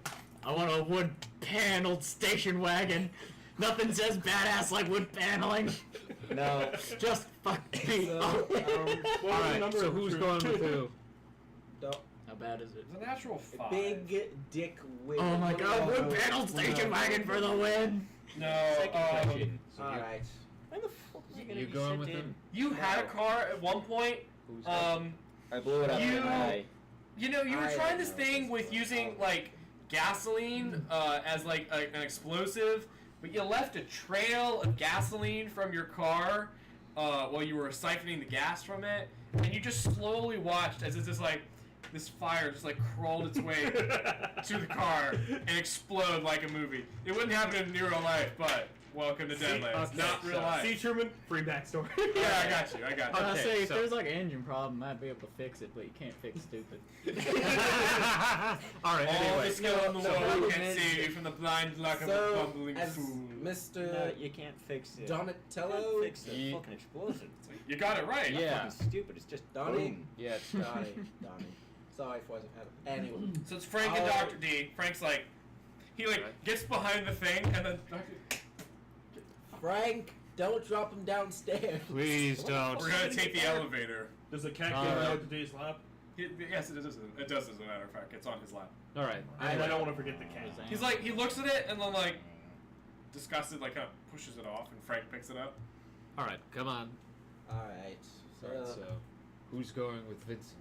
I want a wood paneled station wagon. Nothing says badass like wood paneling. No. Just fuck me So, up. All right. So who's going with who? How bad is it? It's a natural 5. Big dick win. Oh my god, wood paneled station wagon for the win. No. Second question. Alright. Where the fuck am I gonna You be going sent with in? him? You had a car at one point. Who's I blew it up You- in an eye. You know, you were I trying don't this know thing this with one. using like gasoline as like an explosive, but you left a trail of gasoline from your car while you were siphoning the gas from it, and you just slowly watched as it's just like this fire just like crawled its way to the car and explode like a movie. It wouldn't happen in real life, but welcome to Deadlands. Not real life. See, Truman, free backstory. Yeah, I got you. I got you. I Okay, say, if so- there's like an engine problem, I'd be able to fix it, but you can't fix stupid. All right. All Anyway. the skill in the so world who can is save it? you from the blind luck of a So, bumbling as fool. No, Mr. you can't fix it. Donatello. You can't fix a Ye- fucking explosion. You got it right. Yeah. Fucking stupid. It's just Donnie. boom. Yeah. It's Donnie. Sorry if I wasn't having. Anyway. So it's Frank and Dr. D. Frank's like, he like Right. gets behind the thing, and then Dr. Frank, don't drop him downstairs. Please don't. We're gonna take the elevator. Does the cat Alright. get out of today's lap? Yes, it does. It does, as a matter of fact. It's on his lap. All right. I don't want to forget the cat. He's like, he looks at it, and then like, disgusted, like kind of pushes it off, and Frank picks it up. All right, come on. Alright. Alright, so who's going with Vincent?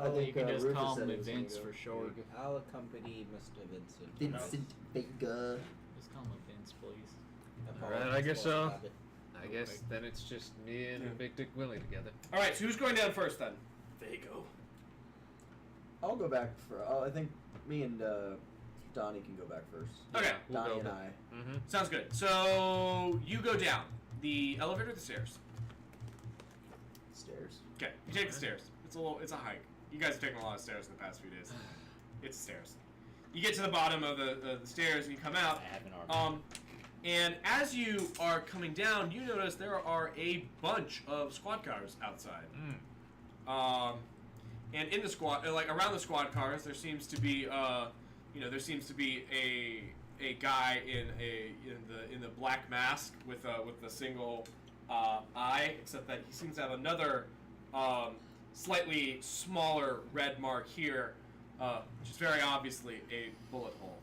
I think You can just Rufus call said me he was gonna Vince go. for short. I'll accompany Mr. Vincent. Vincent Vega. Just call me Vince, please. Alright, I guess so. Habit. I guess then it's just me and Big Dick Willie together. All right, so who's going down first then? Vago. I'll go back for. I think me and Donnie can go back first. Okay. We'll Donnie go and back. I. Mm-hmm. Sounds good. So you go down the elevator or the stairs? Stairs. Okay, you take the stairs. It's a hike. You guys have taken a lot of stairs in the past few days. It's stairs. You get to the bottom of the stairs and you come out. I have an arm. And as you are coming down, you notice there are a bunch of squad cars outside. And in the squad, like around the squad cars, there seems to be, there seems to be a guy in the black mask with the single eye, except that he seems to have another slightly smaller red mark here, which is very obviously a bullet hole.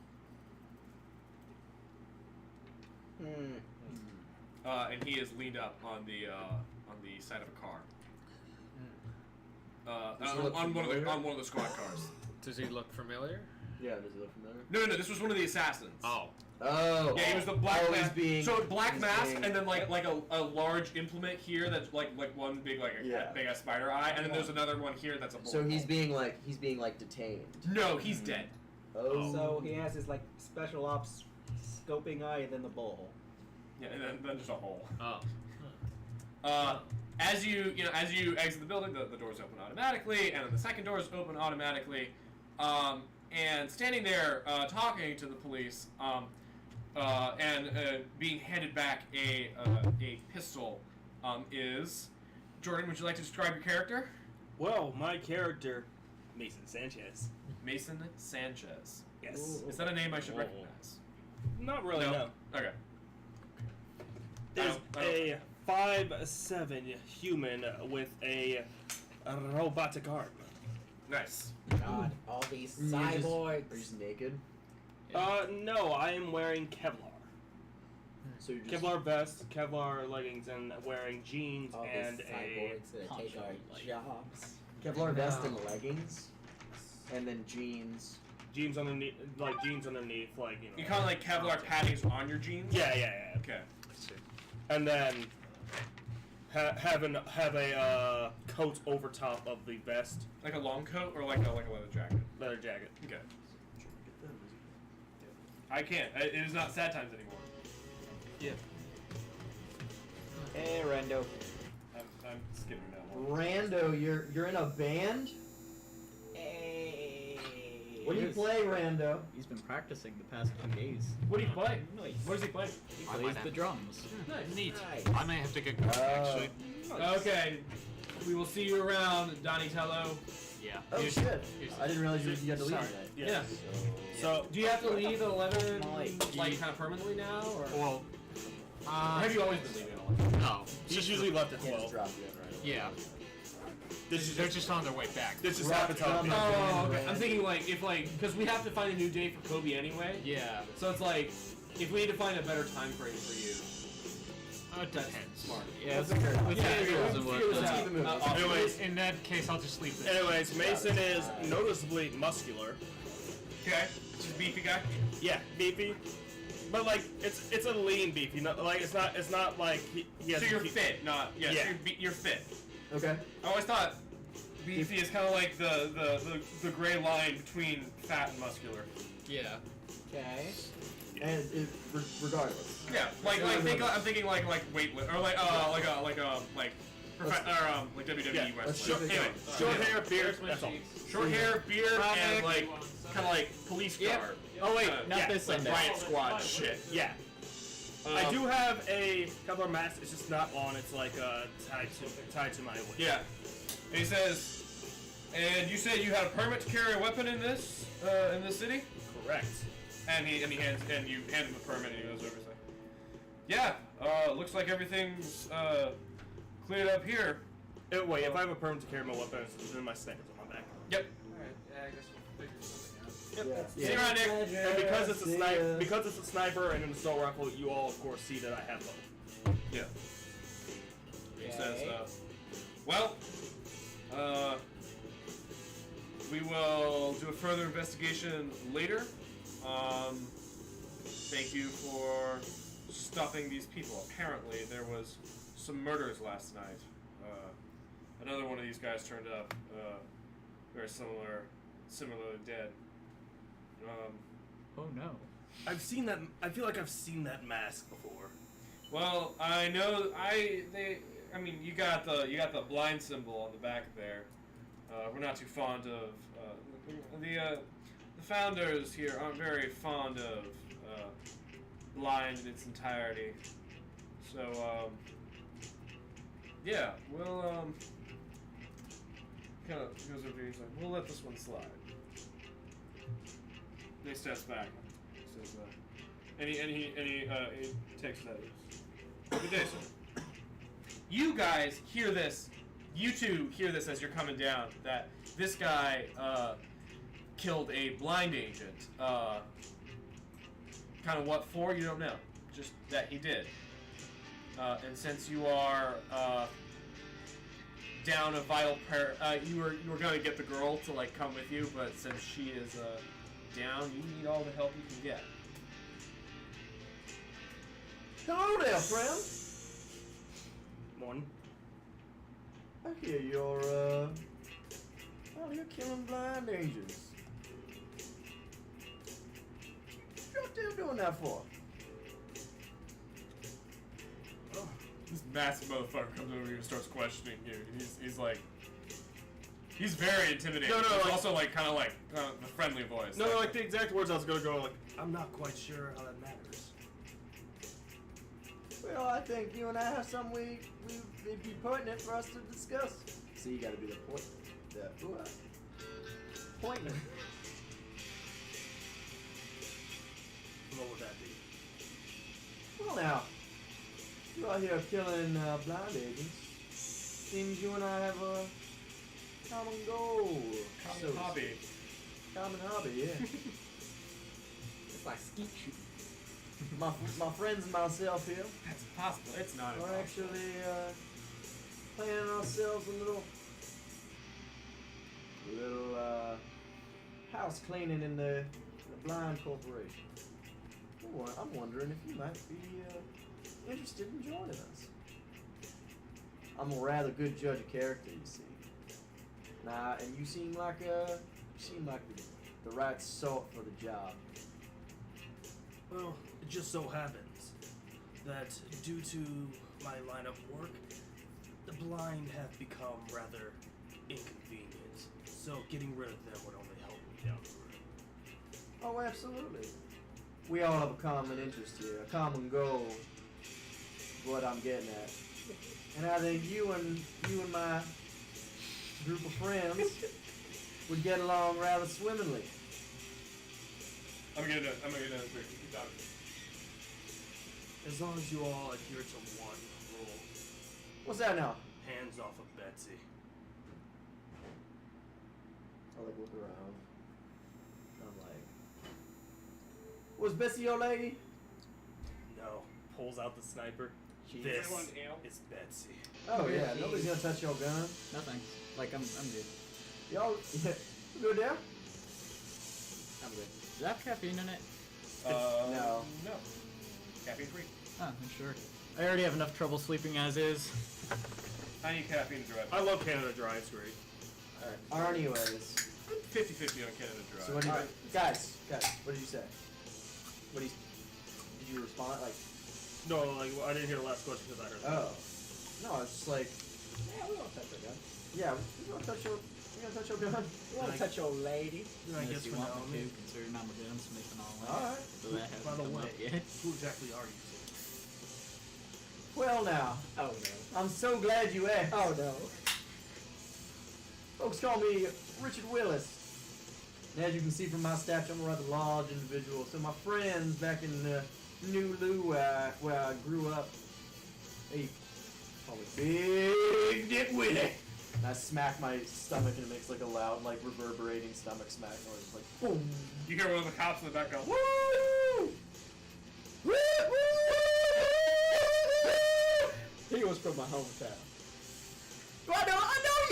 And he is leaned up on the side of a car. On one of the squad cars. Does he look familiar? Yeah, does it look familiar? No, this was one of the assassins. Oh. Yeah, he was the black he's mask. being- So black he's mask, being- and then like a large implement here that's like one big big ass spider eye, and then there's another one here that's a bullet So he's hole. being like detained. No, he's dead. Oh. So he has his like special ops scoping eye and then the bull. Yeah, and then just a hole. Oh. As you exit the building, the doors open automatically, and then the second doors open automatically. And standing there talking to the police, and being handed back a pistol, is Jordan. Would you like to describe your character? Well, my character, Mason Sanchez. Mason Sanchez. Yes. Is that a name I should recognize? Not really, no. Okay. Is I don't- a 5'7" human with a robotic arm. Nice. God, all these cyborgs. Are you just naked? No, I am wearing Kevlar. So you're just Kevlar vest, Kevlar leggings, and wearing jeans All and these a cyborgs that poncho, take our like- jobs. Kevlar vest and leggings, and then jeans. jeans underneath, like you know. You kind of like Kevlar paddings on your jeans. Yeah. Okay. And then have a coat over top of the vest, Like a long coat or like a leather jacket. leather jacket. Okay. I can't. It is not sad times anymore. Hey, Rendo. I'm skipping that one. Rando, you're in a band? Hey. What do you play, Rando? He's been practicing the past 2 days. What do you play? Nice. What does he play? He I plays might the have- drums. Neat. Nice. I may have to get going, actually. Okay. We will see you around, Donatello. Yeah. Oh Here's- shit! here's- I didn't realize you had to leave Sorry. tonight. Yeah. So Do you have to leave at 11, Nice. like kind of permanently now, or Well, or have you always been leaving at 11? no. he's usually left at Can't just 12. drop you in right away. Yeah. This They're is just on their way back. this just Rock happens on drum. Oh, okay. I'm thinking because we have to find a new day for Kobe anyway. Yeah. So it's like, if we need to find a better time frame for you, It depends. smart. Yeah, Let's figure it out. let's Yeah, figure yeah, out let's what figure this the- out. keep it moving. Awesome. Anyways, In that case, I'll just leave this. anyways, Mason is noticeably muscular. Okay. Just beefy guy. Yeah, beefy. But like it's a lean beef, you know, like it's not like he has So you're he- fit, not yeah. Yeah. So you're fit. Okay. I always thought beefy is kind of like the gray line between fat and muscular. Yeah. Okay. And regardless. Yeah, I'm thinking like weightlifting or like WWE Yeah, wrestling. let's shift it Anyway, going. short hair, beard, that's all. short hair, beard, and like kind of like police Yep. guard. Oh wait, not yeah, this Like Sunday. riot squad shit. Yeah. I do have a Kevlar mask, it's just not on, it's like tied to my waist. Yeah. And he says, and you said you had a permit to carry a weapon in this city? Correct. And you hand him the permit and he goes over and says, yeah, looks like everything's cleared up here. Wait, if I have a permit to carry my weapons, then my sniper's on my back. Yep. Alright, yeah, I guess we'll figure something out. Yep. See you around, Nick. And because it's a sniper, and an assault rifle, you all of course see that I have both. Yeah. He says, well, we will do a further investigation later. Thank you for stopping these people. Apparently, there was some murders last night. Another one of these guys turned up, very similarly dead. Oh no. I've seen that. I feel like I've seen that mask before. Well, I know. I mean, you got the blind symbol on the back there. We're not too fond of the founders here aren't very fond of blind in its entirety. So yeah, we'll kind of goes over here. He's like, we'll let this one slide. And he steps back. He says, he takes that. Good day, sir. You guys hear this. You two hear this as you're coming down. That this guy killed a blind agent. Kind of what for? You don't know. Just that he did. And since you are down a vital you were going to get the girl to like come with you, but since she is down, you need all the help you can get. Hello there, friend. Morning. I hear you're killing blind agents. What you doing that for? This massive motherfucker comes over here and starts questioning you. He's like, he's very intimidating. No, He's like- also like kind of like the friendly voice. No, like the exact words I was gonna go. Like, I'm not quite sure how that matters. Well, I think you and I have something it'd be pertinent for us to discuss. So you gotta be the point. Pointing. What would that be? Well now, you're out here killing blind agents. Seems you and I have a common goal. Common hobby. Common hobby, yeah. It's like skeet shooting. my friends and myself here, That's possible. It's not. we're actually planning ourselves a little house cleaning in the blind corporation. I'm wondering if you might be interested in joining us. I'm a rather good judge of character, you see. Nah, and you seem like the right sort for the job. Well, it just so happens that due to my line of work, the blind have become rather inconvenient. So getting rid of them would only help me down the road. Oh, absolutely. We all have a common interest here, a common goal. Is what I'm getting at. And I think you and my group of friends would get along rather swimmingly. I'm gonna keep talking. As long as you all adhere to one rule, What's that now? hands off of Betsy. I look around. I'm like, was Bessie your lady? No. Pulls out the sniper. Jeez. This is Betsy. Oh yeah, nobody's gonna touch your gun. Nothing. Like I'm good. Y'all, you good there? I'm good. Does that have caffeine in it? No. No. Caffeine free. Oh, I'm sure. I already have enough trouble sleeping as is. I need caffeine to drive. I love Canada Dry. It's great. Alright. Anyways, 50-50 on Canada Dry. so what do you, guys, what did you say? Did you respond like? No, like I didn't hear the last question because I heard that. Oh. No, it's just like, yeah, we don't touch our gun. Yeah, we don't touch your gun. You want to touch your lady? Then I guess you for want now, me to, considering I'm a gunsmith and all that. Alright. So that hasn't By the come way, up yet. who exactly are you? Well now, Oh no. I'm so glad you asked. Oh no. Folks call me Richard Willis. And as you can see from my stature, I'm a rather large individual. So my friends back in New Lou, where I grew up, they call me Big Dick Willie. And I smack my stomach and it makes like a loud, like reverberating stomach smack noise. Like boom. You hear one of the cops in the back go, woo! Woo! He was from my hometown. I know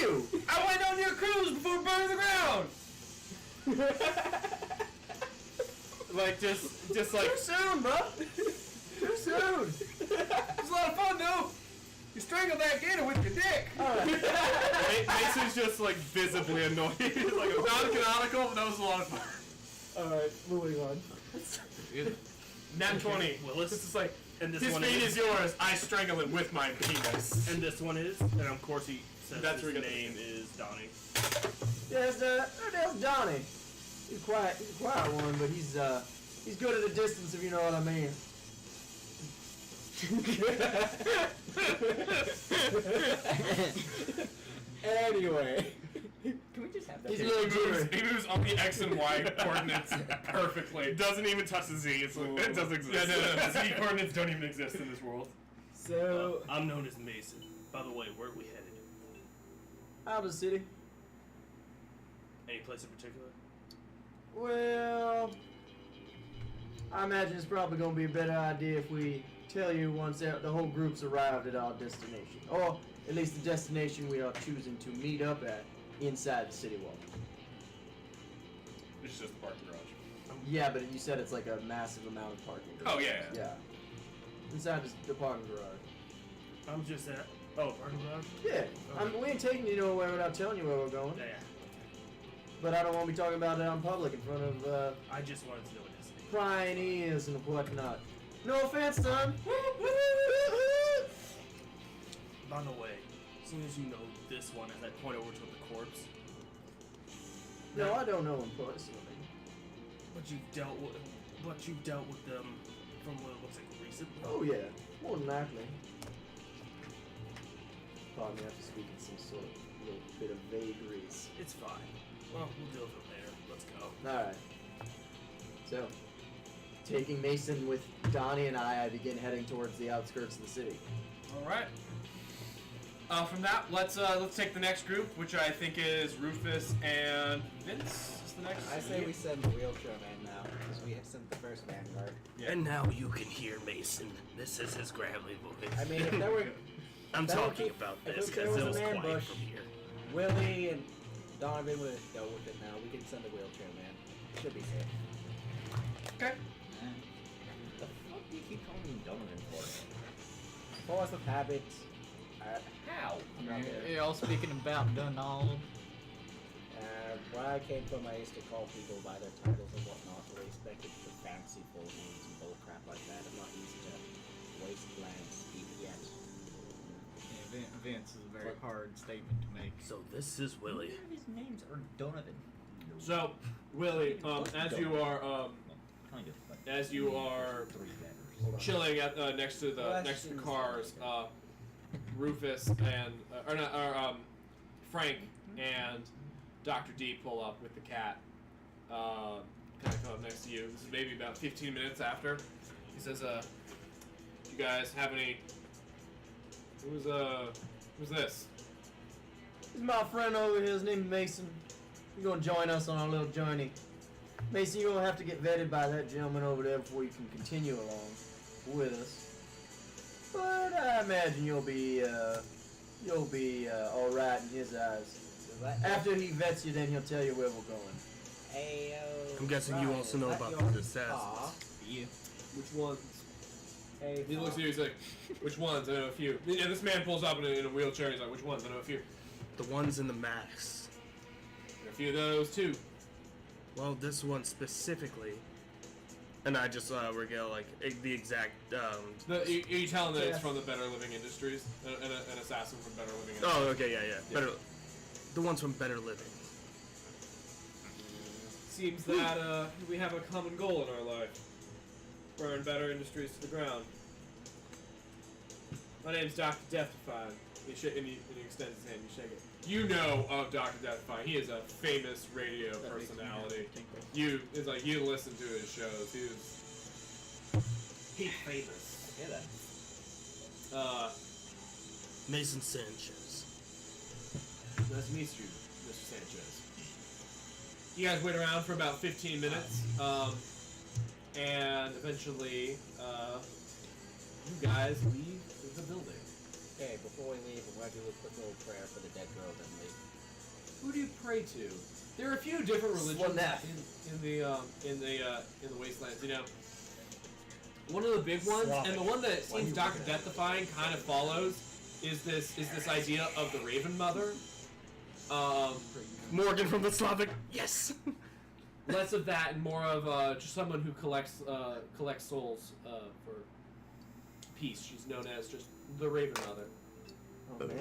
you. I went on your cruise before burning the ground. Like just like Too soon, bro. Too soon. it's a lot of fun, though. You strangled that gator with your dick. Mason's just like visibly annoyed. He's like, it's not canonical, but that was a lot of fun. Alright, moving on. Nat 20. Willis. This is like, And this his one feet is yours. I strangle it with my penis. And this one is, and of course he says That's his where he name is Donnie. Yes, there's Donnie. He's a quiet one, but he's good at a distance, if you know what I mean. Anyway. Can we just have that? He's a there? little jittery. He moves on the X and Y coordinates perfectly. Doesn't even touch the Z. It's like, it doesn't exist. No. The Z coordinates don't even exist in this world. So, I'm known as Mason. By the way, where are we headed? Out of the city. Any place in particular? Well, I imagine it's probably going to be a better idea if we tell you once the whole group's arrived at our destination. Or at least the destination we are choosing to meet up at inside the city wall. It's just the parking garage. Yeah, but you said it's like a massive amount of parking. Oh, yeah. Yeah. Inside the parking garage. I'm just at. Oh, parking garage? Yeah. We ain't taking you nowhere without telling you where we're going. Yeah. But I don't want to be talking about it in public in front of I just wanted to know what this is. prying ears and whatnot. No offense, son. By the way, as soon as you know this one, as I point over to the corpse, No, I don't know him personally. but you've dealt with them from what it looks like recently. Oh yeah, more than likely. Pardon me, I have to speak in some sort of little bit of vagaries. It's fine. Well, we'll deal with it later. Let's go. Alright. So, taking Mason with Donnie and I begin heading towards the outskirts of the city. All right. From that, let's take the next group, which I think is Rufus and Vince. Is the next? I say we send the wheelchair man now, because we have sent the first vanguard. Yeah. And now you can hear Mason. This is his gravelly voice. I mean, if there were I'm that would talking keep- about if this there because was it an was quiet ambush, from here. Willie and Donovan would go with it now. We can send a wheelchair man. Should be safe. Okay. The fuck do you keep calling me Donovan for? Force of habit. How? I'm not there. Y'all speaking about Donald. Where I came from, I used to call people by their titles and whatnot. So they expected the fancy full names and bull crap like that. I'm not used to wastelands speak yet. Yeah, Vince is a very hard statement to make. So this is Willie. Neither of his names are Donovan. So, Willie, as you are Kind of. But as you are 3 letters. chilling at next to the cars, Rufus and Frank and Dr. D pull up with the cat. Kind of come up next to you. This is maybe about 15 minutes after. He says, "You guys have any? Who's this?" This is my friend over here. His name is Mason. He's gonna join us on our little journey. Mason, you're gonna have to get vetted by that gentleman over there before you can continue along with us. But I imagine you'll be all right in his eyes. After he vets you, then he'll tell you where we're going. Ayo. I'm guessing you also know about the assassins. You. Which ones? Hey, He looks at you. He's like, "Which ones? I know a few." And this man pulls up in a wheelchair. He's like, "Which ones? I know a few." The ones in the masks. A few of those too. Well, this one specifically. And I just regale like the exact. You tell him that it's Yeah. from the Better Living Industries, an assassin from Better Living Oh, Industries. okay, yeah. Better. The ones from Better Living. Seems that we have a common goal in our life: burn Better Industries to the ground. My name's Dr. Deathify. And he extends his hand. You shake it. You know of Dr. Deathify. He is a famous radio personality. You listen to his shows. He's famous. hear that. Mason Sanchez. Nice to meet you, Mr. Sanchez. You guys wait around for about 15 minutes, and eventually, you guys leave the building. Okay, before we leave, we're going to do a quick little prayer for the dead girl, then leave. Who do you pray to? There are a few different religions Slanesh. in the wastelands. You know, one of the big ones, and the one that seems Dr. Death-defying kind of follows, is this idea of the Raven Mother. Morgan from the Slavic. Yes. Less of that and more of just someone who collects souls for peace. She's known as just the Raven Mother. Oh man,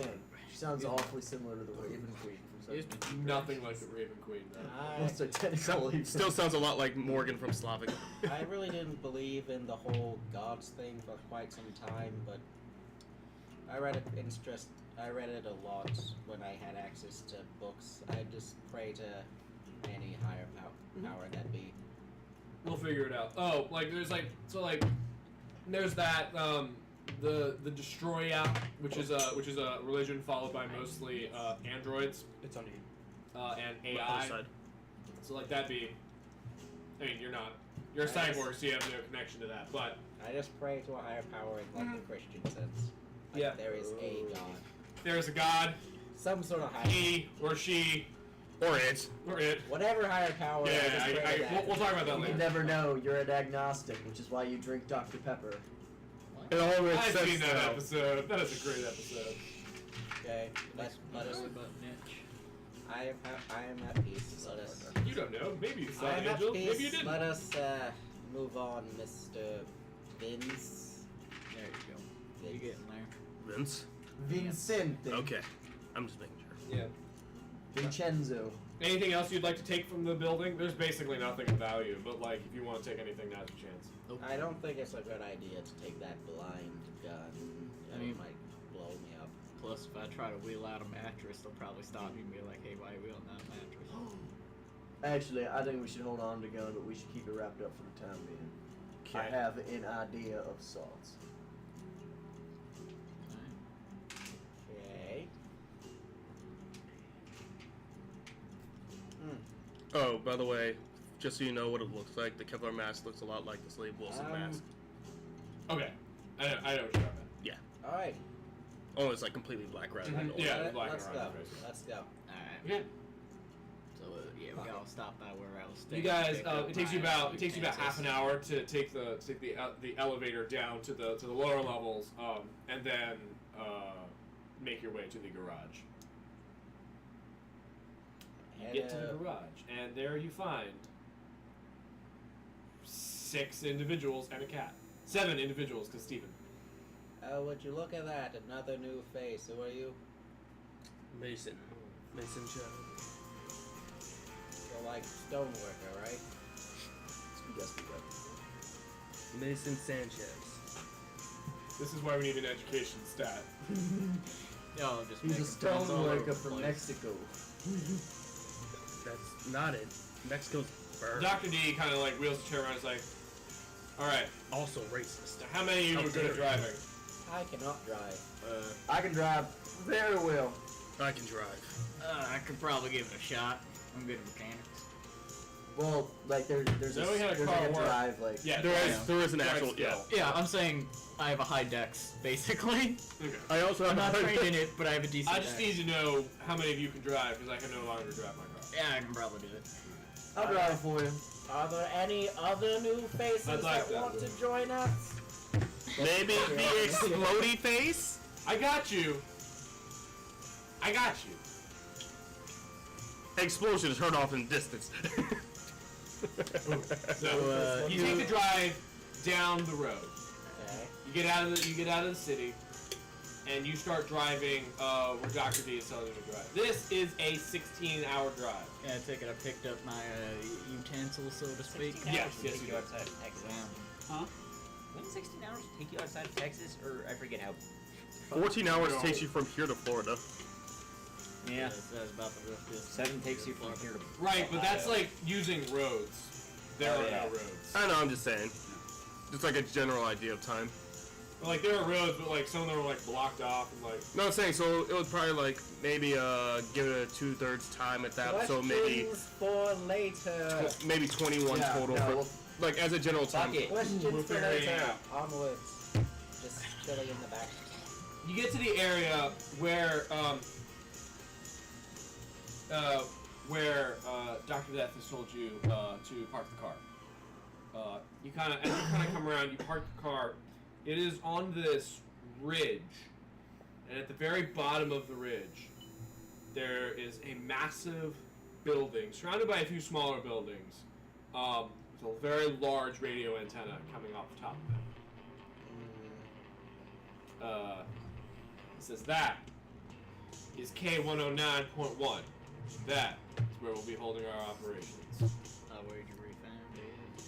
she sounds awfully similar to the Raven Queen from something. Nothing like the Raven Queen, though. Most identical. Still sounds a lot like Morgan from Slavic. I really didn't believe in the whole gods thing for quite some time, but I read it a lot when I had access to books. I just pray to any higher power that be. We'll figure it out. Oh, there's that the Destroy app, which is a religion followed by mostly androids It's on you. and Other AI. side. So like that'd be. I mean, you're a cyborg, so you have no connection to that. But I just pray to a higher power in like the Christian sense. Like Yeah. there is a god. there's a god, Some sort of higher he or she Or it. or it. whatever higher power. I just pray to that. We'll talk about that You later. never know. You're an agnostic, which is why you drink Dr. Pepper. It all makes I've sense seen that now. episode. That is a great episode. Okay, let us. I am at peace. Let us. You don't know. Maybe you saw I an am at angel. Maybe you peace. didn't. Let us move on, Mr. Vince. There you go. Vince. You getting there? Vince? Vincente. Okay. I'm just making sure. Yeah. Vincenzo. Anything else you'd like to take from the building? There's basically nothing of value, but like if you want to take anything, now's your chance. I don't think it's a good idea to take that blind gun. I mean- It might blow me up. Plus, if I try to wheel out a mattress, they'll probably stop me and be like, "Hey, why are you wheeling out a mattress?" Actually, I think we should hold on to gun, but we should keep it wrapped up for the time being. I Okay. have an idea of sorts. Okay. Oh, by the way, just so you know what it looks like, the Kevlar mask looks a lot like the Slave Wilson mask. Okay. I know what you're talking about. All right. Oh, it's like completely black rather than gold. Yeah, Let- black let's and go. orange. Let's go. Alright. Okay. So, yeah, we gotta stop by where I was staying. You guys, pick up it takes you my about half an hour to take the elevator down to the lower levels, and then make your way to the garage. You And, get to the garage, and there you find 6 individuals and a cat. 7 individuals, because Steven. Oh, would you look at that? Another new face. Who are you? Mason Joe. You're like stoneworker, right? Yes, we got. Mason Sanchez. This is why we need an education stat. Yo, just He's a making friends all over stoneworker the from place. Mexico. That's not it. Mexico's bird. Dr. D kind of like wheels the chair around and is like, alright, Also racist. how many of you How are good dare at you. driving? I cannot drive. I can drive very well. I can drive. I could probably give it a shot. I'm good at mechanics. Well, like there's So we had a there's car like a work. drive like Yeah, There is an drive actual skill. Yeah, I'm saying I have a high dex, basically. Okay. I also I'm have not trained in it, but I have a decent I just dex. need to know how many of you can drive, because I can no longer drive my car. Yeah, I can probably do it. I'll drive for you. Are there any other new faces I'd like that that. want to join us? Maybe the explodey face? I got you. I got you. Explosion is heard off in distance. So you take the drive down the road. Okay. You get out of the city, and you start driving where Dr. D is telling you to drive. This is a 16-hour drive. Yeah, I take it. I picked up my utensils, so to speak. 16 Yes, hours to yes, take you you do. outside of Texas. Huh? Wouldn't 16 hours take you outside of Texas, or I forget how? 14 hours takes you from here to Florida. Yeah, that's about the rough distance. 7 takes you from here to Right, but that's Ohio. like using roads. There Oh, are yeah. no roads. I know, I'm just saying. Just like a general idea of time. Like there are roads, but like some of them were like blocked off and like. No, I'm saying so it would probably like maybe give it a 2/3 time at that, so maybe Questions for later. maybe 21 Yeah, total. no, for, we'll- like as a general time. Fuck it. Questions We'll for figure it later. out. Onwards. Just chilling in the back. You get to the area where Dr. Death has told you to park the car. As you kind of come around, you park the car. It is on this ridge, and at the very bottom of the ridge, there is a massive building surrounded by a few smaller buildings. With a very large radio antenna coming off the top of it. It says that is K109.1. That is where we'll be holding our operations. Where'd you refound it?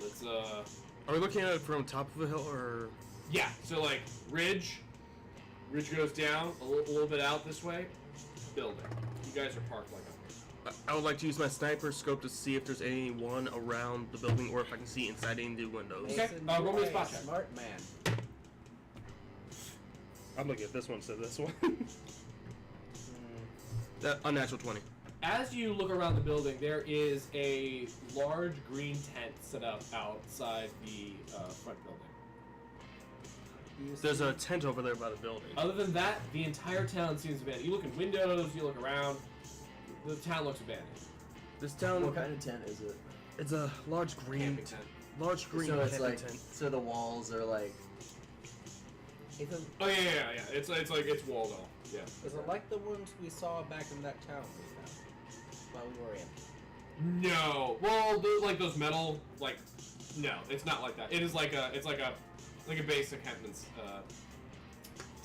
Let's Are we looking at it from top of a hill or? yeah. So like ridge goes down a little bit out this way. Building. You guys are parked like up. I would like to use my sniper scope to see if there's anyone around the building or if I can see inside any of the windows. Okay, Mason, roll me a you spot are check. Smart man. I'm looking at this one instead of this one. Unnatural 20. As you look around the building, there is a large green tent set up outside the front building. There's a tent over there by the building. Other than that, the entire town seems abandoned. You look in windows, you look around, the town looks abandoned. This town, What kind of tent is it? it's a large green, Camping tent. large green So it's camping like, tent. so the walls are like. Is it, Oh yeah. It's like it's walled off. Yeah. is it like the ones we saw back in that town we found while we were in? No. Well, like those metal, like, no, it's not like that. It is like a basic Hetman's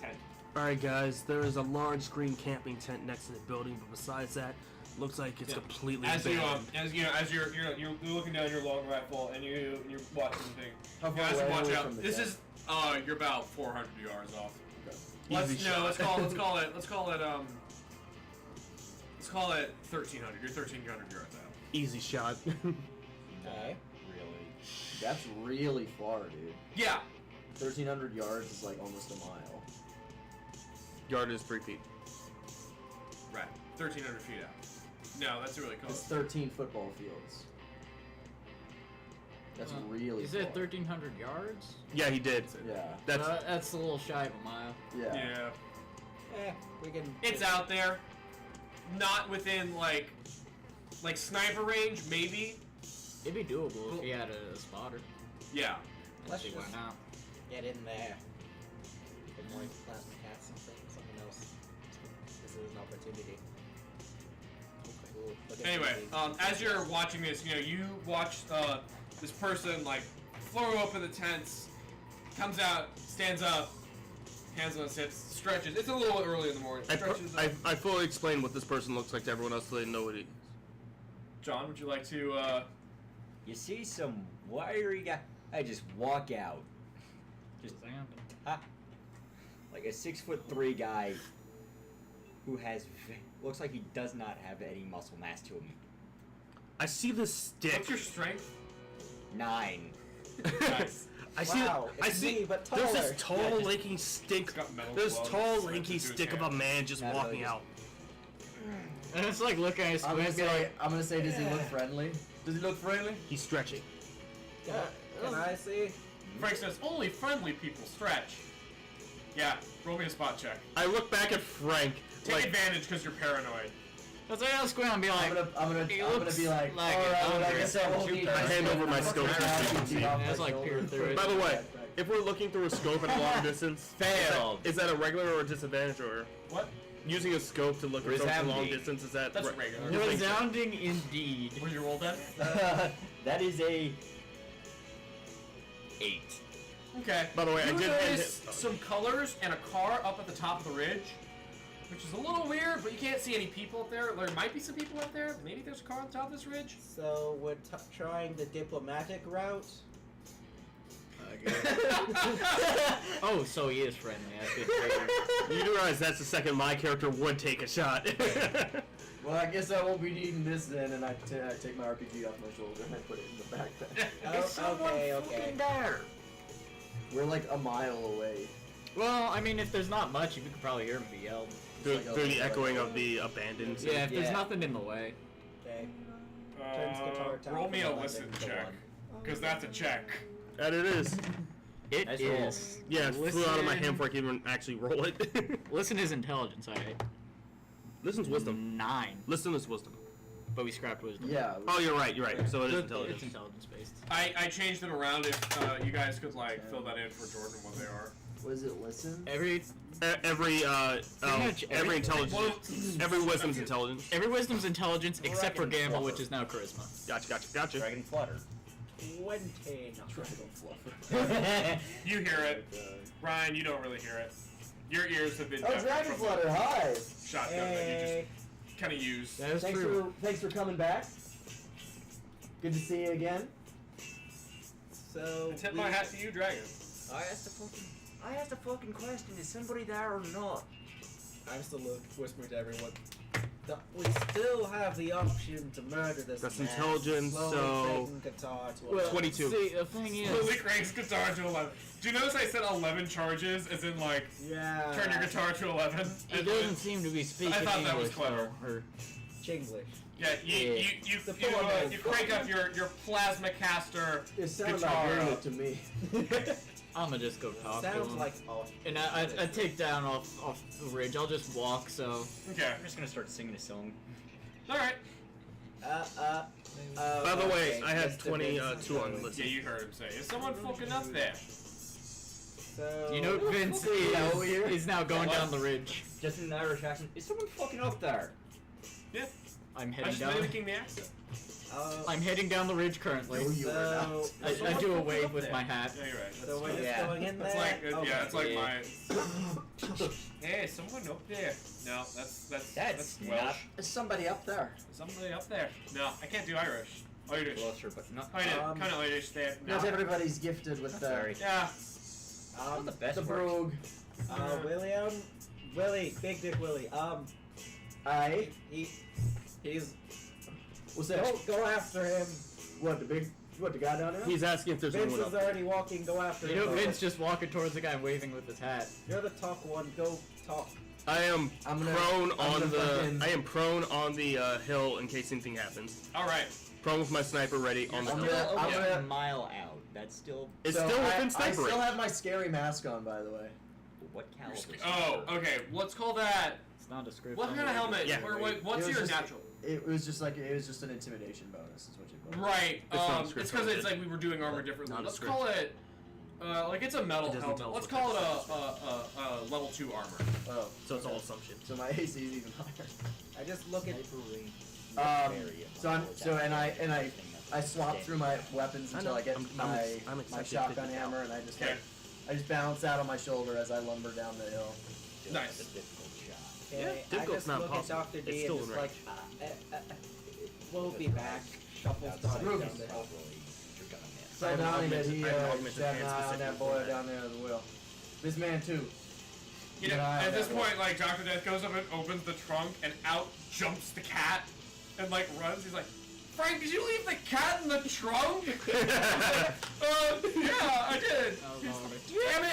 tent. Alright guys, there is a large green camping tent next to the building, but besides that, looks like it's Yeah. completely As you abandoned. as you're looking down your long rifle and you're watching the thing. How far Guys, away are watch we out. from the This tent? is you're about 400 yards off. Easy shot. Let's call it 1,300. You're 1,300 yards out. Easy shot. Okay. Really? That's really far, dude. Yeah. 1,300 yards is like almost a mile. Yard is 3 feet. Right. 1,300 feet out. No, that's really It's close. 13 football fields. That's really Is far. it 1,300 yards? Yeah, he did. Yeah. That's That's a little shy of a mile. Yeah. Yeah. We can. It's out there. Not within like sniper range, maybe. It'd be doable if you had a spotter. Yeah. Let's See why just not? get in there. Get more plasma cats, something else. This is an opportunity. Cool. Look at Anyway, these. as you're watching this, you watch this person like floor open the tents, comes out, stands up, hands on his hips, stretches. It's a little early in the morning. Stretches up. I fully explained what this person looks like to everyone else so they know what he is. John, would you like to? You see some wiry guy? I just walk out. Just like a 6'3" guy who has looks like he does not have any muscle mass to him. I see this stick. What's your strength? 9. Nice. I see. Wow, I it's see. me, but There's this taller. tall, Yeah, lanky stick. It's got metal This gloves tall, cemented lanky into his stick of a hand. man just Not walking really. out. And it's like looking at his I'm gonna squint. say, does he look friendly? Does he look friendly? He's stretching. Can I see? Frank says only friendly people stretch. Yeah. Roll me a spot check. I look back at Frank. Take Like, advantage because you're paranoid. That's why I'll squint and be like, I'm gonna he be like, looks alright, like well, I under guess I won't need I hand over my scope to see. That's like peer through it. By the way, if we're looking through a scope at a long distance, Failed. Is that a regular or a disadvantage, or What? using a scope to look at something Resounding. long distance? Is that That's re- regular. just like- Resounding indeed. Where'd you roll that? That is a 8. Okay. By the way, I you did notice some colors and a car up at the top of the ridge, which is a little weird, but you can't see any people up there. There might be some people up there. Maybe there's a car on top of this ridge. So we're trying the diplomatic route. Oh, so he is friendly. I could trade. You do realize that's the second my character would take a shot. Well, I guess I won't be needing this then, and I take my RPG off my shoulder and I put it in the backpack. Okay. there. We're like a mile away. Well, I mean, if there's not much, you could probably hear him be yelled. Through the echoing of the abandoned city. Yeah, if there's Yeah. nothing in the way. Okay. Turns guitar down Roll me a from listen 11 to check, 1. because that's a check. That it is. It Nice is. Yeah, it flew out of my Listen- hand before I could even actually roll it. Listen is intelligence, alright. Listen's wisdom. 9. Listen is wisdom. But we scrapped wisdom. Yeah. Oh, you're right. You're right. So it is It's intelligence. intelligence based. I changed it around if you guys could like fill that in for Jordan what they are. What is it? Listen. Every Every much every every- intelligence, every wisdom's intelligence. wisdom's intelligence except for Dragon gamble, fluffer. which is now charisma. Gotcha. Dragon Flutter. 20. You hear it, Ryan. You don't really hear it. Your ears have been Oh, deafened Dragon from Flutter, hi. the shotgun that you just kind of used. That is Thanks true. for coming back. Good to see you again. So. I tip my hat to you, Dragon. I asked a fucking question. Is somebody there or not? I'm still whispering to everyone. We still have the option to murder this That's man. intelligence, Slowly so- taking guitar to Well, 22. See, the thing is, Slowly cranks guitar to 11. Do you notice I said 11 charges, as in like Yeah. turn your guitar to 11? he doesn't seem to be speaking I thought that was English, clever. though, or Chinglish. Yeah, you crank up your plasma caster It sounded guitar. like it to me. I'ma just go talk to Sounds him. like. And I take down off the ridge. I'll just walk. So Okay. I'm just gonna start singing a song. All right. By the way, okay, I had Mr. 22 Vince. on the list. Yeah, you heard him say, "Is someone fucking up there?" So. you know, Vince is now going down the ridge. Just in an Irish accent. Is someone fucking up there? Yeah. I'm I'm heading just down. mimicking the accent. I'm heading down the ridge currently. No, you are So. I do a wave with my hat. Yeah, you're right. So we're just Yeah. going in there. It's like yeah, it's like Yeah. my. Hey, is someone up there? No, that's That's Welsh. not There's somebody up there. Somebody up there. No, I can't do Irish. Irish. closer, but not. Kind of Irish there. No. Not everybody's gifted with Sorry. Yeah. Not the best the work. brogue. Willie, Big Dick Willie. Aye. He's. What's that? Go after him. What the guy down there? He's asking if there's Vince anyone is up. already walking. Go after You him. know, Vince just walking towards the guy waving with his hat. You're the top one. Go talk. I am I'm gonna- prone I'm on gonna the. fucking- I am prone on the hill in case anything happens. All right. Prone with my sniper ready on the I'm hill. gonna- Still I'm over gonna- a mile out. That's still. It's So still within I sniper still range. have my scary mask on, by the way. What caliber? Oh, okay. Let's call that. It's not a script. What kind of helmet? Yeah. What's It was your just- natural? It was just an intimidation bonus, is what you call it. Right. It's not a script It's because it's helmet. like we were doing armor differently. Not a Let's script. call it. Like it's a metal It doesn't helmet. tell us Let's what call it type a level 2 armor. Oh, So it's all assumption. so my AC is even higher. I just look at. I swap through my weapons until I get I'm my accepting shotgun 50 hammer, and I just Okay. bounce out on my shoulder as I lumber down the hill. Nice. Okay, I difficult's just not look impossible. at Dr. It's D still and in just like, we'll be back. Shuffles down the hill. So I'm down augmented- that he I'm augmented that hand that specifically boy for that. down there at the wheel. This man too. You know, Yeah, I at this have point, like Dr. Death goes up and opens the trunk, and out jumps the cat, and like runs. He's like, "Frank, did you leave the cat in the trunk?" Yeah, I did. Oh, Lord. Damn it,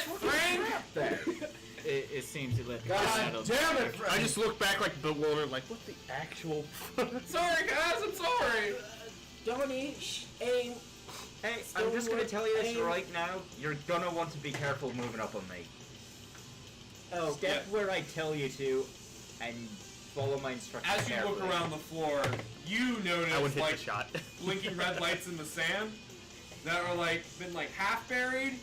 Frank! It seems he let the God cat out of damn it, I just look back like bewildered, like what the actual. Sorry, guys, I'm sorry. Donnie, aim. Hey, I'm just gonna tell you this right now. You're gonna want to be careful moving up on me. Oh, Step where I tell you to, and follow my instructions. As you look carefully. around the floor, you I would notice hit like the shot. blinking red lights in the sand that are like been like half buried.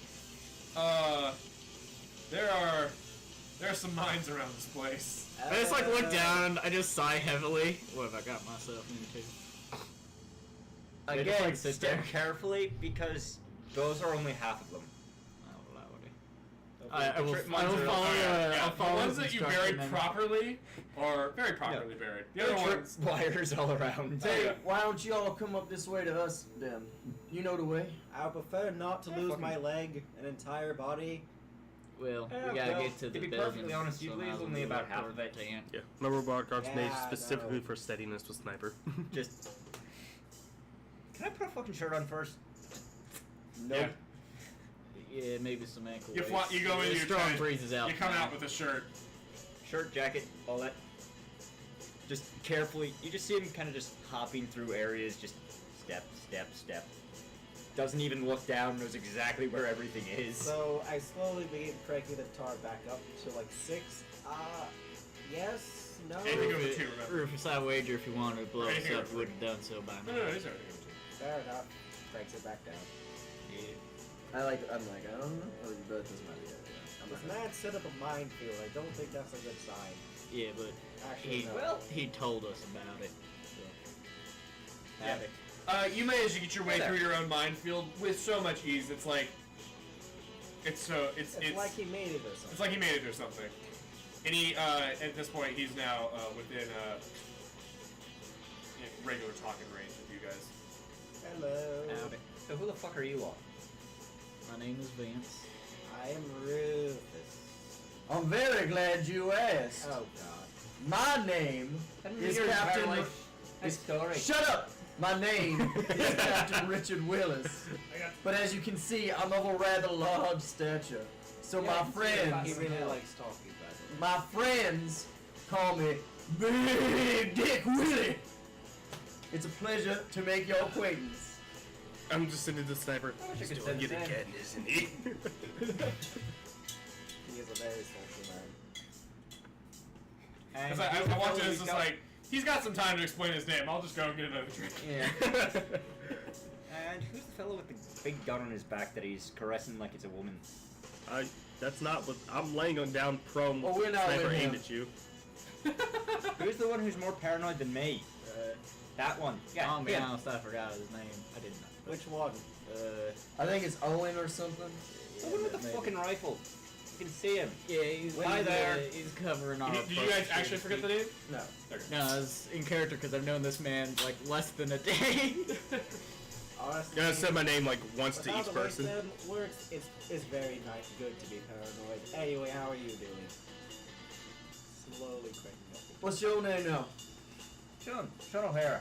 There's some mines around this place. I just like look down. I just sigh heavily. What have I got myself into? I just, Again, like, sit step there. carefully because those are only half of them. Oh, lordy. I will Trip follow. mines are Yeah, I'll the follow ones his that you instruction buried then. properly are very properly buried. The other ones, Wires all around. Hey, yeah. why don't you all come up this way to us, then? You know the way. I would prefer not to lose my leg, an entire body. Well, Yeah, we gotta well, get to the to be building. perfectly honest, you so lose now only we'll about look half toward of it. the ant. Yeah, my robotic arms made Yeah, specifically no. for steadiness with sniper. Just. Can I put a fucking shirt on first? Nope. Yeah, maybe some ankle You weights. go in The your strong tent, breezes out. You come now. out with a shirt. Shirt, jacket, all that. Just carefully, you just see him kind of just hopping through areas, just step, step, step. Doesn't even look down, knows exactly where everything is. So I slowly begin cranking the tar back up to like 6. Yes, no. Anything over 2, remember. Rufus, I wager if you wanted to blow us Anything up, over you would have done so by now. No, he's already over 2. Fair enough. Cranks it back down. Yeah. I'm like, I don't know. Oh, but it doesn't matter. Yeah. I'm This not gonna- man set up a minefield. I don't think that's a good sign. Yeah, but Actually, he, no. he told us about it. So. Have it. You manage to get your way There. through your own minefield with so much ease. It's like, it's like he made it or something. It's like he made it or something. And he, at this point, he's now within regular talking range with you guys. Hello. Howdy. So who the fuck are you all? My name is Vince. I am Rufus. I'm very glad you asked. Oh God. My name is Your entire Captain. life has story. Shut up! My name is Captain Richard Willis. But as you can see, I'm of a rather large stature. So my He friends, really likes talking, by the way. my friends call me Big Dick Willie. It's a pleasure to make your acquaintance. I'm just sitting the sniper. I wish I He's could doing send it Sam. again, isn't he? He is a very social man. And Because I who's the want fellow to, who's it's just got- like, he's got some time to explain his name. I'll just go and get another drink. Yeah. And who's the fellow with the big gun on his back that he's caressing like it's a woman? That's not what I'm laying on down prone. Oh, we're not Sniper with aimed him. at you. Who's the one who's more paranoid than me? That one. Yeah. I'll be him. honest, I forgot his name. I didn't know. Which one? I think it's Owen or something. The one with the maybe. fucking rifle. You can see him. Yeah, he's, Hi he's, there. He's covering our. Did you approach, guys so actually to forget the speak. name? No. Okay. No, it's in character because I've known this man like less than a day. Honestly, Gotta say my name like once with to how each the person. wasteland works, it's very nice, good to be paranoid. Anyway, how are you doing? Slowly cranking up. What's your name now? Sean O'Hara.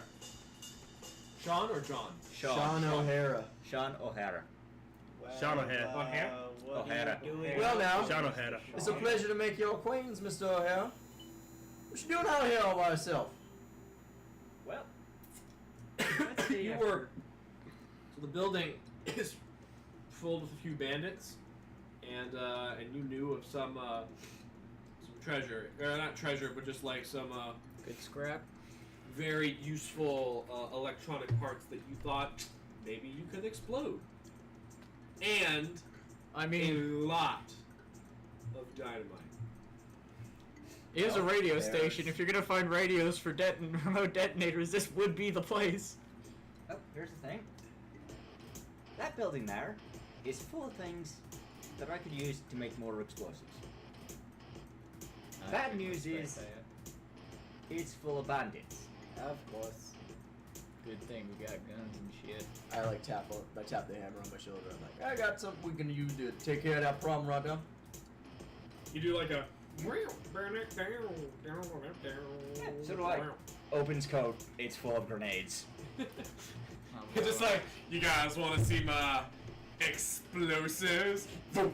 Sean or John? Sean O'Hara. Sean O'Hara. Well, Sean O'Hara. O'Hara? What O'Hara. are you doing? Well, now. Sean O'Hara. It's a pleasure to make your acquaintance, Mr. O'Hara. What you doing out here all by yourself? Well. You were. So the building is filled with a few bandits, and you knew of some treasure, or not treasure, but just like some Good scrap. very useful electronic parts that you thought maybe you could explode, and I a mean, lot of dynamite. it is a radio there's- station. If you're gonna find radios for remote detonators, this would be the place. Oh, here's the thing. That building there is full of things that I could use to make more explosives. Bad news is it's full of bandits. Of course. Good thing we got guns and shit. I like tap the hammer on my shoulder. I'm like, I got something we can use to take care of that problem right now. You do like a. So do I. Opens coat, it's full of grenades. It's just like, you guys want to see my explosives? Boom.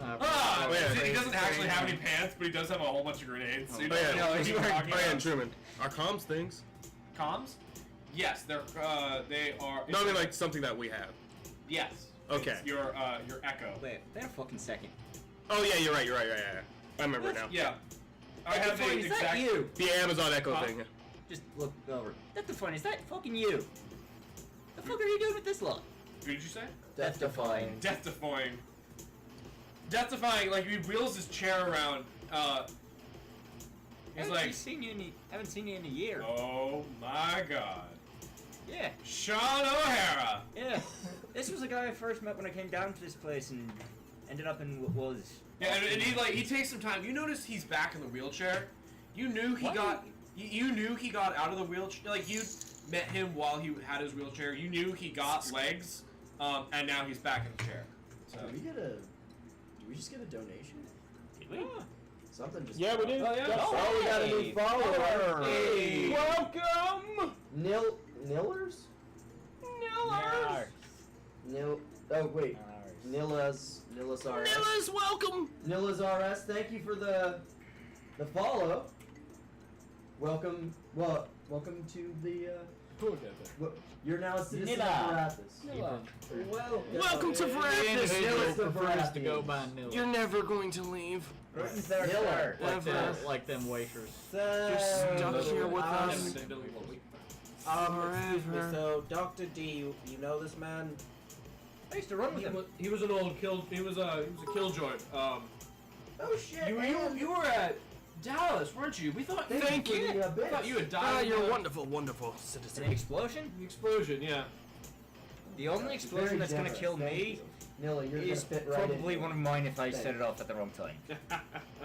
Ah, Oh, yeah. he doesn't actually have any pants, but he does have a whole bunch of grenades. So you Oh, yeah. don't know what he's talking Oh, yeah, about. Truman. Our comms things. Comms? Yes, they are. No, I mean like something that we have. Yes. Okay. It's your echo. Wait a fucking second. Oh yeah, you're right. Yeah. I remember now. Yeah. I have the Is that exact. you? The Amazon Echo Huh? thing. Just look over. That's the fun. Is that fucking you? The fuck are you doing with this lot? Who did you say? Death defying. Death-defying. Death-defying, like, he wheels his chair around. He's like, haven't seen you in a year. oh my god. Yeah. Sean O'Hara! Yeah. This was a guy I first met when I came down to this place and ended up in what was. Yeah, and he takes some time. You notice he's back in the wheelchair. You knew he What? got. You knew he got out of the wheelchair. Like, you met him while he had his wheelchair. You knew he got legs, and now he's back in the chair. So. Did we just get a donation? Something just. Yeah, we did. Oh, yeah. Oh, we got a new follower. Hey. Welcome. Nillers? Nillers. Nil. Oh wait. Nilla's RS. Nilla's welcome. Nilla's RS, thank you for the follow. Welcome to the you're now a citizen Nilla. of Verathis. Welcome to The Verathis. individual Nilla's the prefers to Verathis. go by Nilla. You're never going to leave. Nilla. Like them wafers. So, stuck here with us. excuse me, Forever. so Dr. D, you know this man? I used to run with him. He was an old kill. He was a killjoy. Oh shit! You were at Dallas, weren't you? We thought. Thank you. I thought you had died. You're in a the- wonderful, wonderful An citizen. explosion? The explosion, yeah. The only explosion that's gonna kill me Nilla, you're is gonna fit right probably in. one of mine if I set it off at the wrong time.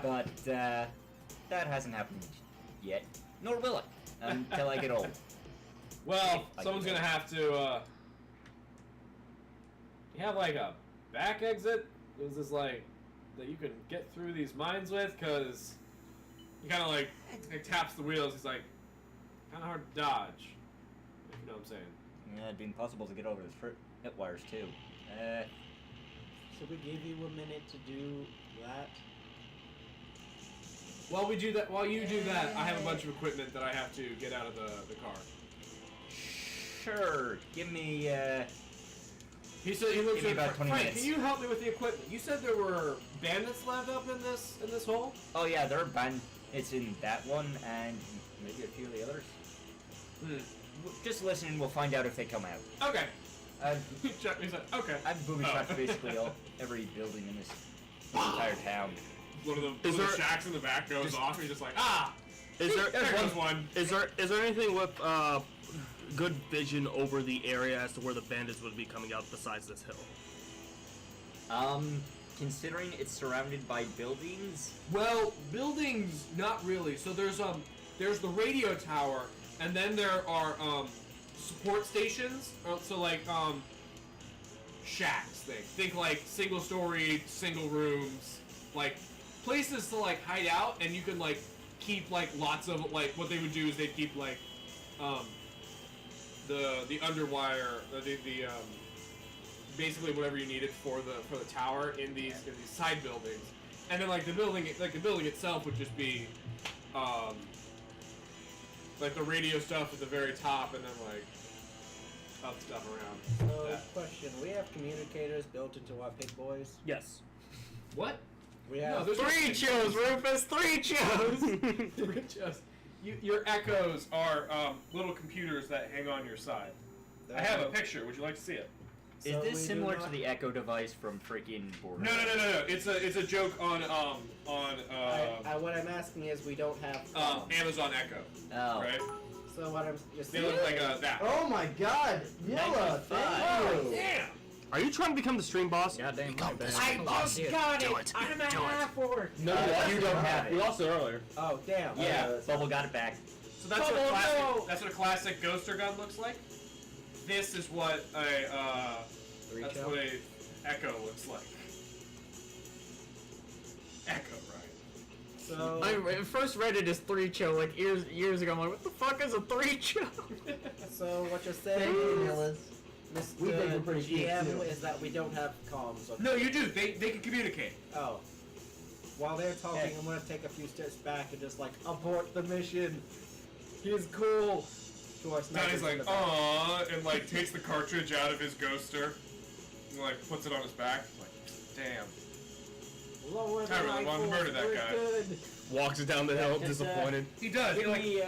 But that hasn't happened yet. Nor will it until I get old. Well, I someone's can gonna have to. You have like a back exit. Is this like that you can get through these mines with? Cause he kind of like taps the wheels. He's like, kind of hard to dodge. If you know what I'm saying. Yeah, it'd be impossible to get over the hit wires too. Should we give you a minute to do that? While we do that, while you do that, I have a bunch of equipment that I have to get out of the car. Sure. Give me. He said he looks Give me at about 20 Frank, minutes. can you help me with the equipment? You said there were bandits left up in this hole. Oh yeah, there are it's in that one and maybe a few of the others. Just listen and we'll find out if they come out. Okay. I've He's like, okay. I've booby trapped basically every building in this entire town. One of Is the there- shacks in the back goes off, and he's just like, ah! Is there There goes one. is there anything with good vision over the area as to where the bandits would be coming out besides this hill? Considering it's surrounded by buildings, Well, buildings, not really. So there's the radio tower, and then there are support stations. So like shacks. Think like single story, single rooms, like places to like hide out, and you can like keep like lots of like what they would do is they'd keep like the underwire, the basically whatever you needed for the tower in these side buildings, and then like the building itself would just be like the radio stuff at the very top, and then like other stuff around. So, that. question: we have communicators built into our pig boys. Yes. What? We No, have. there's Three chose, Rufus. Three chose. Just your echoes are little computers that hang on your side. I have a picture. Would you like to see it? is So we this do similar to not- the Echo device from freaking Borderlands? No. It's a joke on what I'm asking is, we don't have. Amazon Echo, Oh. right? So what I'm. You They see, look like that. Oh my God, Nilla, thank you. Damn. Are you trying to become the stream boss? Goddamn right, man. I just got it. I'm at half orc. No, you don't have it. We lost it earlier. Oh damn. Yeah, Bubble got it back. So that's what a classic. That's what a classic ghoster gun looks like. This is what that's what a Echo looks like. Echo, right? So. I first read it as three cho like years ago. I'm like, what the fuck is a three cho? So what you're saying Thank you, is, Nilla. We think we're Mr. pretty cute, GM, too. is that we don't have comms. Okay? No, you do. They can communicate. Oh. While they're talking, Hey. I'm gonna take a few steps back and just like abort the mission. He's cool. To our snipers Donnie's in like, the back. aww, and like takes the cartridge out of his ghoster, and like puts it on his back. Like, damn. Lower the I really want to rifles, murder that we're guy. good. Walks down the hill, Just, disappointed. He does. He Give like me,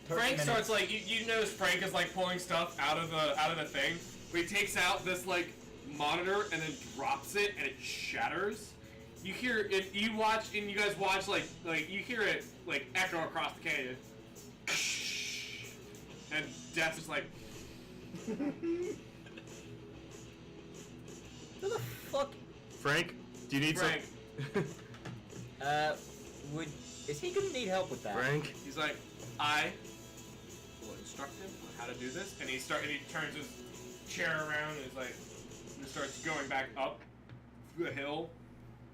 Frank starts like you notice Frank is like pulling stuff out of the thing. But he takes out this like monitor and then drops it, and it shatters. You hear it. You guys watch like you hear it like echo across the canyon. And Death is like, Who the fuck? Frank, do you need Frank. Is he gonna need help with that? Frank? He's like, I will instruct him on how to do this. And he turns his chair around and he's like, and starts going back up the hill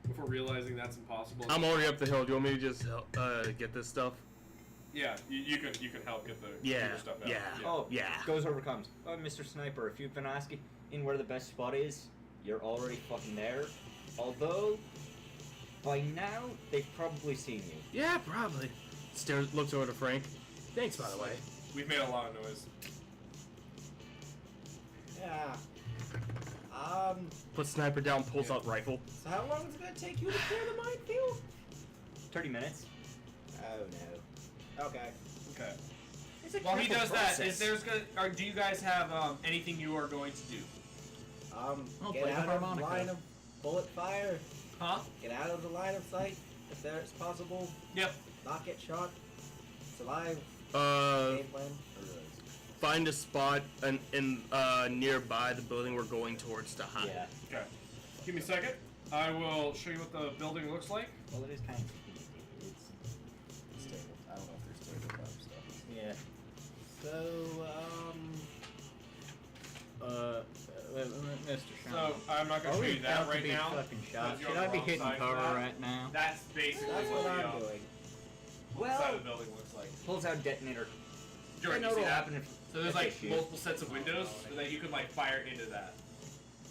before realizing that's impossible. I'm already up the hill. Do you want me to just get this stuff? Yeah, you can help get the Yeah, computer stuff out. yeah. Oh, Yeah. Goes overcomes. Oh, Mr. Sniper, if you've been asking where the best spot is, you're already fucking there. Although, by now, they've probably seen you. Yeah, probably. Looks over to Frank. Thanks, by the way. We've made a lot of noise. Yeah. Put sniper down, pulls out rifle. So how long is it gonna take you to clear the minefield? 30 minutes. Oh no. Okay. Okay. It's a While he careful does that, process. do you guys have anything you are going to do? I'll Get play the out of harmonica. line of bullet fire. Huh? Get out of the line of sight if there it's possible. Yep. Not get shot. Survive. Game plan. Find a spot in nearby the building we're going towards to hide. Yeah. Okay. Give me a second. I will show you what the building looks like. Well, it is kind of. It's stable. I don't know if there's tabletop stuff. Yeah. So Mr. Sean. So I'm not going to show you that right now. Fucking shot. because you're Should on I the be wrong hitting side of cover that. right now? That's basically that's what what the I'm doing. side of the building looks like. Pulls out detonator. Jordan, I know you see what'll that? happen if So there's I like hit you. multiple sets of windows so that you can like fire into that.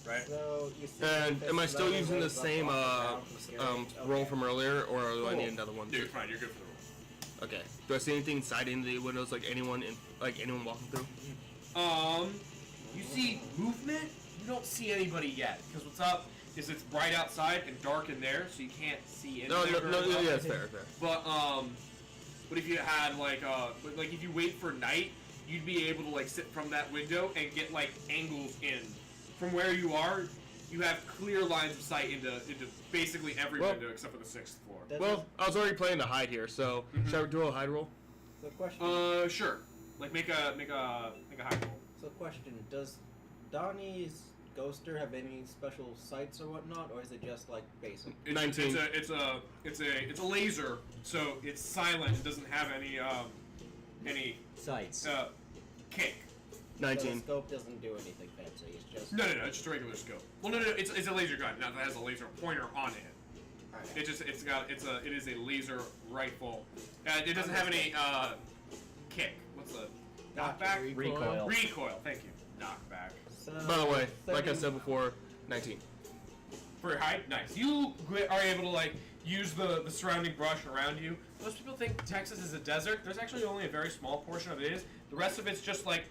Right? So you see And this am I still level using the goes up same off the ground from roll here. from earlier, or do I need Cool. another one? Dude, fine, you're good for the roll. Okay. Do I see anything inside any of the windows, like anyone walking through? You see movement? You don't see anybody yet. Because what's up is it's bright outside and dark in there, so you can't see No, anything. no, yeah, it's fair, fair. But if you had like if you wait for night, you'd be able to like sit from that window and get like angles in. From where you are, you have clear lines of sight into basically every Well- window except for the 6th floor. Does Well, I was already planning to hide here, so should I do a hide roll? So question. Sure. Like make a high roll. So question: does Donnie's ghoster have any special sights or whatnot, or is it just like basic? 19. It's a laser, so it's silent. It doesn't have any Sights. kick. So the 19. scope doesn't do anything fancy. It's just. No, it's just a regular scope. Well, no, it's a laser gun. Now that has a laser pointer on it. Alright. It is a laser rifle. It doesn't have any kick. What's the knockback? Recoil. Recoil. Thank you. Knockback. So, By the way, like I 30 said before, 19. For your height, nice. You are able to like use the surrounding brush around you. Most people think Texas is a desert. There's actually only a very small portion of it is. The rest of it's just like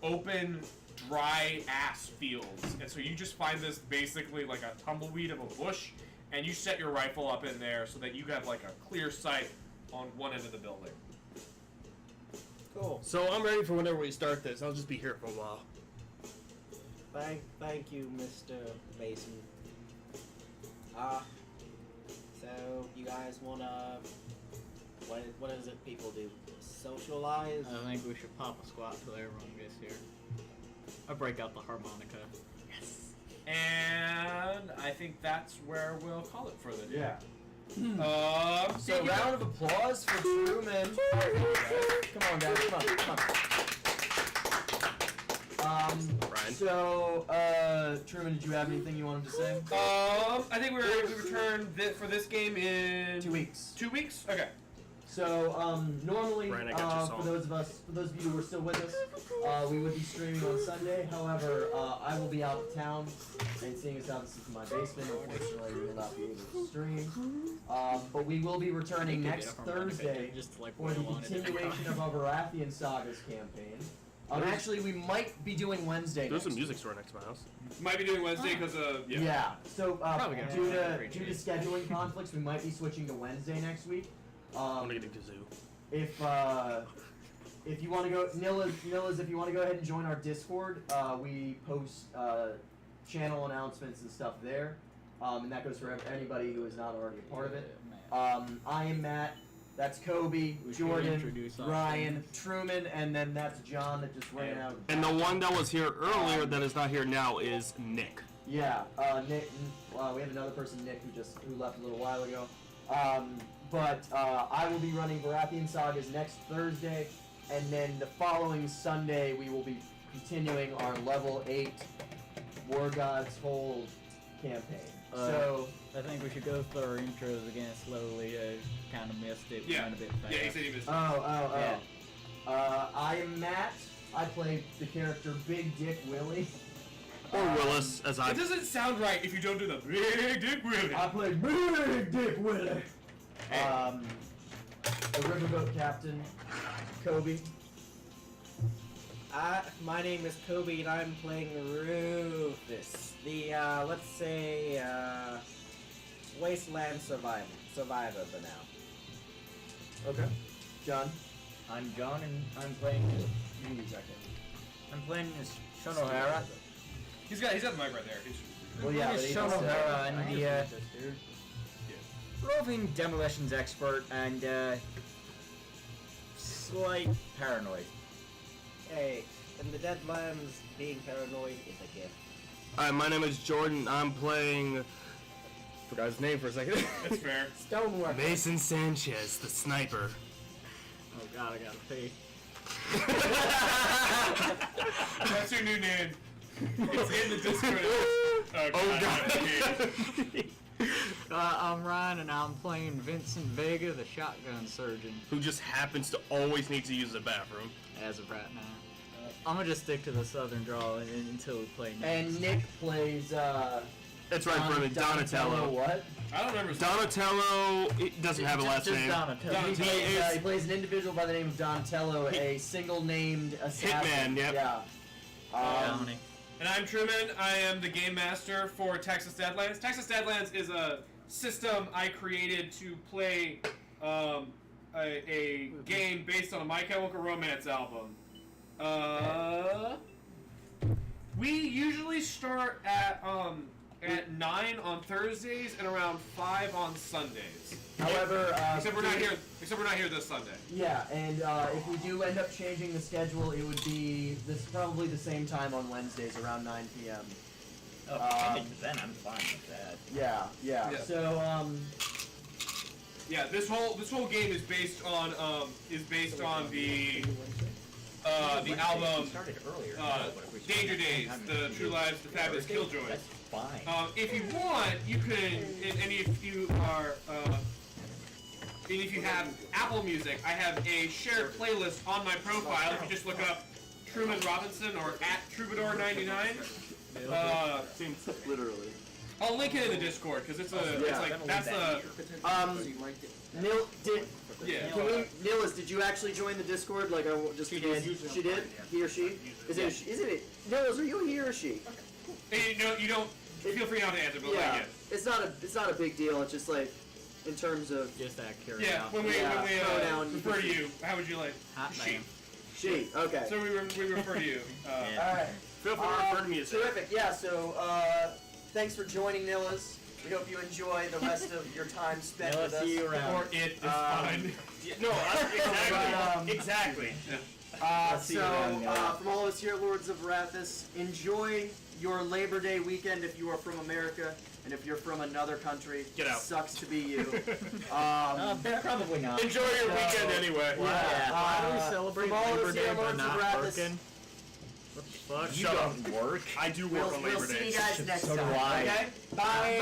open, dry ass fields. And so you just find this basically like a tumbleweed of a bush, and you set your rifle up in there so that you have like a clear sight on one end of the building. Cool. So I'm ready for whenever we start this. I'll just be here for a while. Thank you, Mr. Mason. So you guys wanna? What is it people do? Socialize? I think we should pop a squat till everyone gets here. I break out the harmonica. Yes. And I think that's where we'll call it for the day. Yeah. So round of applause for Truman. Come on, guys. Come on. Ryan. So, Truman, did you have anything you wanted to say? I think we return for this game in 2 weeks. 2 weeks. Okay. So, normally, Ryan, I got your for song. those of you who are still with us, we would be streaming on Sunday. However, I will be out of town, and seeing as how this is my basement, unfortunately, we will not be able to stream. But we will be returning next Thursday just like for the continuation of our Baratheon Sagas campaign. Actually, we might be doing Wednesday. There's a next music store next to my house. Might be doing Wednesday because of Yeah. So Probably gonna due to appreciate it. scheduling conflicts, we might be switching to Wednesday next week. I'm gonna get a kazoo. If you want to go, Nillas, if you want to go ahead and join our Discord, we post channel announcements and stuff there, and that goes for anybody who is not already a part of it. I am Matt. That's Kobe, We should Jordan, introduce our Ryan, Truman, and then that's John that just ran out. And the one that was here earlier that is not here now is Nick. Yeah, Nick. We have another person, Nick, who left a little while ago. But I will be running Baratheon Sagas next Thursday, and then the following Sunday we will be continuing our level 8 War Gods Hold campaign. So I think we should go through our intros again slowly. I kind of missed it. Yeah. Went a bit fast. Yeah, he said he missed. I am Matt. I play the character Big Dick Willie. Or Willis, as I. It doesn't sound right if you don't do the big dick Willie. I play Big Dick Willie. The riverboat captain, Kobe. My name is Kobe, and I'm playing Rufus, the let's say wasteland survivor for now. Okay. John. I'm John, and I'm playing as Shonohara. He's got the mic right there. Well, yeah, but He's he Shonohara, and the roving demolitions expert, and slight paranoid. Hey, in the Deadlands, being paranoid is a gift. Hi, my name is Jordan. I'm playing. Forgot his name for a second. That's fair. Stonework. Mason Sanchez, the sniper. Oh god, I gotta pee. That's your new name. It's in the Discord. I'm Ryan, and I'm playing Vincent Vega, the shotgun surgeon, Who just happens to always need to use the bathroom. as of right now. I'm gonna just stick to the southern draw until we play next. And Nick plays That's right, Brennan. Donatello. What? I don't remember. Donatello it doesn't have a last Just name. Donatello. He plays an individual by the name of Donatello, a single-named assassin. Hitman, yep. Yeah. Bounty. And I'm Truman. I am the game master for Texas Deadlands. Texas Deadlands is a system I created to play a game based on a My Chemical Romance album. We usually start at 9 on Thursdays and around 5 on Sundays. However, Except we're not here. Except we're not here this Sunday. Yeah, and if we do end up changing the schedule, it would be probably the same time on Wednesdays around 9 p.m. Then I'm fine with that. Yeah. Yeah. So Yeah, this whole game is based on the album Started earlier. Danger Days, the True Lives, the Fabulous Killjoys. That's fine. If you want, you can, and if you are, and if you have Apple Music, I have a shared playlist on my profile. If you just look up Truman Robinson or @Troubadour99. literally. I'll link it in the Discord because it's like that's a Nilis, did you actually join the Discord? Like, she did. She did. He or she? Is it? Nilis, are you he or she? you don't feel free not to answer, but Yeah. like It's not a big deal. It's just like in terms of Just that yeah. curiosity. When we pronoun, refer to you, how would you like? Hot She. man. she. Okay. So we refer to you. All right. Feel free to refer to me as that. Terrific. Yeah. So thanks for joining, Nilis. We hope you enjoy the rest of your time spent Now with let's us. see you around. Or it is fine. No, exactly. From all of us here at Lords of Arathis, enjoy your Labor Day weekend if you are from America, and if you're from another country, Get out. sucks to be you. Probably not. Enjoy your weekend anyway. Why do we celebrate from all of Labor us Day here at by Lords of not Arathis, working? What the fuck? You don't work. I do work on we'll Labor see Day. you guys next So do time. I. Okay? Bye.